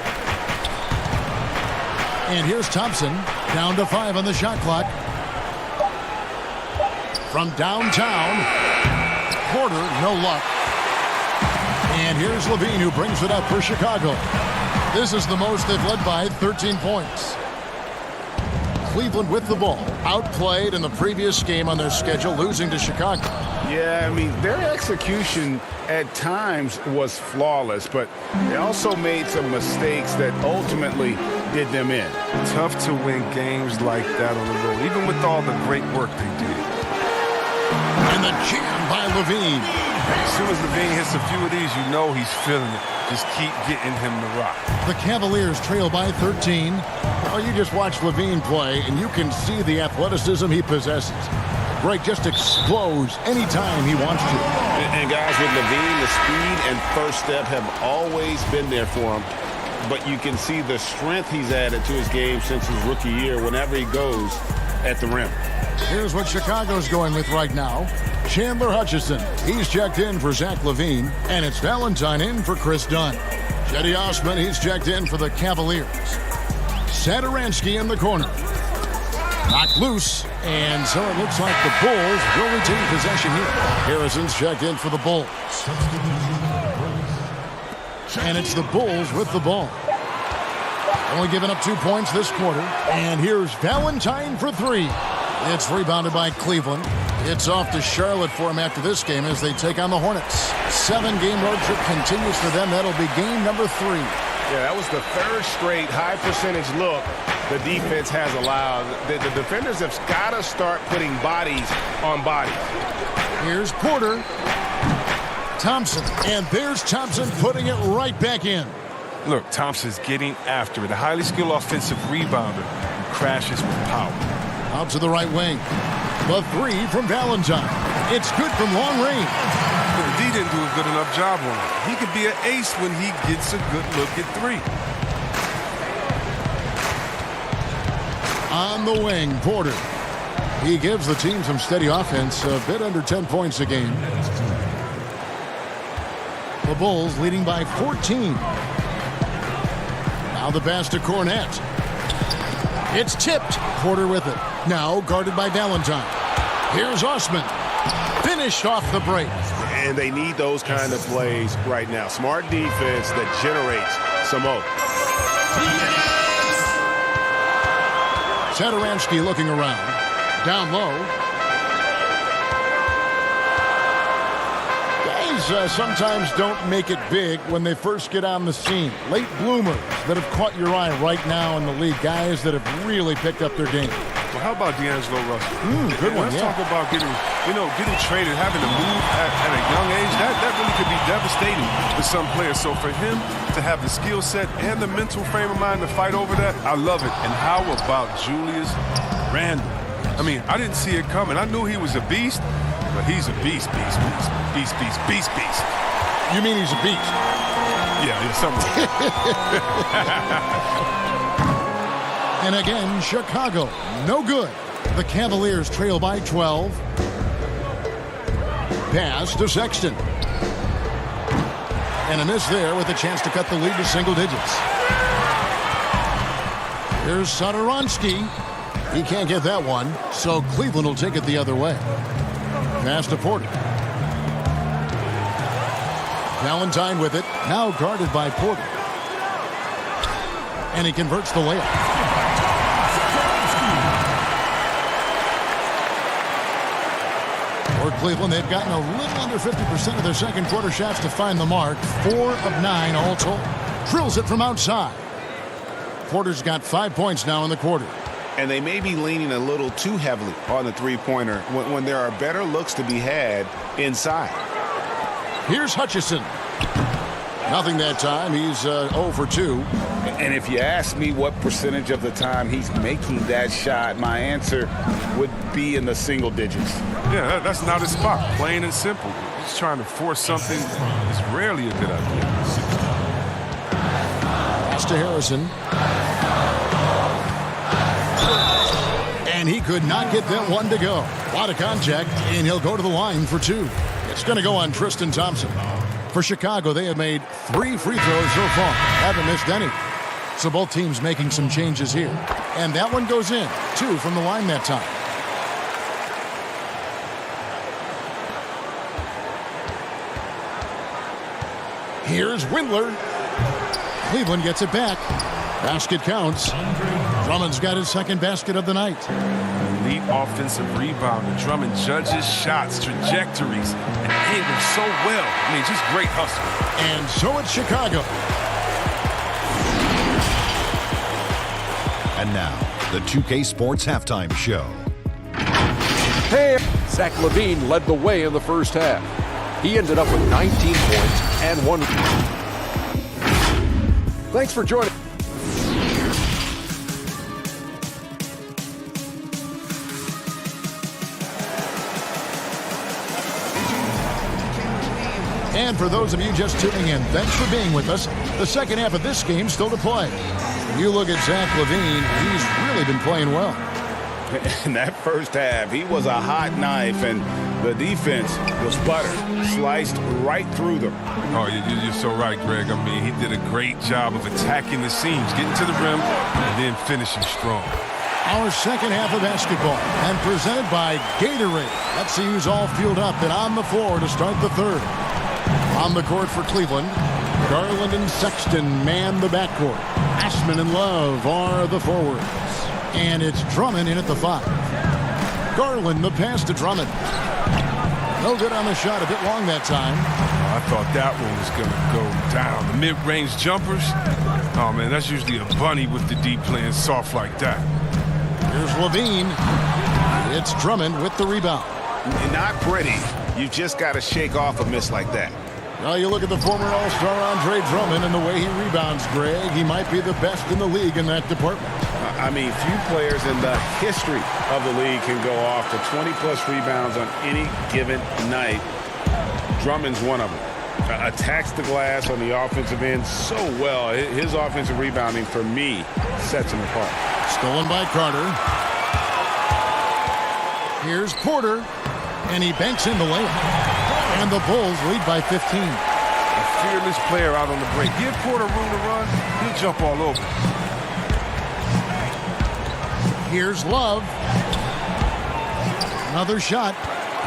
And here's Thompson. Down to 5 on the shot clock. From downtown. Porter, no luck. And here's Levine who brings it up for Chicago. This is the most they've led by 13 points. Cleveland with the ball. Outplayed in the previous game on their schedule, losing to Chicago. Yeah, I mean, their execution at times was flawless, but they also made some mistakes that ultimately did them in. Tough to win games like that on the road, even with all the great work they did. And the jam by Levine. As soon as Levine hits a few of these, you know he's feeling it. Just keep getting him the rock. The Cavaliers trail by 13. Oh, you just watch Levine play, and you can see the athleticism he possesses. Greg just explodes anytime he wants to. And guys, with Levine, the speed and first step have always been there for him. But you can see the strength he's added to his game since his rookie year whenever he goes at the rim. Here's what Chicago's going with right now. Chandler Hutchison, he's checked in for Zach LaVine, and it's Valentine in for Chris Dunn. Cedi Osman, he's checked in for the Cavaliers. Satoransky in the corner. Knocked loose, and so it looks like the Bulls will retain possession here. Harrison's checked in for the Bulls. And it's the Bulls with the ball. Only giving up 2 points this quarter. And here's Valentine for 3. It's rebounded by Cleveland. It's off to Charlotte for him after this game as they take on the Hornets. 7-game road trip continues for them. That'll be game number 3. Yeah, that was the third straight high percentage look the defense has allowed. The defenders have got to start putting bodies on bodies. Here's Porter. Thompson. And there's Thompson putting it right back in. Look, Thompson's getting after it. A highly skilled offensive rebounder who crashes with power. Out to the right wing. The 3 from Valentine. It's good from long range. D didn't do a good enough job on it. He could be an ace when he gets a good look at three. On the wing, Porter. He gives the team some steady offense, a bit under 10 points a game. The Bulls leading by 14. Now the pass to Cornette. It's tipped. Porter with it. Now guarded by Valentine. Here's Osman. Finished off the break. And they need those kind of plays right now. Smart defense that generates some more. Satoransky looking around. Down low. Guys sometimes don't make it big when they first get on the scene. Late bloomers that have caught your eye right now in the league. Guys that have really picked up their game. Well, how about D'Angelo Russell? Good one, Let's talk about getting traded, having to move at a young age. That really could be devastating for some players. So for him to have the skill set and the mental frame of mind to fight over that, I love it. And how about Julius Randle? I mean, I didn't see it coming. I knew he was a beast, but he's a beast. You mean he's a beast? Yeah, something like that. And again, Chicago, no good. The Cavaliers trail by 12. Pass to Sexton. And a miss there with a chance to cut the lead to single digits. Here's Satoransky. He can't get that one, so Cleveland will take it the other way. Pass to Porter. Valentine with it, now guarded by Porter. And he converts the layup. For Cleveland, they've gotten a little under 50% of their second quarter shots to find the mark. 4 of 9 all told. Drills it from outside. Porter's got 5 points now in the quarter. And they may be leaning a little too heavily on the three-pointer when there are better looks to be had inside. Here's Hutchison. Nothing that time. He's 0 for 2. And if you ask me what percentage of the time he's making that shot, my answer would be in the single digits. Yeah, that's not his spot. Plain and simple. Just trying to force something is rarely a good idea. Pass to Harrison. And he could not get that one to go. A lot of contact, and he'll go to the line for 2. It's going to go on Tristan Thompson. For Chicago, they have made 3 free throws so far. Haven't missed any. So both teams making some changes here. And that one goes in. 2 from the line that time. Here's Windler. Cleveland gets it back. Basket counts. Drummond's got his second basket of the night. Elite offensive rebounder. Drummond judges shots, trajectories, and angles so well. I mean, just great hustle. And so it's Chicago. And now, the 2K Sports Halftime Show. Hey, Zach LaVine led the way in the first half. He ended up with 19 points and 1. Thanks for joining. And for those of you just tuning in, thanks for being with us. The second half of this game still to play. You look at Zach LaVine, he's really been playing well. In that first half, he was a hot knife, and the defense was butter, sliced right through them. Oh, you're so right, Greg. I mean, he did a great job of attacking the seams, getting to the rim, and then finishing strong. Our second half of basketball, and presented by Gatorade. Let's see who's all fueled up and on the floor to start the third. On the court for Cleveland, Garland and Sexton man the backcourt. Ashman and Love are the forwards. And it's Drummond in at the 5. Garland, the pass to Drummond. No good on the shot, a bit long that time. I thought that one was going to go down. The mid-range jumpers, oh man, that's usually a bunny with the deep playing soft like that. Here's LaVine. It's Drummond with the rebound. Not pretty. You've just got to shake off a miss like that. Well, you look at the former All-Star Andre Drummond and the way he rebounds, Greg. He might be the best in the league in that department. I mean, few players in the history of the league can go off for 20-plus rebounds on any given night. Drummond's one of them. Attacks the glass on the offensive end so well. His offensive rebounding, for me, sets him apart. Stolen by Carter. Here's Porter, and he banks in the layup. And the Bulls lead by 15. A fearless player out on the break. Give Porter room to run, he'll jump all over. Here's Love. Another shot.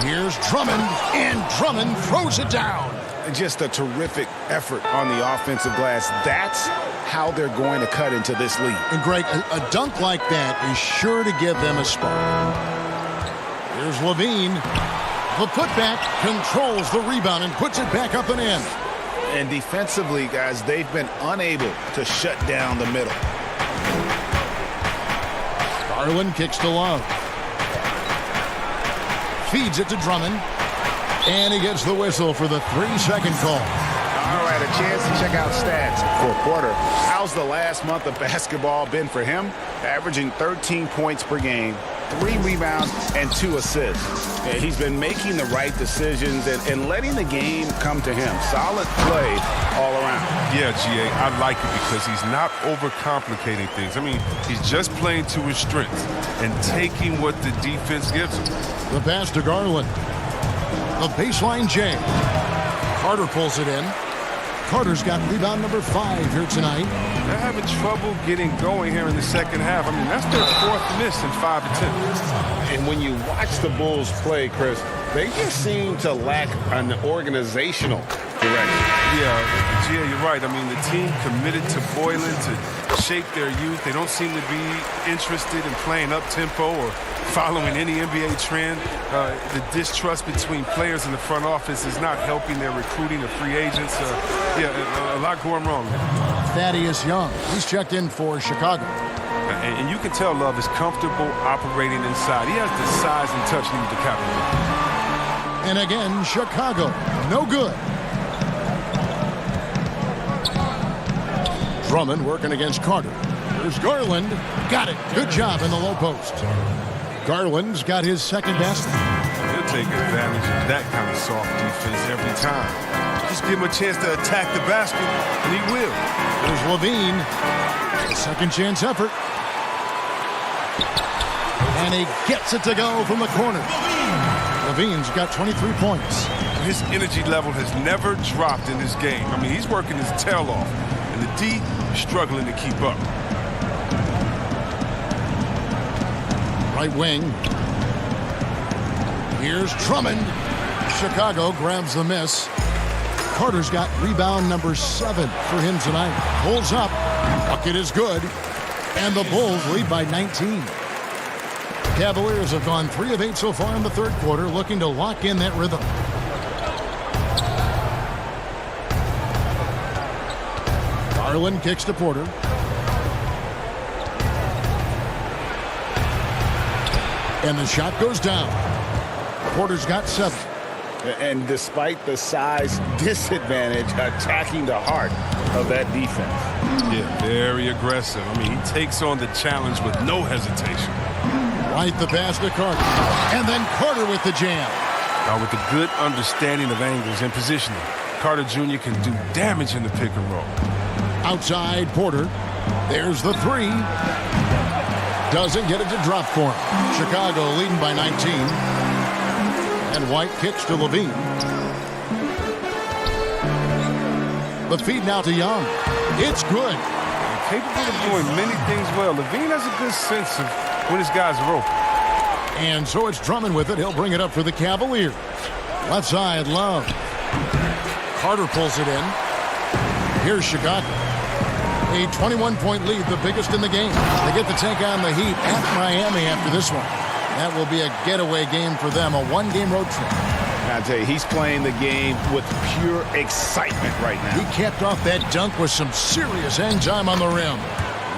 Here's Drummond, and Drummond throws it down. Just a terrific effort on the offensive glass. That's how they're going to cut into this lead. And Greg, a dunk like that is sure to give them a spark. Here's Levine. The putback controls the rebound and puts it back up and in. And defensively, guys, they've been unable to shut down the middle. Garland kicks to Love. Feeds it to Drummond. And he gets the whistle for the 3-second call. All right, a chance to check out stats for Porter. How's the last month of basketball been for him? Averaging 13 points per game, 3 rebounds, and 2 assists. And he's been making the right decisions and letting the game come to him. Solid play all around. Yeah, GA, I like it because he's not overcomplicating things. I mean, he's just playing to his strengths and taking what the defense gives him. The pass to Garland. The baseline J. Carter pulls it in. Carter's got rebound number 5 here tonight. They're having trouble getting going here in the second half. I mean, that's their 4th miss in 5 attempts. And when you watch the Bulls play, Chris, they just seem to lack an organizational direction. Yeah, Gia, you're right. I mean, the team committed to Boylan to shape their youth. They don't seem to be interested in playing up-tempo or following any NBA trend. The distrust between players in the front office is not helping their recruiting of free agents. A lot going wrong there. Thaddeus Young, he's checked in for Chicago. And you can tell Love is comfortable operating inside. He has the size and touch needed to capitalize. And again, Chicago, no good. Drummond working against Carter. There's Garland. Got it. Good job in the low post. Garland's got his second basket. He'll take advantage of that kind of soft defense every time. Just give him a chance to attack the basket, and he will. There's Levine. A second chance effort. And he gets it to go from the corner. Levine's got 23 points. His energy level has never dropped in this game. I mean, he's working his tail off, and the D is struggling to keep up. Right wing. Here's Drummond. Chicago grabs the miss. Carter's got rebound number 7 for him tonight. Pulls up. Bucket is good. And the Bulls lead by 19. Cavaliers have gone 3 of 8 so far in the third quarter, looking to lock in that rhythm. Garland kicks to Porter. And the shot goes down. Porter's got 7. And despite the size disadvantage, attacking the heart of that defense. Yeah, very aggressive. I mean, he takes on the challenge with no hesitation. Right the pass to Carter. And then Carter with the jam. Now, with a good understanding of angles and positioning, Carter Jr. can do damage in the pick and roll. Outside Porter. There's the 3. Doesn't get it to drop for him. Chicago leading by 19. And White kicks to Levine. The feed now to Young. It's good. Capable of doing many things well. Levine has a good sense of when his guys are open. And so it's Drummond with it. He'll bring it up for the Cavaliers. Left side, Love. Carter pulls it in. Here's Chicago. A 21-point lead, the biggest in the game. They get to take on the Heat at Miami after this one. That will be a getaway game for them, a 1-game road trip. I tell you, he's playing the game with pure excitement right now. He capped off that dunk with some serious hang time on the rim.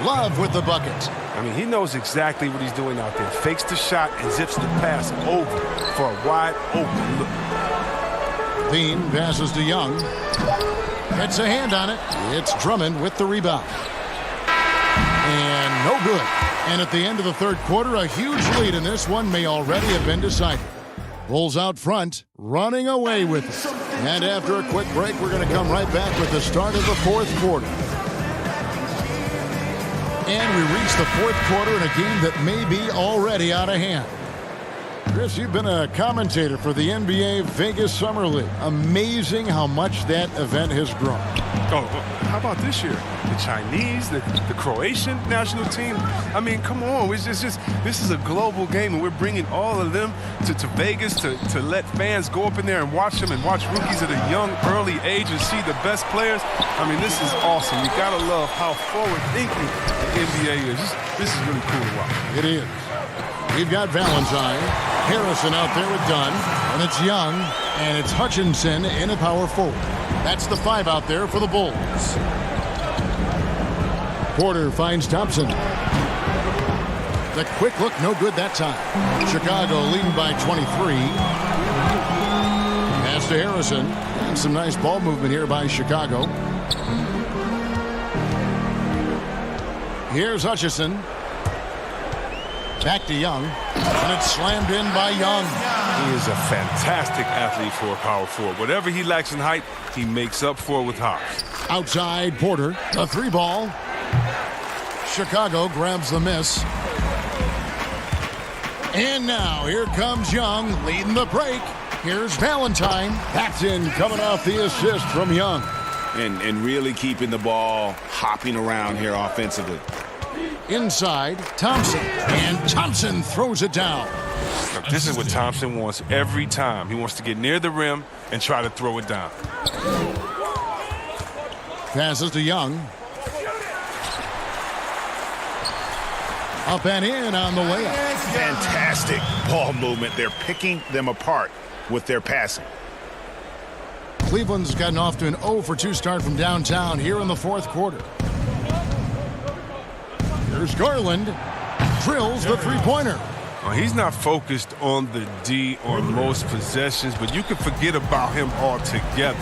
Love with the bucket. I mean, he knows exactly what he's doing out there. Fakes the shot and zips the pass over for a wide open look. Bean passes to Young. Gets a hand on it. It's Drummond with the rebound. And no good. And at the end of the third quarter, a huge lead in this one may already have been decided. Bulls out front, running away with it. And after a quick break, we're going to come right back with the start of the fourth quarter. And we reach the fourth quarter in a game that may be already out of hand. Chris, you've been a commentator for the NBA Vegas Summer League. Amazing how much that event has grown. Oh, how about this year? The Chinese, the Croatian national team. I mean, come on. It's just this is a global game, and we're bringing all of them to Vegas to let fans go up in there and watch them and watch rookies at a young, early age and see the best players. I mean, this is awesome. You got to love how forward-thinking the NBA is. This is really cool to watch. It is. We've got Valentine, Harrison out there with Dunn, and it's Young, and it's Hutchinson in a power forward. That's the 5 out there for the Bulls. Porter finds Thompson. The quick look, no good that time. Chicago leading by 23. Pass to Harrison, and some nice ball movement here by Chicago. Here's Hutchison. Back to Young, and it's slammed in by Young. He is a fantastic athlete for a power forward. Whatever he lacks in height, he makes up for with hops. Outside Porter, a 3 ball. Chicago grabs the miss. And now here comes Young leading the break. Here's Valentine. That's in coming off the assist from Young. And really keeping the ball hopping around here offensively. Inside, Thompson. And Thompson throws it down. Look, this is what Thompson wants every time. He wants to get near the rim and try to throw it down. Passes to Young. Up and in on the layup. Fantastic ball movement. They're picking them apart with their passing. Cleveland's gotten off to an 0-for-2 start from downtown here in the fourth quarter. There's Garland. Drills the three-pointer. Well, he's not focused on the D on most possessions, but you can forget about him altogether.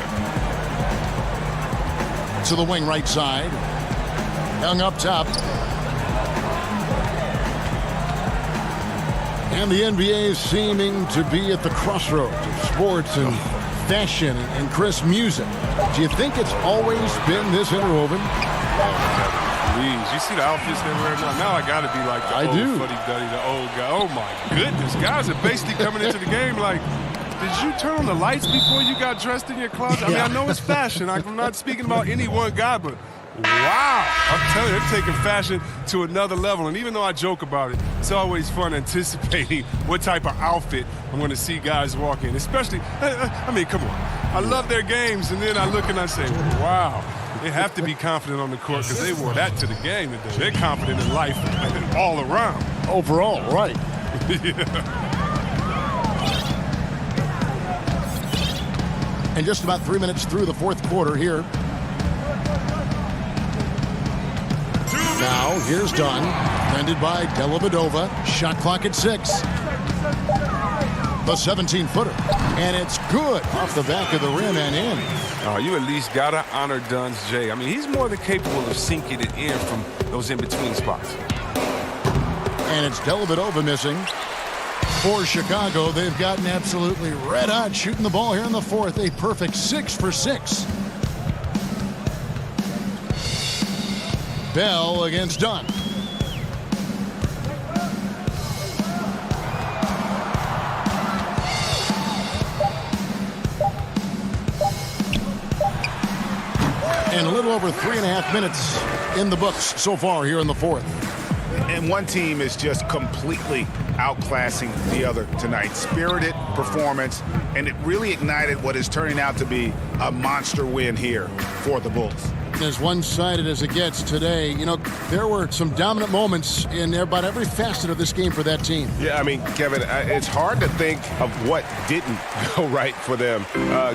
To the wing right side. Young up top. And the NBA is seeming to be at the crossroads of sports and fashion and crisp music. Do you think it's always been this interwoven? Please, you see the outfits they're wearing now? Now I got to be like the old fuddy-duddy, the old guy. Oh, my goodness. Guys are basically coming into the game like, did you turn on the lights before you got dressed in your closet? I mean, I know it's fashion. I'm not speaking about any one guy, but wow. I'm telling you, they're taking fashion to another level. And even though I joke about it, it's always fun anticipating what type of outfit I'm going to see guys walk in. Especially, I mean, come on. I love their games, and then I look and I say, wow. They have to be confident on the court because they wore that to the game today. They're confident in life all around. Overall, right. And just about 3 minutes through the fourth quarter here. Now, here's Dunn. Defended by Developmental. Shot clock at 6. The 17-footer. And it's good off the back of the rim and in. You at least got to honor Dunn's J. I mean, he's more than capable of sinking it in from those in-between spots. And it's Developmental missing. For Chicago, they've gotten absolutely red hot shooting the ball here in the fourth. A perfect 6 for 6. Bell against Dunn. And a little over 3.5 minutes in the books so far here in the fourth. And one team is just completely outclassing the other tonight. Spirited performance, and it really ignited what is turning out to be a monster win here for the Bulls. As one-sided as it gets today, you know, there were some dominant moments in about every facet of this game for that team. Yeah, I mean, Kevin, it's hard to think of what didn't go right for them.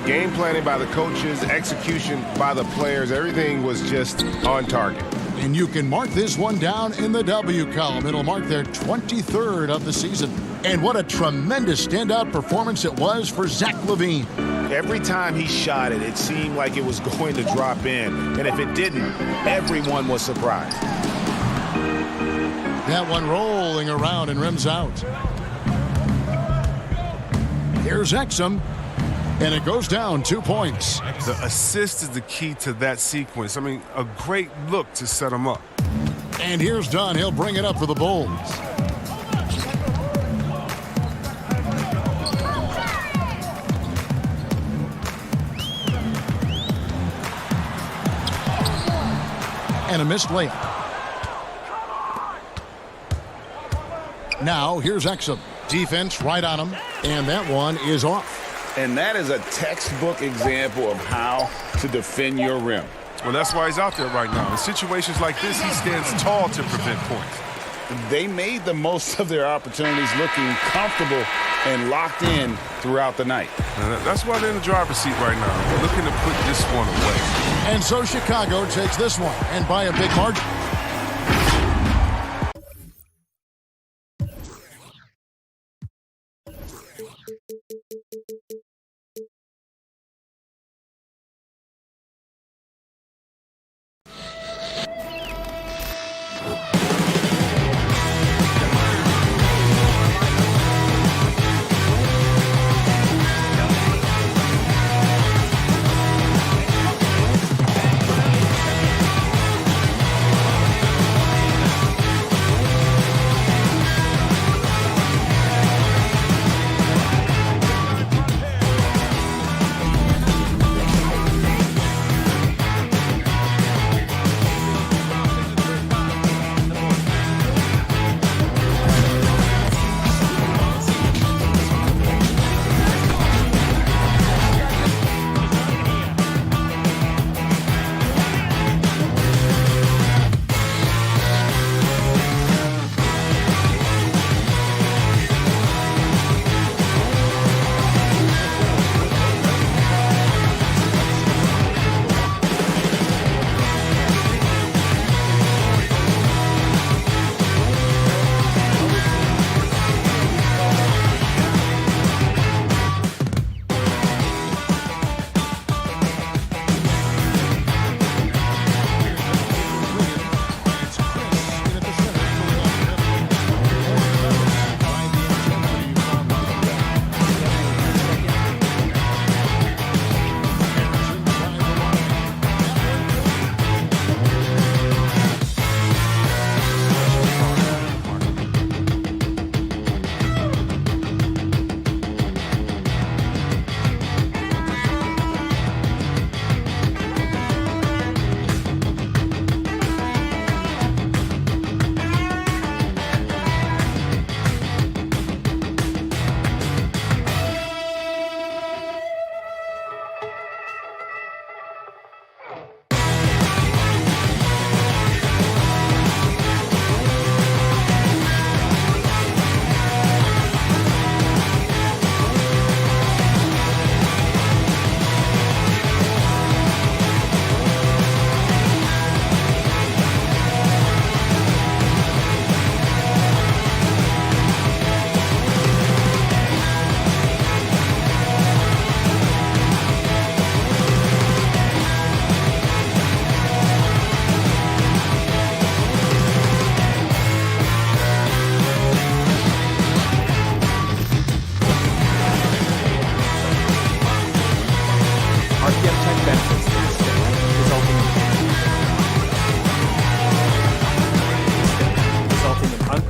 Game planning by the coaches, execution by the players, everything was just on target. And you can mark this one down in the W column. It'll mark their 23rd of the season. And what a tremendous standout performance it was for Zach LaVine. Every time he shot it, it seemed like it was going to drop in. And if it didn't, everyone was surprised. That one rolling around and rims out. Here's Exum, and it goes down 2 points. The assist is the key to that sequence. I mean, a great look to set him up. And here's Dunn. He'll bring it up for the Bulls. And a missed layup. Now here's Exum. Defense right on him, and that one is off. And that is a textbook example of how to defend your rim. Well, that's why he's out there right now. In situations like this, he stands tall to prevent points. They made the most of their opportunities, looking comfortable and locked in throughout the night. That's why they're in the driver's seat right now. They're looking to put this one away. And so Chicago takes this one, and by a big margin.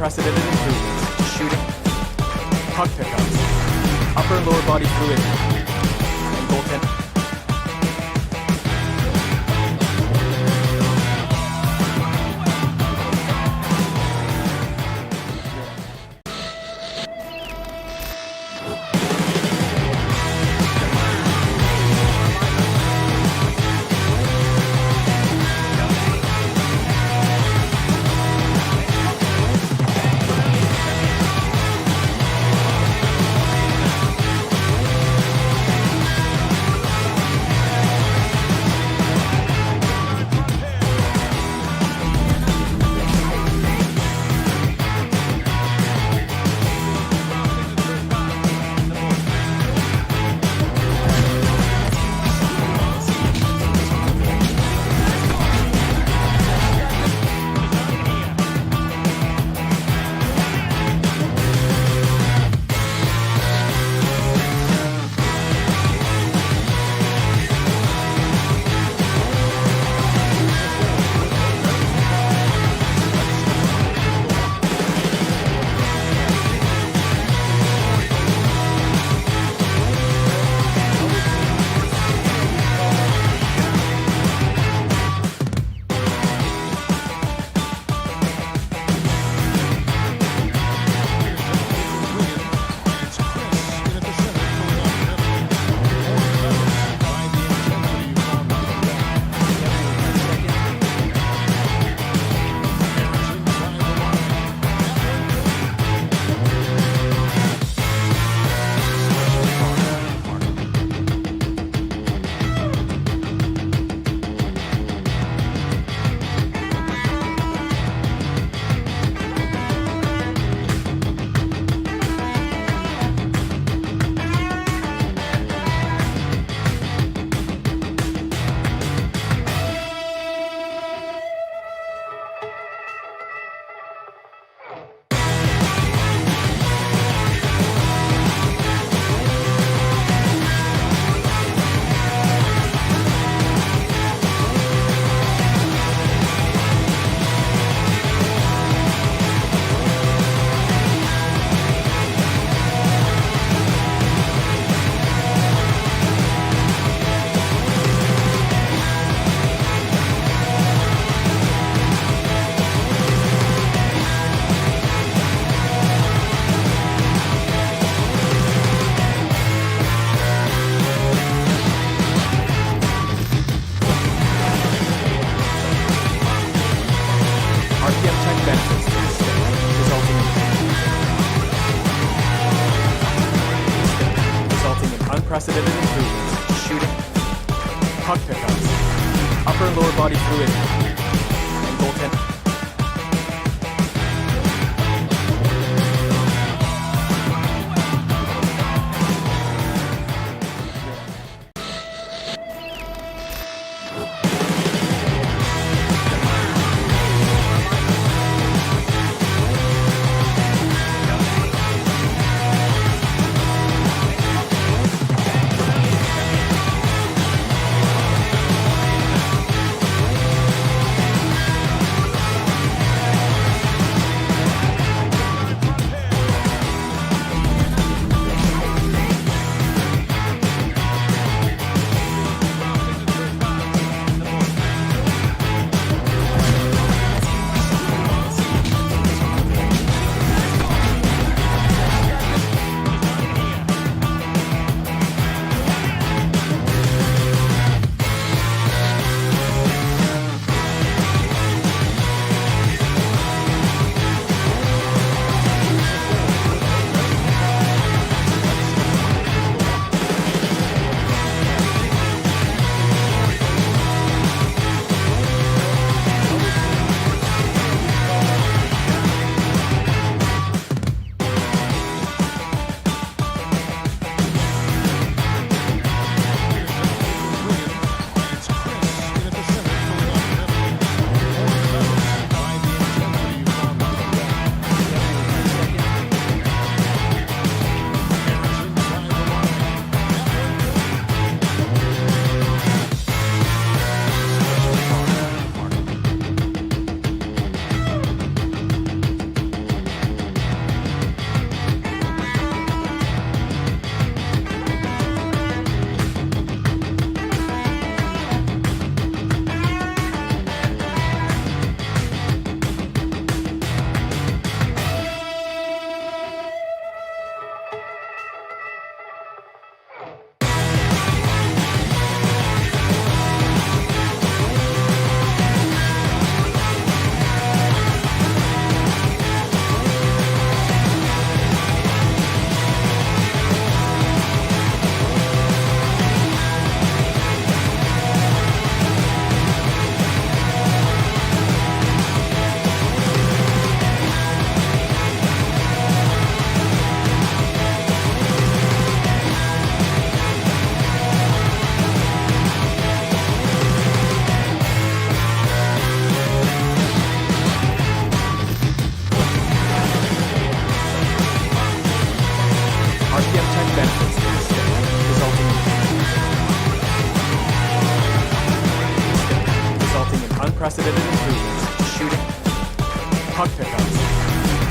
unprecedented improvements to shooting, puck pickups, upper and lower body fluidity, and goaltending. unprecedented improvements. Shooting, puck pickups, upper and lower body fluidity, and goaltending. Unprecedented improvements. Shooting, puck pickups,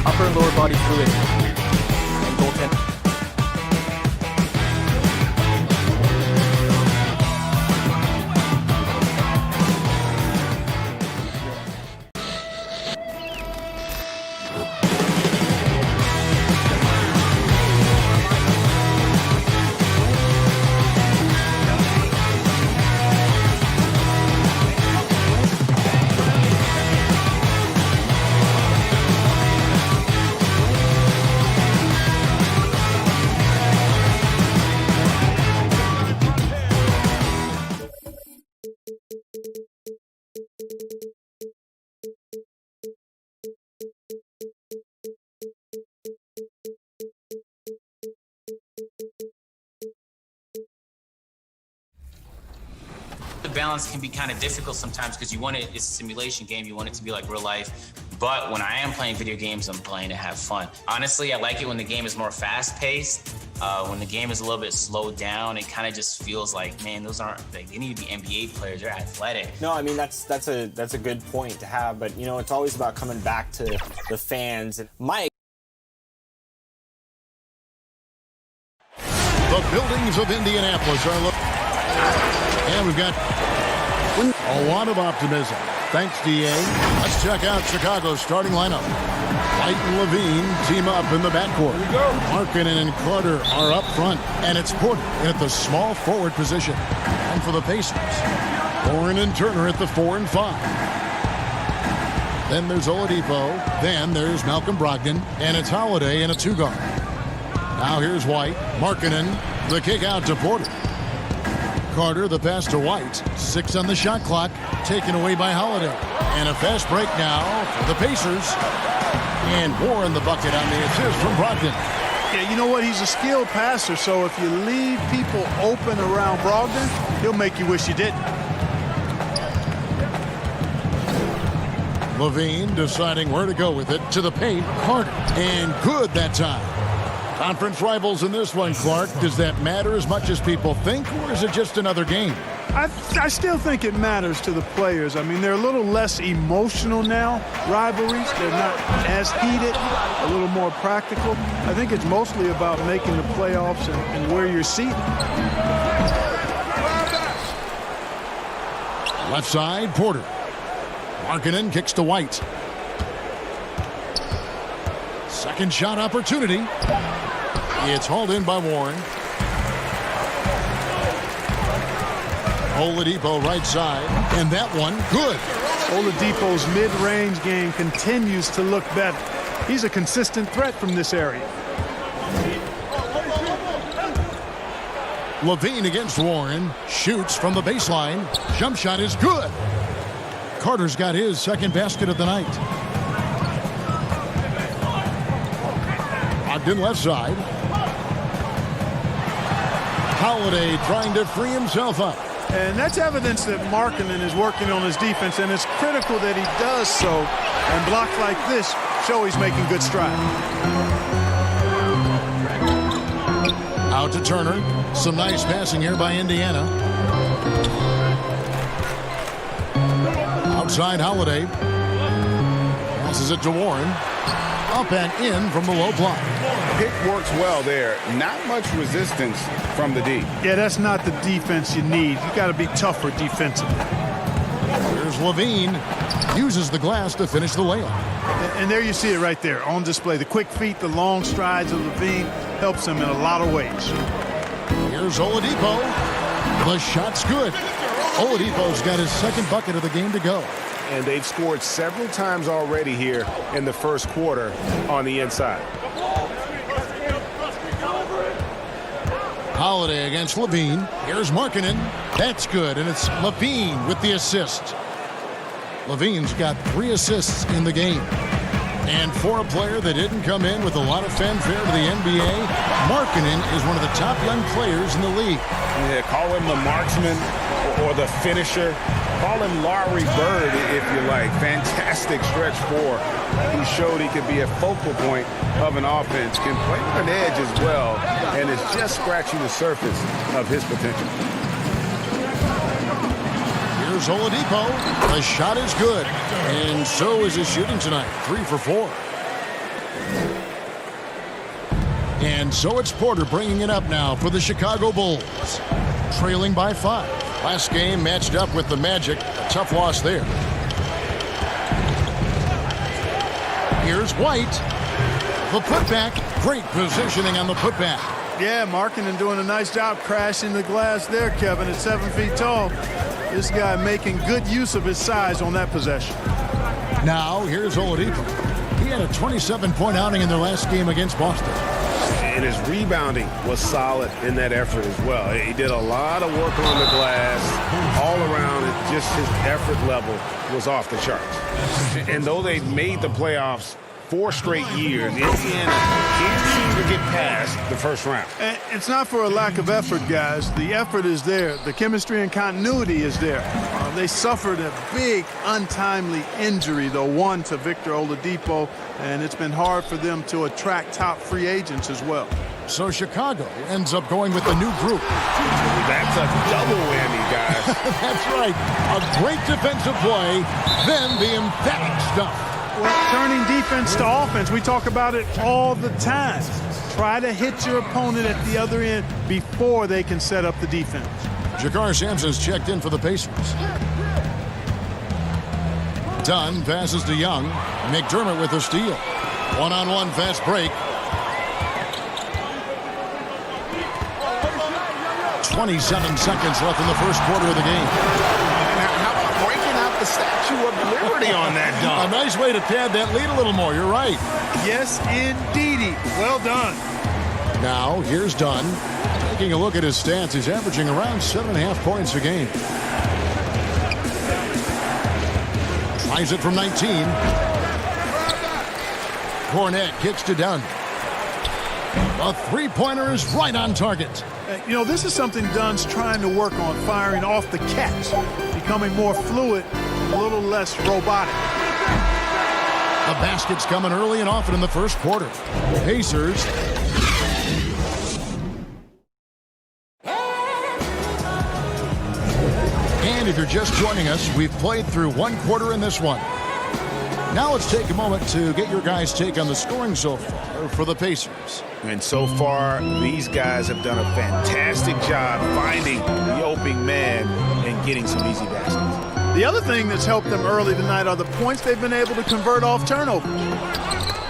upper and lower body fluidity, and goaltending. The balance can be kind of difficult sometimes because you want it, it's a simulation game, you want it to be like real life. But when I am playing video games, I'm playing to have fun. Honestly, I like it when the game is more fast-paced. When the game is a little bit slowed down, it kind of just feels like, man, those aren't, like, they need to be NBA players, they're athletic. No, I mean, that's a good point to have, but, you know, it's always about coming back to the fans. The buildings of Indianapolis are looking. And we've got a lot of optimism. Thanks, DA. Let's check out Chicago's starting lineup. White and Levine team up in the backcourt. Here we go. Markkanen and Carter are up front. And it's Porter at the small forward position. And for the Pacers, Warren and Turner at the 4 and 5. Then there's Oladipo. Then there's Malcolm Brogdon. And it's Holiday in a 2-guard. Now here's White, Markkanen, The kick out to Porter. Carter, the pass to White. 6 on the shot clock. Taken away by Holiday. And a fast break now for the Pacers. And Warren the bucket on the assist from Brogdon. Yeah, you know what? He's a skilled passer, so if you leave people open around Brogdon, he'll make you wish you didn't. Levine deciding where to go with it to the paint. Carter. And good that time. Conference rivals in this one, Clark. Does that matter as much as people think, or is it just another game? I still think it matters to the players. I mean, they're a little less emotional now, rivalries. They're not as heated, a little more practical. I think it's mostly about making the playoffs and where you're seated. Left side, Porter. Markkanen kicks to White. Second shot opportunity. It's hauled in by Warren. Oladipo right side. And that one, good. Oladipo's mid-range game continues to look better. He's a consistent threat from this area. Levine against Warren. Shoots from the baseline. Jump shot is good. Carter's got his second basket of the night. Ogden left side. Holiday trying to free himself up. And that's evidence that Markkanen is working on his defense, and it's critical that he does so. And blocks like this show he's making good strides. Out to Turner. Some nice passing here by Indiana. Outside Holiday. Passes it to Warren. Up and in from the low block. Pick works well there. Not much resistance from the D. Yeah, that's not the defense you need. You got to be tougher defensively. Here's Levine. Uses the glass to finish the layup. And there you see it right there on display. The quick feet, the long strides of Levine helps him in a lot of ways. Here's Oladipo. The shot's good. Oladipo's got his second bucket of the game to go. And they've scored several times already here in the first quarter on the inside. Holiday against Levine. Here's Markkanen. That's good, and it's Levine with the assist. Levine's got 3 assists in the game. And for a player that didn't come in with a lot of fanfare to the NBA, Markkanen is one of the top young players in the league. Yeah, call him the marksman or the finisher. Call him Larry Bird, if you like. Fantastic stretch 4. He showed he could be a focal point of an offense, can play with an edge as well, and is just scratching the surface of his potential. Here's Oladipo. The shot is good, and so is his shooting tonight. 3 for 4. And so it's Porter bringing it up now for the Chicago Bulls. Trailing by 5. Last game matched up with the Magic. A tough loss there. Here's White. The putback. Great positioning on the putback. Yeah, Markkanen doing a nice job crashing the glass there, Kevin, at 7 feet tall. This guy making good use of his size on that possession. Now, here's Oladipo. He had a 27-point outing in their last game against Boston. And his rebounding was solid in that effort as well. He did a lot of work on the glass. All around, just his effort level was off the charts. And though they've made the playoffs 4 straight years, Indiana can't seem to get past the first round. And it's not for a lack of effort, guys. The effort is there. The chemistry and continuity is there. They suffered a big, untimely injury, though, one to Victor Oladipo, and it's been hard for them to attract top free agents as well. So Chicago ends up going with the new group. That's a double whammy, guys. That's right. A great defensive play, then the emphatic stuff. Well, turning defense to offense, we talk about it all the time. Try to hit your opponent at the other end before they can set up the defense. Jakar Sampson's checked in for the Pacers. Dunn passes to Young. McDermott with a steal. One-on-one fast break. 27 seconds left in the first quarter of the game. How about breaking out the Statue of Liberty on that dunk? A nice way to pad that lead a little more. You're right. Yes, indeedy. Well done. Now, here's Dunn. Taking a look at his stats, he's averaging around 7.5 points a game. Tries it from 19. Cornette kicks to Dunn. A three-pointer is right on target. You know, this is something Dunn's trying to work on, firing off the catch, becoming more fluid, a little less robotic. The basket's coming early and often in the first quarter. Pacers. And if you're just joining us, we've played through one quarter in this one. Now let's take a moment to get your guys' take on the scoring so far for the Pacers. And so far, these guys have done a fantastic job finding the opening man and getting some easy baskets. The other thing that's helped them early tonight are the points they've been able to convert off turnovers.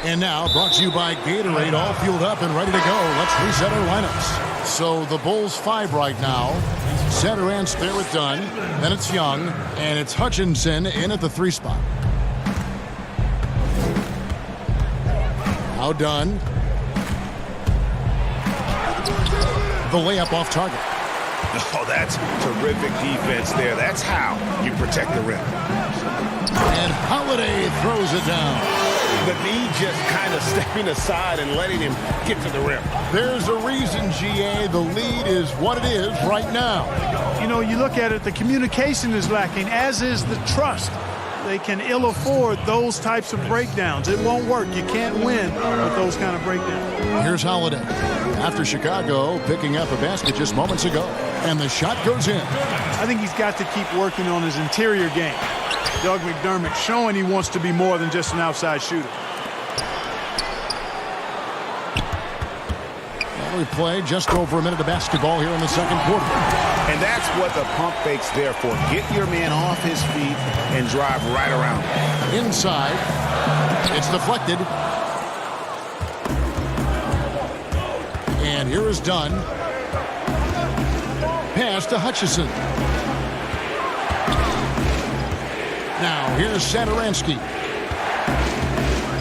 And now, brought to you by Gatorade, all fueled up and ready to go. Let's reset our lineups. So the Bulls 5 right now. Satoranski there with Dunn. Then it's Young. And it's Hutchinson in at the 3 spot. Now Dunn. The layup off target. Oh, that's terrific defense there. That's how you protect the rim. And Holiday throws it down. The knee just kind of stepping aside and letting him get to the rim. There's a reason, GA. The lead is what it is right now. You know, you look at it, the communication is lacking, as is the trust. They can ill afford those types of breakdowns. It won't work. You can't win with those kind of breakdowns. Here's Holiday. After Chicago picking up a basket just moments ago. And the shot goes in. I think he's got to keep working on his interior game. Doug McDermott showing he wants to be more than just an outside shooter. Well, we played just over a minute of basketball here in the second quarter. And that's what the pump fake's there for. Get your man off his feet and drive right around him. Inside. It's deflected. And here is Dunn. Pass to Hutchison. Now here's Satoranski.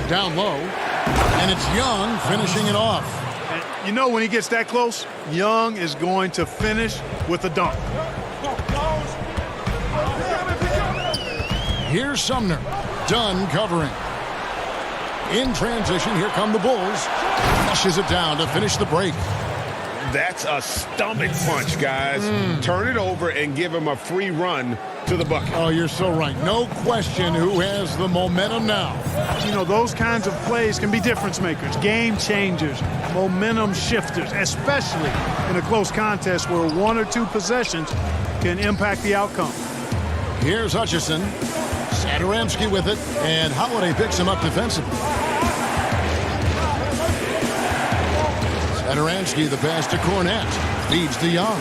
Down low. And it's Young finishing it off. And you know, when he gets that close, Young is going to finish with a dunk. Here's Sumner. Dunn covering. In transition, here come the Bulls. Flushes it down to finish the break. That's a stomach punch, guys. Turn it over and give him a free run to the bucket. Oh, you're so right. No question who has the momentum now. You know, those kinds of plays can be difference makers, game changers, momentum shifters, especially in a close contest where 1 or 2 possessions can impact the outcome. Here's Hutchison. Satoranski with it, and Holiday picks him up defensively. Satoranski, the pass to Cornette. Feeds to Young.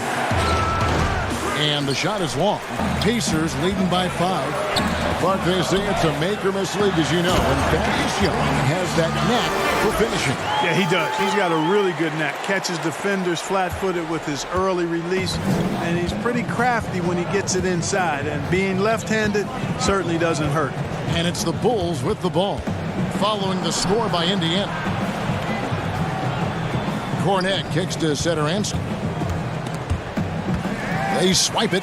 And the shot is long. Pacers leading by 5. But they say it's a make-or-miss league, as you know. And Thaddeus Young has that knack for finishing. Yeah, he does. He's got a really good knack. Catches defenders flat-footed with his early release. And he's pretty crafty when he gets it inside. And being left-handed certainly doesn't hurt. And it's the Bulls with the ball. Following the score by Indiana. Cornette kicks to Satoranski. They swipe it.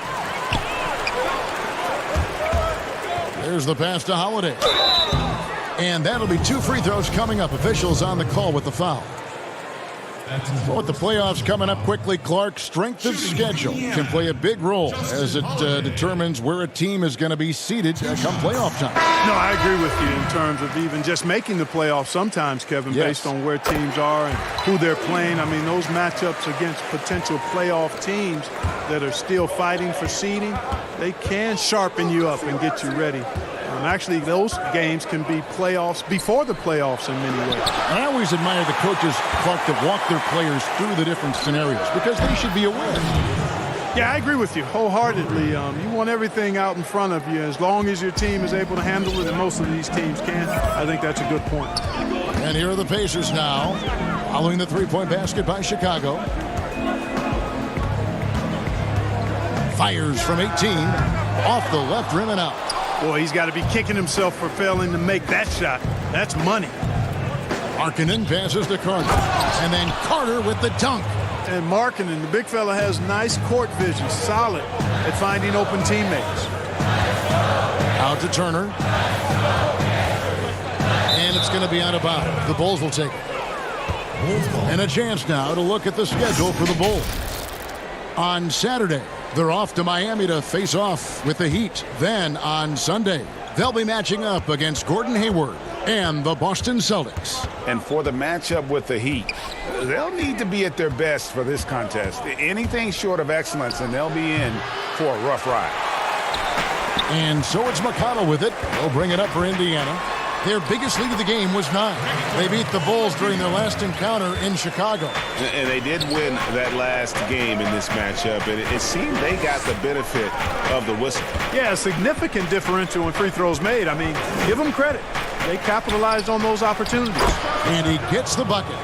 There's the pass to Holiday. And that'll be 2 free throws coming up. Officials on the call with the foul. Well, with the playoffs coming up quickly, Clark, strength of schedule can play a big role as it determines where a team is going to be seated come playoff time. No, I agree with you in terms of even just making the playoffs sometimes, Kevin, based on where teams are and who they're playing. I mean, those matchups against potential playoff teams that are still fighting for seeding, they can sharpen you up and get you ready. Actually, those games can be playoffs before the playoffs in many ways. I always admire the coaches, Clark, that walk their players through the different scenarios because they should be aware. Yeah, I agree with you wholeheartedly. You want everything out in front of you. As long as your team is able to handle it, and most of these teams can, I think that's a good point. And here are the Pacers now, following the three-point basket by Chicago. Fires from 18, off the left rim and out. Boy, he's got to be kicking himself for failing to make that shot. That's money. Markkanen passes to Carter. And then Carter with the dunk. And Markkanen, the big fella, has nice court vision, solid at finding open teammates. Out to Turner. And it's going to be out of bounds. The Bulls will take it. And a chance now to look at the schedule for the Bulls. On Saturday, they're off to Miami to face off with the Heat. Then on Sunday, they'll be matching up against Gordon Hayward and the Boston Celtics. And for the matchup with the Heat, they'll need to be at their best for this contest. Anything short of excellence, and they'll be in for a rough ride. And so it's McConnell with it. They'll bring it up for Indiana. Their biggest lead of the game was 9. They beat the Bulls during their last encounter in Chicago. And they did win that last game in this matchup, and it seemed they got the benefit of the whistle. Yeah, a significant differential in free throws made. I mean, give them credit. They capitalized on those opportunities. And he gets the bucket.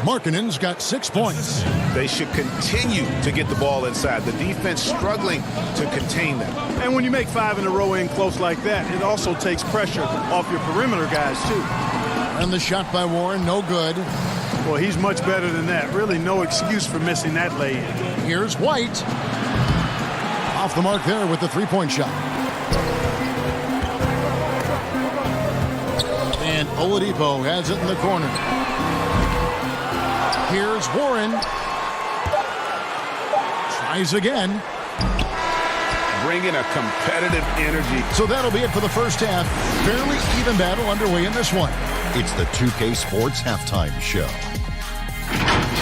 Markkanen's got 6 points. They should continue to get the ball inside. The defense struggling to contain them. And when you make 5 in a row in close like that, it also takes pressure off your perimeter guys, too. And the shot by Warren, no good. Well, he's much better than that. Really no excuse for missing that lay-in. Here's White. Off the mark there with the three-point shot. And Oladipo has it in the corner. Here's Warren. Tries again. Bringing a competitive energy. So that'll be it for the first half. Fairly even battle underway in this one. It's the 2K Sports Halftime Show.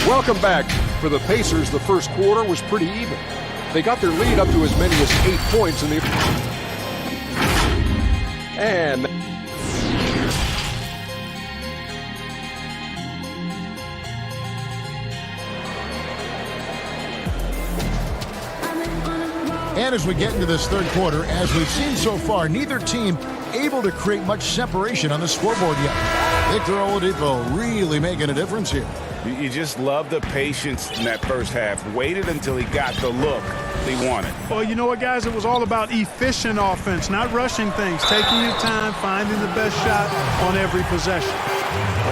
Welcome back. For the Pacers, the first quarter was pretty even. They got their lead up to as many as 8 points in the... And... And as we get into this third quarter, as we've seen so far, neither team able to create much separation on the scoreboard yet. Victor Oladipo really making a difference here. You just love the patience in that first half. Waited until he got the look he wanted. Well, you know what, guys? It was all about efficient offense, not rushing things, taking your time, finding the best shot on every possession.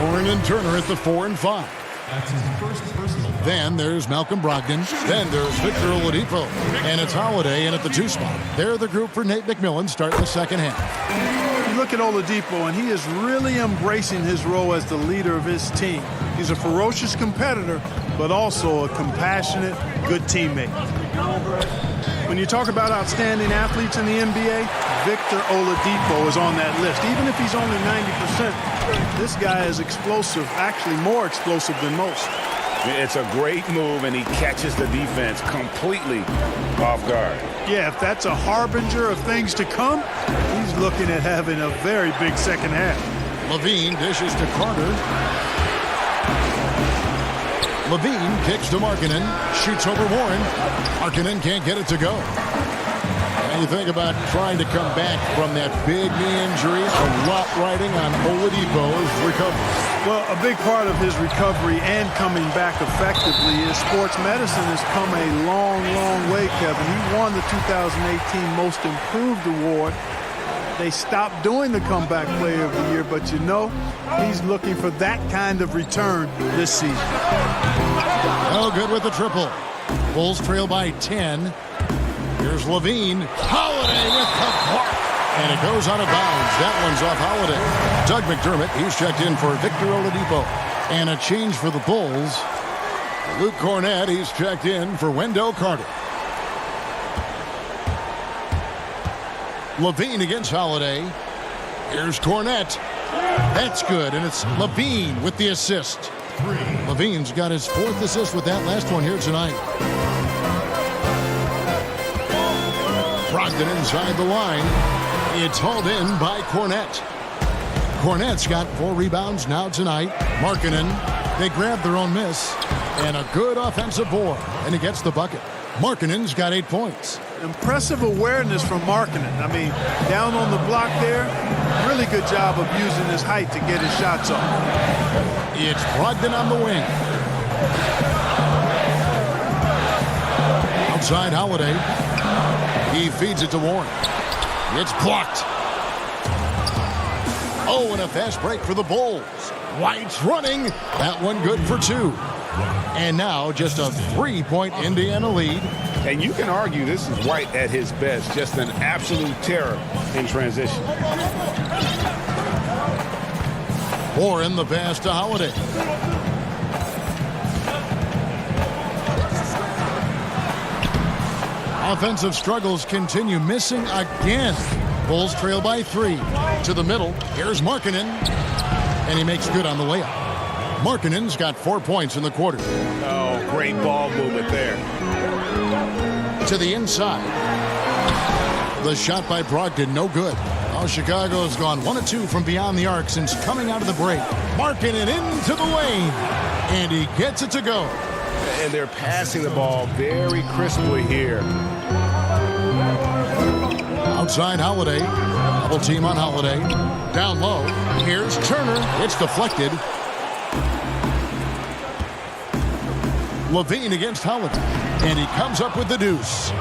Warren and Turner at the 4 and 5. That's his first personal. Then there's Malcolm Brogdon. Then there's Victor Oladipo. And it's Holiday in at the 2 spot. They're the group for Nate McMillan starting the second half. You look at Oladipo, and he is really embracing his role as the leader of his team. He's a ferocious competitor, but also a compassionate, good teammate. When you talk about outstanding athletes in the NBA, Victor Oladipo is on that list. Even if he's only 90%, this guy is explosive, actually more explosive than most. It's a great move, and he catches the defense completely off guard. Yeah, if that's a harbinger of things to come, he's looking at having a very big second half. Levine dishes to Carter. Levine kicks to Markkanen, shoots over Warren. Markkanen can't get it to go. And you think about trying to come back from that big knee injury, a lot riding on Oladipo's recovery. Well, a big part of his recovery and coming back effectively is sports medicine has come a long, long way, Kevin. He won the 2018 Most Improved Award. They stopped doing the comeback player of the year, but you know, he's looking for that kind of return this season. Oh, good with the triple. Bulls trail by 10. Here's Levine. Holiday with the block. And it goes out of bounds. That one's off Holiday. Doug McDermott, he's checked in for Victor Oladipo. And a change for the Bulls. Luke Cornett, he's checked in for Wendell Carter. Levine against Holiday. Here's Cornett. That's good, and it's Levine with the assist. Levine's got his 4th assist with that last one here tonight. Brogdon inside the line. It's hauled in by Cornett. Cornett's got 4 rebounds now tonight. Markkanen, they grab their own miss. And a good offensive board, and he gets the bucket. Markkanen's got 8 points. Impressive awareness from Markkanen. I mean, down on the block there, really good job of using his height to get his shots off. It's Brogdon on the wing. Outside Holiday. He feeds it to Warren. It's blocked. Oh, and a fast break for the Bulls. White's running. That one good for 2. And now just a 3-point Indiana lead. And you can argue this is White at his best, just an absolute terror in transition. Warren the pass to Holiday. Offensive struggles continue, missing again. Bulls trail by 3. To the middle, here's Markkanen. And he makes good on the layup. Markkanen's got 4 points in the quarter. Oh, great ball movement there. To the inside. The shot by Brogdon, no good. Oh, Chicago's gone 1 of 2 from beyond the arc since coming out of the break. Markkanen into the lane. And he gets it to go. And they're passing the ball very crisply here. Outside Holiday. Double team on Holiday. Down low. Here's Turner. It's deflected. Levine against Holiday. And he comes up with the deuce.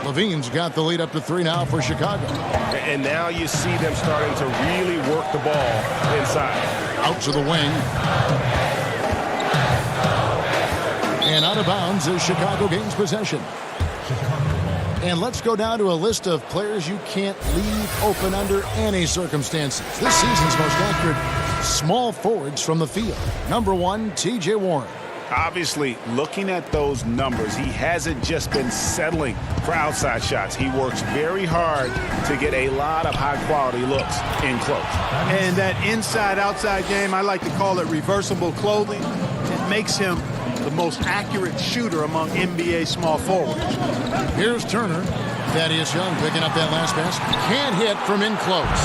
Levine's got the lead up to 3 now for Chicago. And now you see them starting to really work the ball inside. Out to the wing. And out of bounds as Chicago gains possession. And let's go down to a list of players you can't leave open under any circumstances. This season's most accurate small forwards from the field. Number 1, T.J. Warren. Obviously, looking at those numbers, he hasn't just been settling for outside shots. He works very hard to get a lot of high-quality looks in close. And that inside-outside game, I like to call it reversible clothing. It makes him the most accurate shooter among NBA small forwards. Here's Turner. Thaddeus Young picking up that last pass. Can't hit from in close.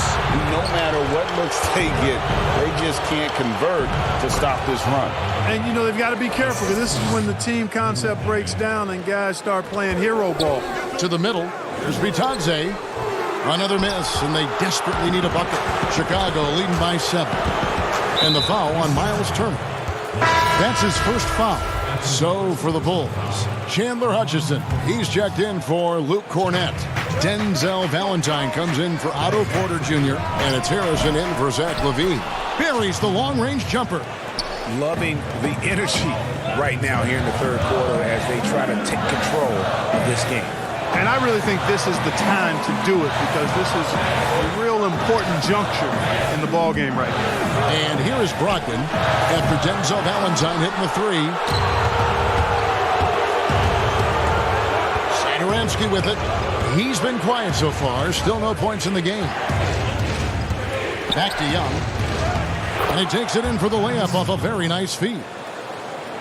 No matter what looks they get, they just can't convert to stop this run. And, you know, they've got to be careful because this is when the team concept breaks down and guys start playing hero ball. To the middle. There's Bitadze. Another miss, and they desperately need a bucket. Chicago leading by 7. And the foul on Miles Turner. That's his first foul. So for the Bulls, Chandler Hutchison. He's checked in for Luke Cornett. Denzel Valentine comes in for Otto Porter Jr. And it's Harrison in for Zach LaVine. Buries the long-range jumper. Loving the energy right now here in the third quarter as they try to take control of this game. And I really think this is the time to do it because this is a real important juncture in the ball game right now. And here is Brogdon after Denzel Valentine hitting the 3. Satoransky with it. He's been quiet so far. Still no points in the game. Back to Young. And he takes it in for the layup off a very nice feed.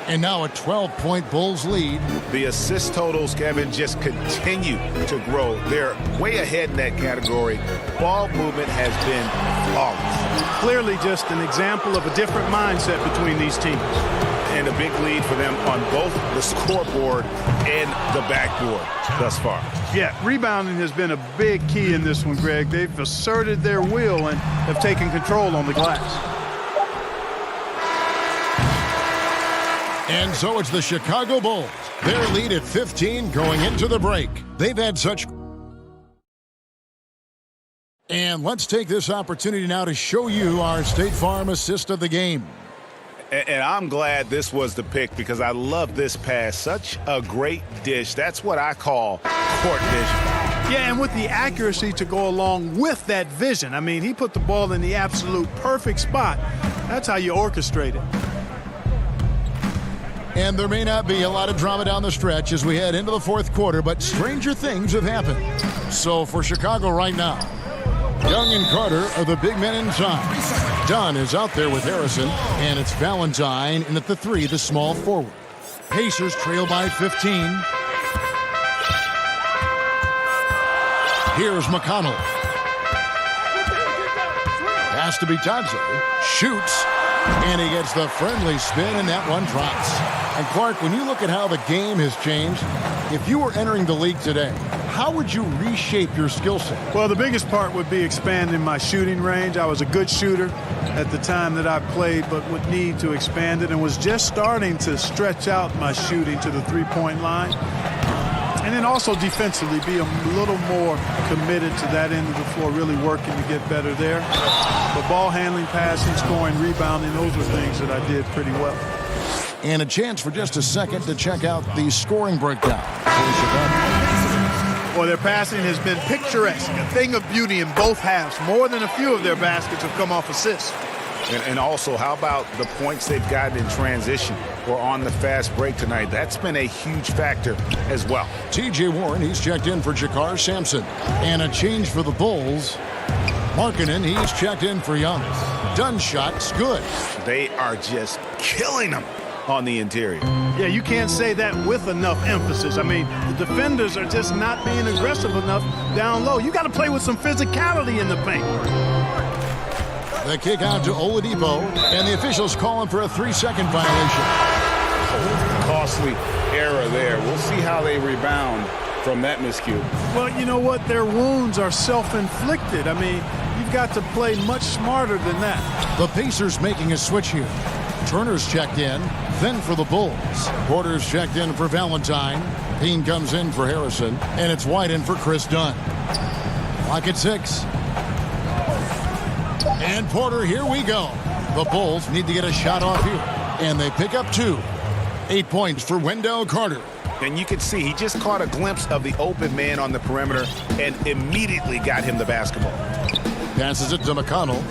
And now a 12-point Bulls lead. The assist totals, Kevin, just continue to grow. They're way ahead in that category. Ball movement has been flawless. Clearly just an example of a different mindset between these teams. And a big lead for them on both the scoreboard and the backboard thus far. Yeah, rebounding has been a big key in this one, Greg. They've asserted their will and have taken control on the glass. And so it's the Chicago Bulls. Their lead at 15 going into the break. They've had such... And let's take this opportunity now to show you our State Farm assist of the game. And I'm glad this was the pick because I love this pass. Such a great dish. That's what I call court vision. Yeah, and with the accuracy to go along with that vision. I mean, he put the ball in the absolute perfect spot. That's how you orchestrate it. And there may not be a lot of drama down the stretch as we head into the fourth quarter, but stranger things have happened. So for Chicago right now, Young and Carter are the big men inside. Dunn is out there with Harrison, and it's Valentine in at the 3, the small forward. Pacers trail by 15. Here's McConnell. Pass to Bitadze. Shoots. And he gets the friendly spin, and that one drops. And Clark, when you look at how the game has changed, if you were entering the league today, how would you reshape your skill set? Well, the biggest part would be expanding my shooting range. I was a good shooter at the time that I played, but would need to expand it and was just starting to stretch out my shooting to the three-point line. And then also defensively be a little more committed to that end of the floor, really working to get better there. But ball handling, passing, scoring, rebounding, those are things that I did pretty well. And a chance for just a second to check out the scoring breakdown. Well, their passing has been picturesque, a thing of beauty in both halves. More than a few of their baskets have come off assists. And also, how about the points they've gotten in transition or on the fast break tonight? That's been a huge factor as well. T.J. Warren, he's checked in for Jakar Sampson. And a change for the Bulls. Markkanen, he's checked in for Young. Done shot's good. They are just killing them on the interior. Yeah, you can't say that with enough emphasis. I mean, the defenders are just not being aggressive enough down low. You got to play with some physicality in the paint. The kick out to Oladipo, and the officials calling for a 3-second violation. Costly error there. We'll see how they rebound from that miscue. Well, you know what? Their wounds are self-inflicted. I mean, you've got to play much smarter than that. The Pacers making a switch here. Turner's checked in, then for the Bulls. Porter's checked in for Valentine. Payne comes in for Harrison, and it's White in for Chris Dunn. Clock at 6. And Porter, here we go. The Bulls need to get a shot off here, and they pick up 2. 8 points for Wendell Carter. And you can see he just caught a glimpse of the open man on the perimeter and immediately got him the basketball. Passes it to McConnell.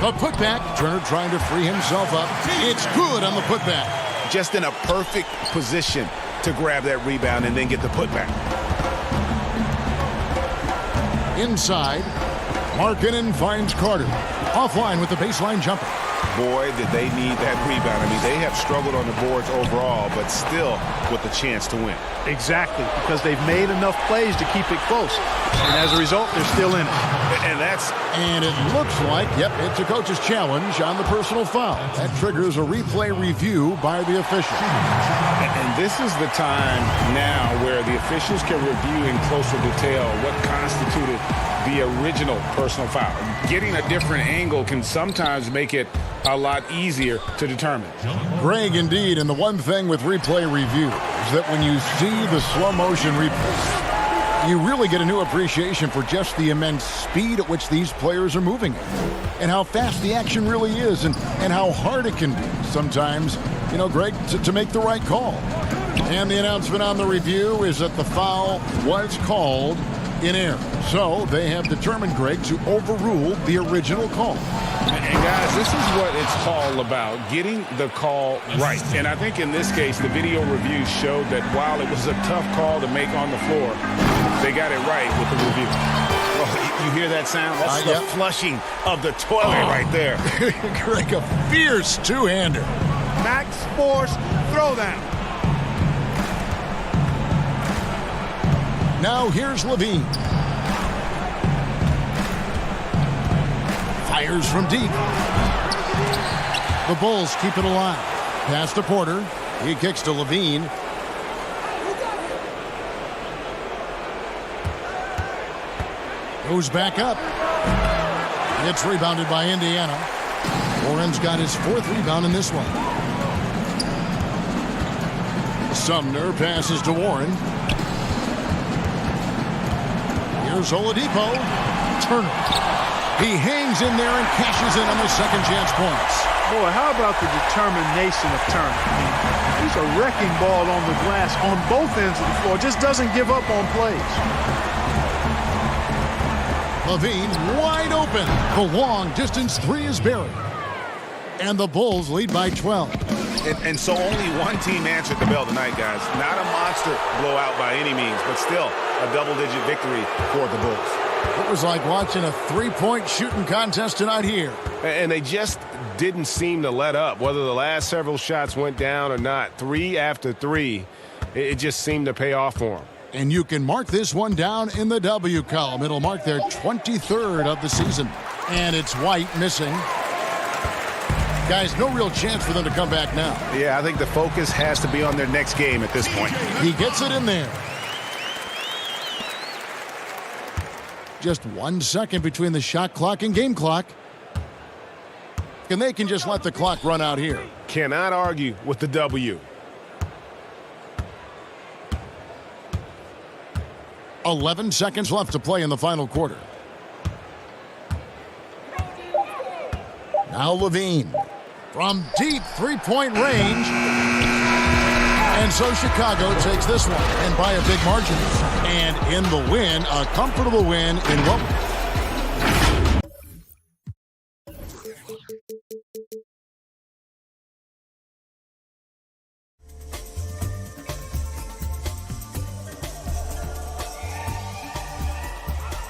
The putback. Turner trying to free himself up. It's good on the putback. Just in a perfect position to grab that rebound and then get the putback. Inside, Markkanen finds Carter. Offline with the baseline jumper. Boy, did they need that rebound. I mean, they have struggled on the boards overall, but still with a chance to win. Exactly, because they've made enough plays to keep it close. And as a result, they're still in it. And it looks like, yep, it's a coach's challenge on the personal foul. That triggers a replay review by the official. And this is the time now where the officials can review in closer detail what constituted the original personal foul. Getting a different angle can sometimes make it a lot easier to determine. Greg, indeed, and the one thing with replay review is that when you see the slow motion replay, you really get a new appreciation for just the immense speed at which these players are moving and how fast the action really is and how hard it can be sometimes, you know, Greg, to make the right call. And the announcement on the review is that the foul was called in error. So they have determined, Greg, to overrule the original call. And guys, this is what it's all about, getting the call right. And I think in this case, the video review showed that while it was a tough call to make on the floor, they got it right with the review. Oh, you hear that sound? That's the flushing of the toilet right there. Greg, a fierce two-hander. Max Force throwdown. Now here's Levine. Fires from deep. The Bulls keep it alive. Pass to Porter. He kicks to Levine. Goes back up. It's rebounded by Indiana. Warren's got his 4th rebound in this one. Sumner passes to Warren. Here's Oladipo. Turner. He hangs in there and cashes in on the second chance points. Boy, how about the determination of Turner? I mean, he's a wrecking ball on the glass on both ends of the floor. Just doesn't give up on plays. Levine wide open. The long distance 3 is buried. And the Bulls lead by 12. And so only one team answered the bell tonight, guys. Not a monster blowout by any means, but still a double-digit victory for the Bulls. It was like watching a 3-point shooting contest tonight here. And they just didn't seem to let up, whether the last several shots went down or not. 3 after 3, it just seemed to pay off for them. And you can mark this one down in the W column. It'll mark their 23rd of the season. And it's White missing. Guys, no real chance for them to come back now. Yeah, I think the focus has to be on their next game at this point. He gets it in there. Just 1 second between the shot clock and game clock. And they can just let the clock run out here. Cannot argue with the W. 11 seconds left to play in the final quarter. Now Levine from deep three-point range. And so Chicago takes this one, and by a big margin. And in the win, a comfortable win in what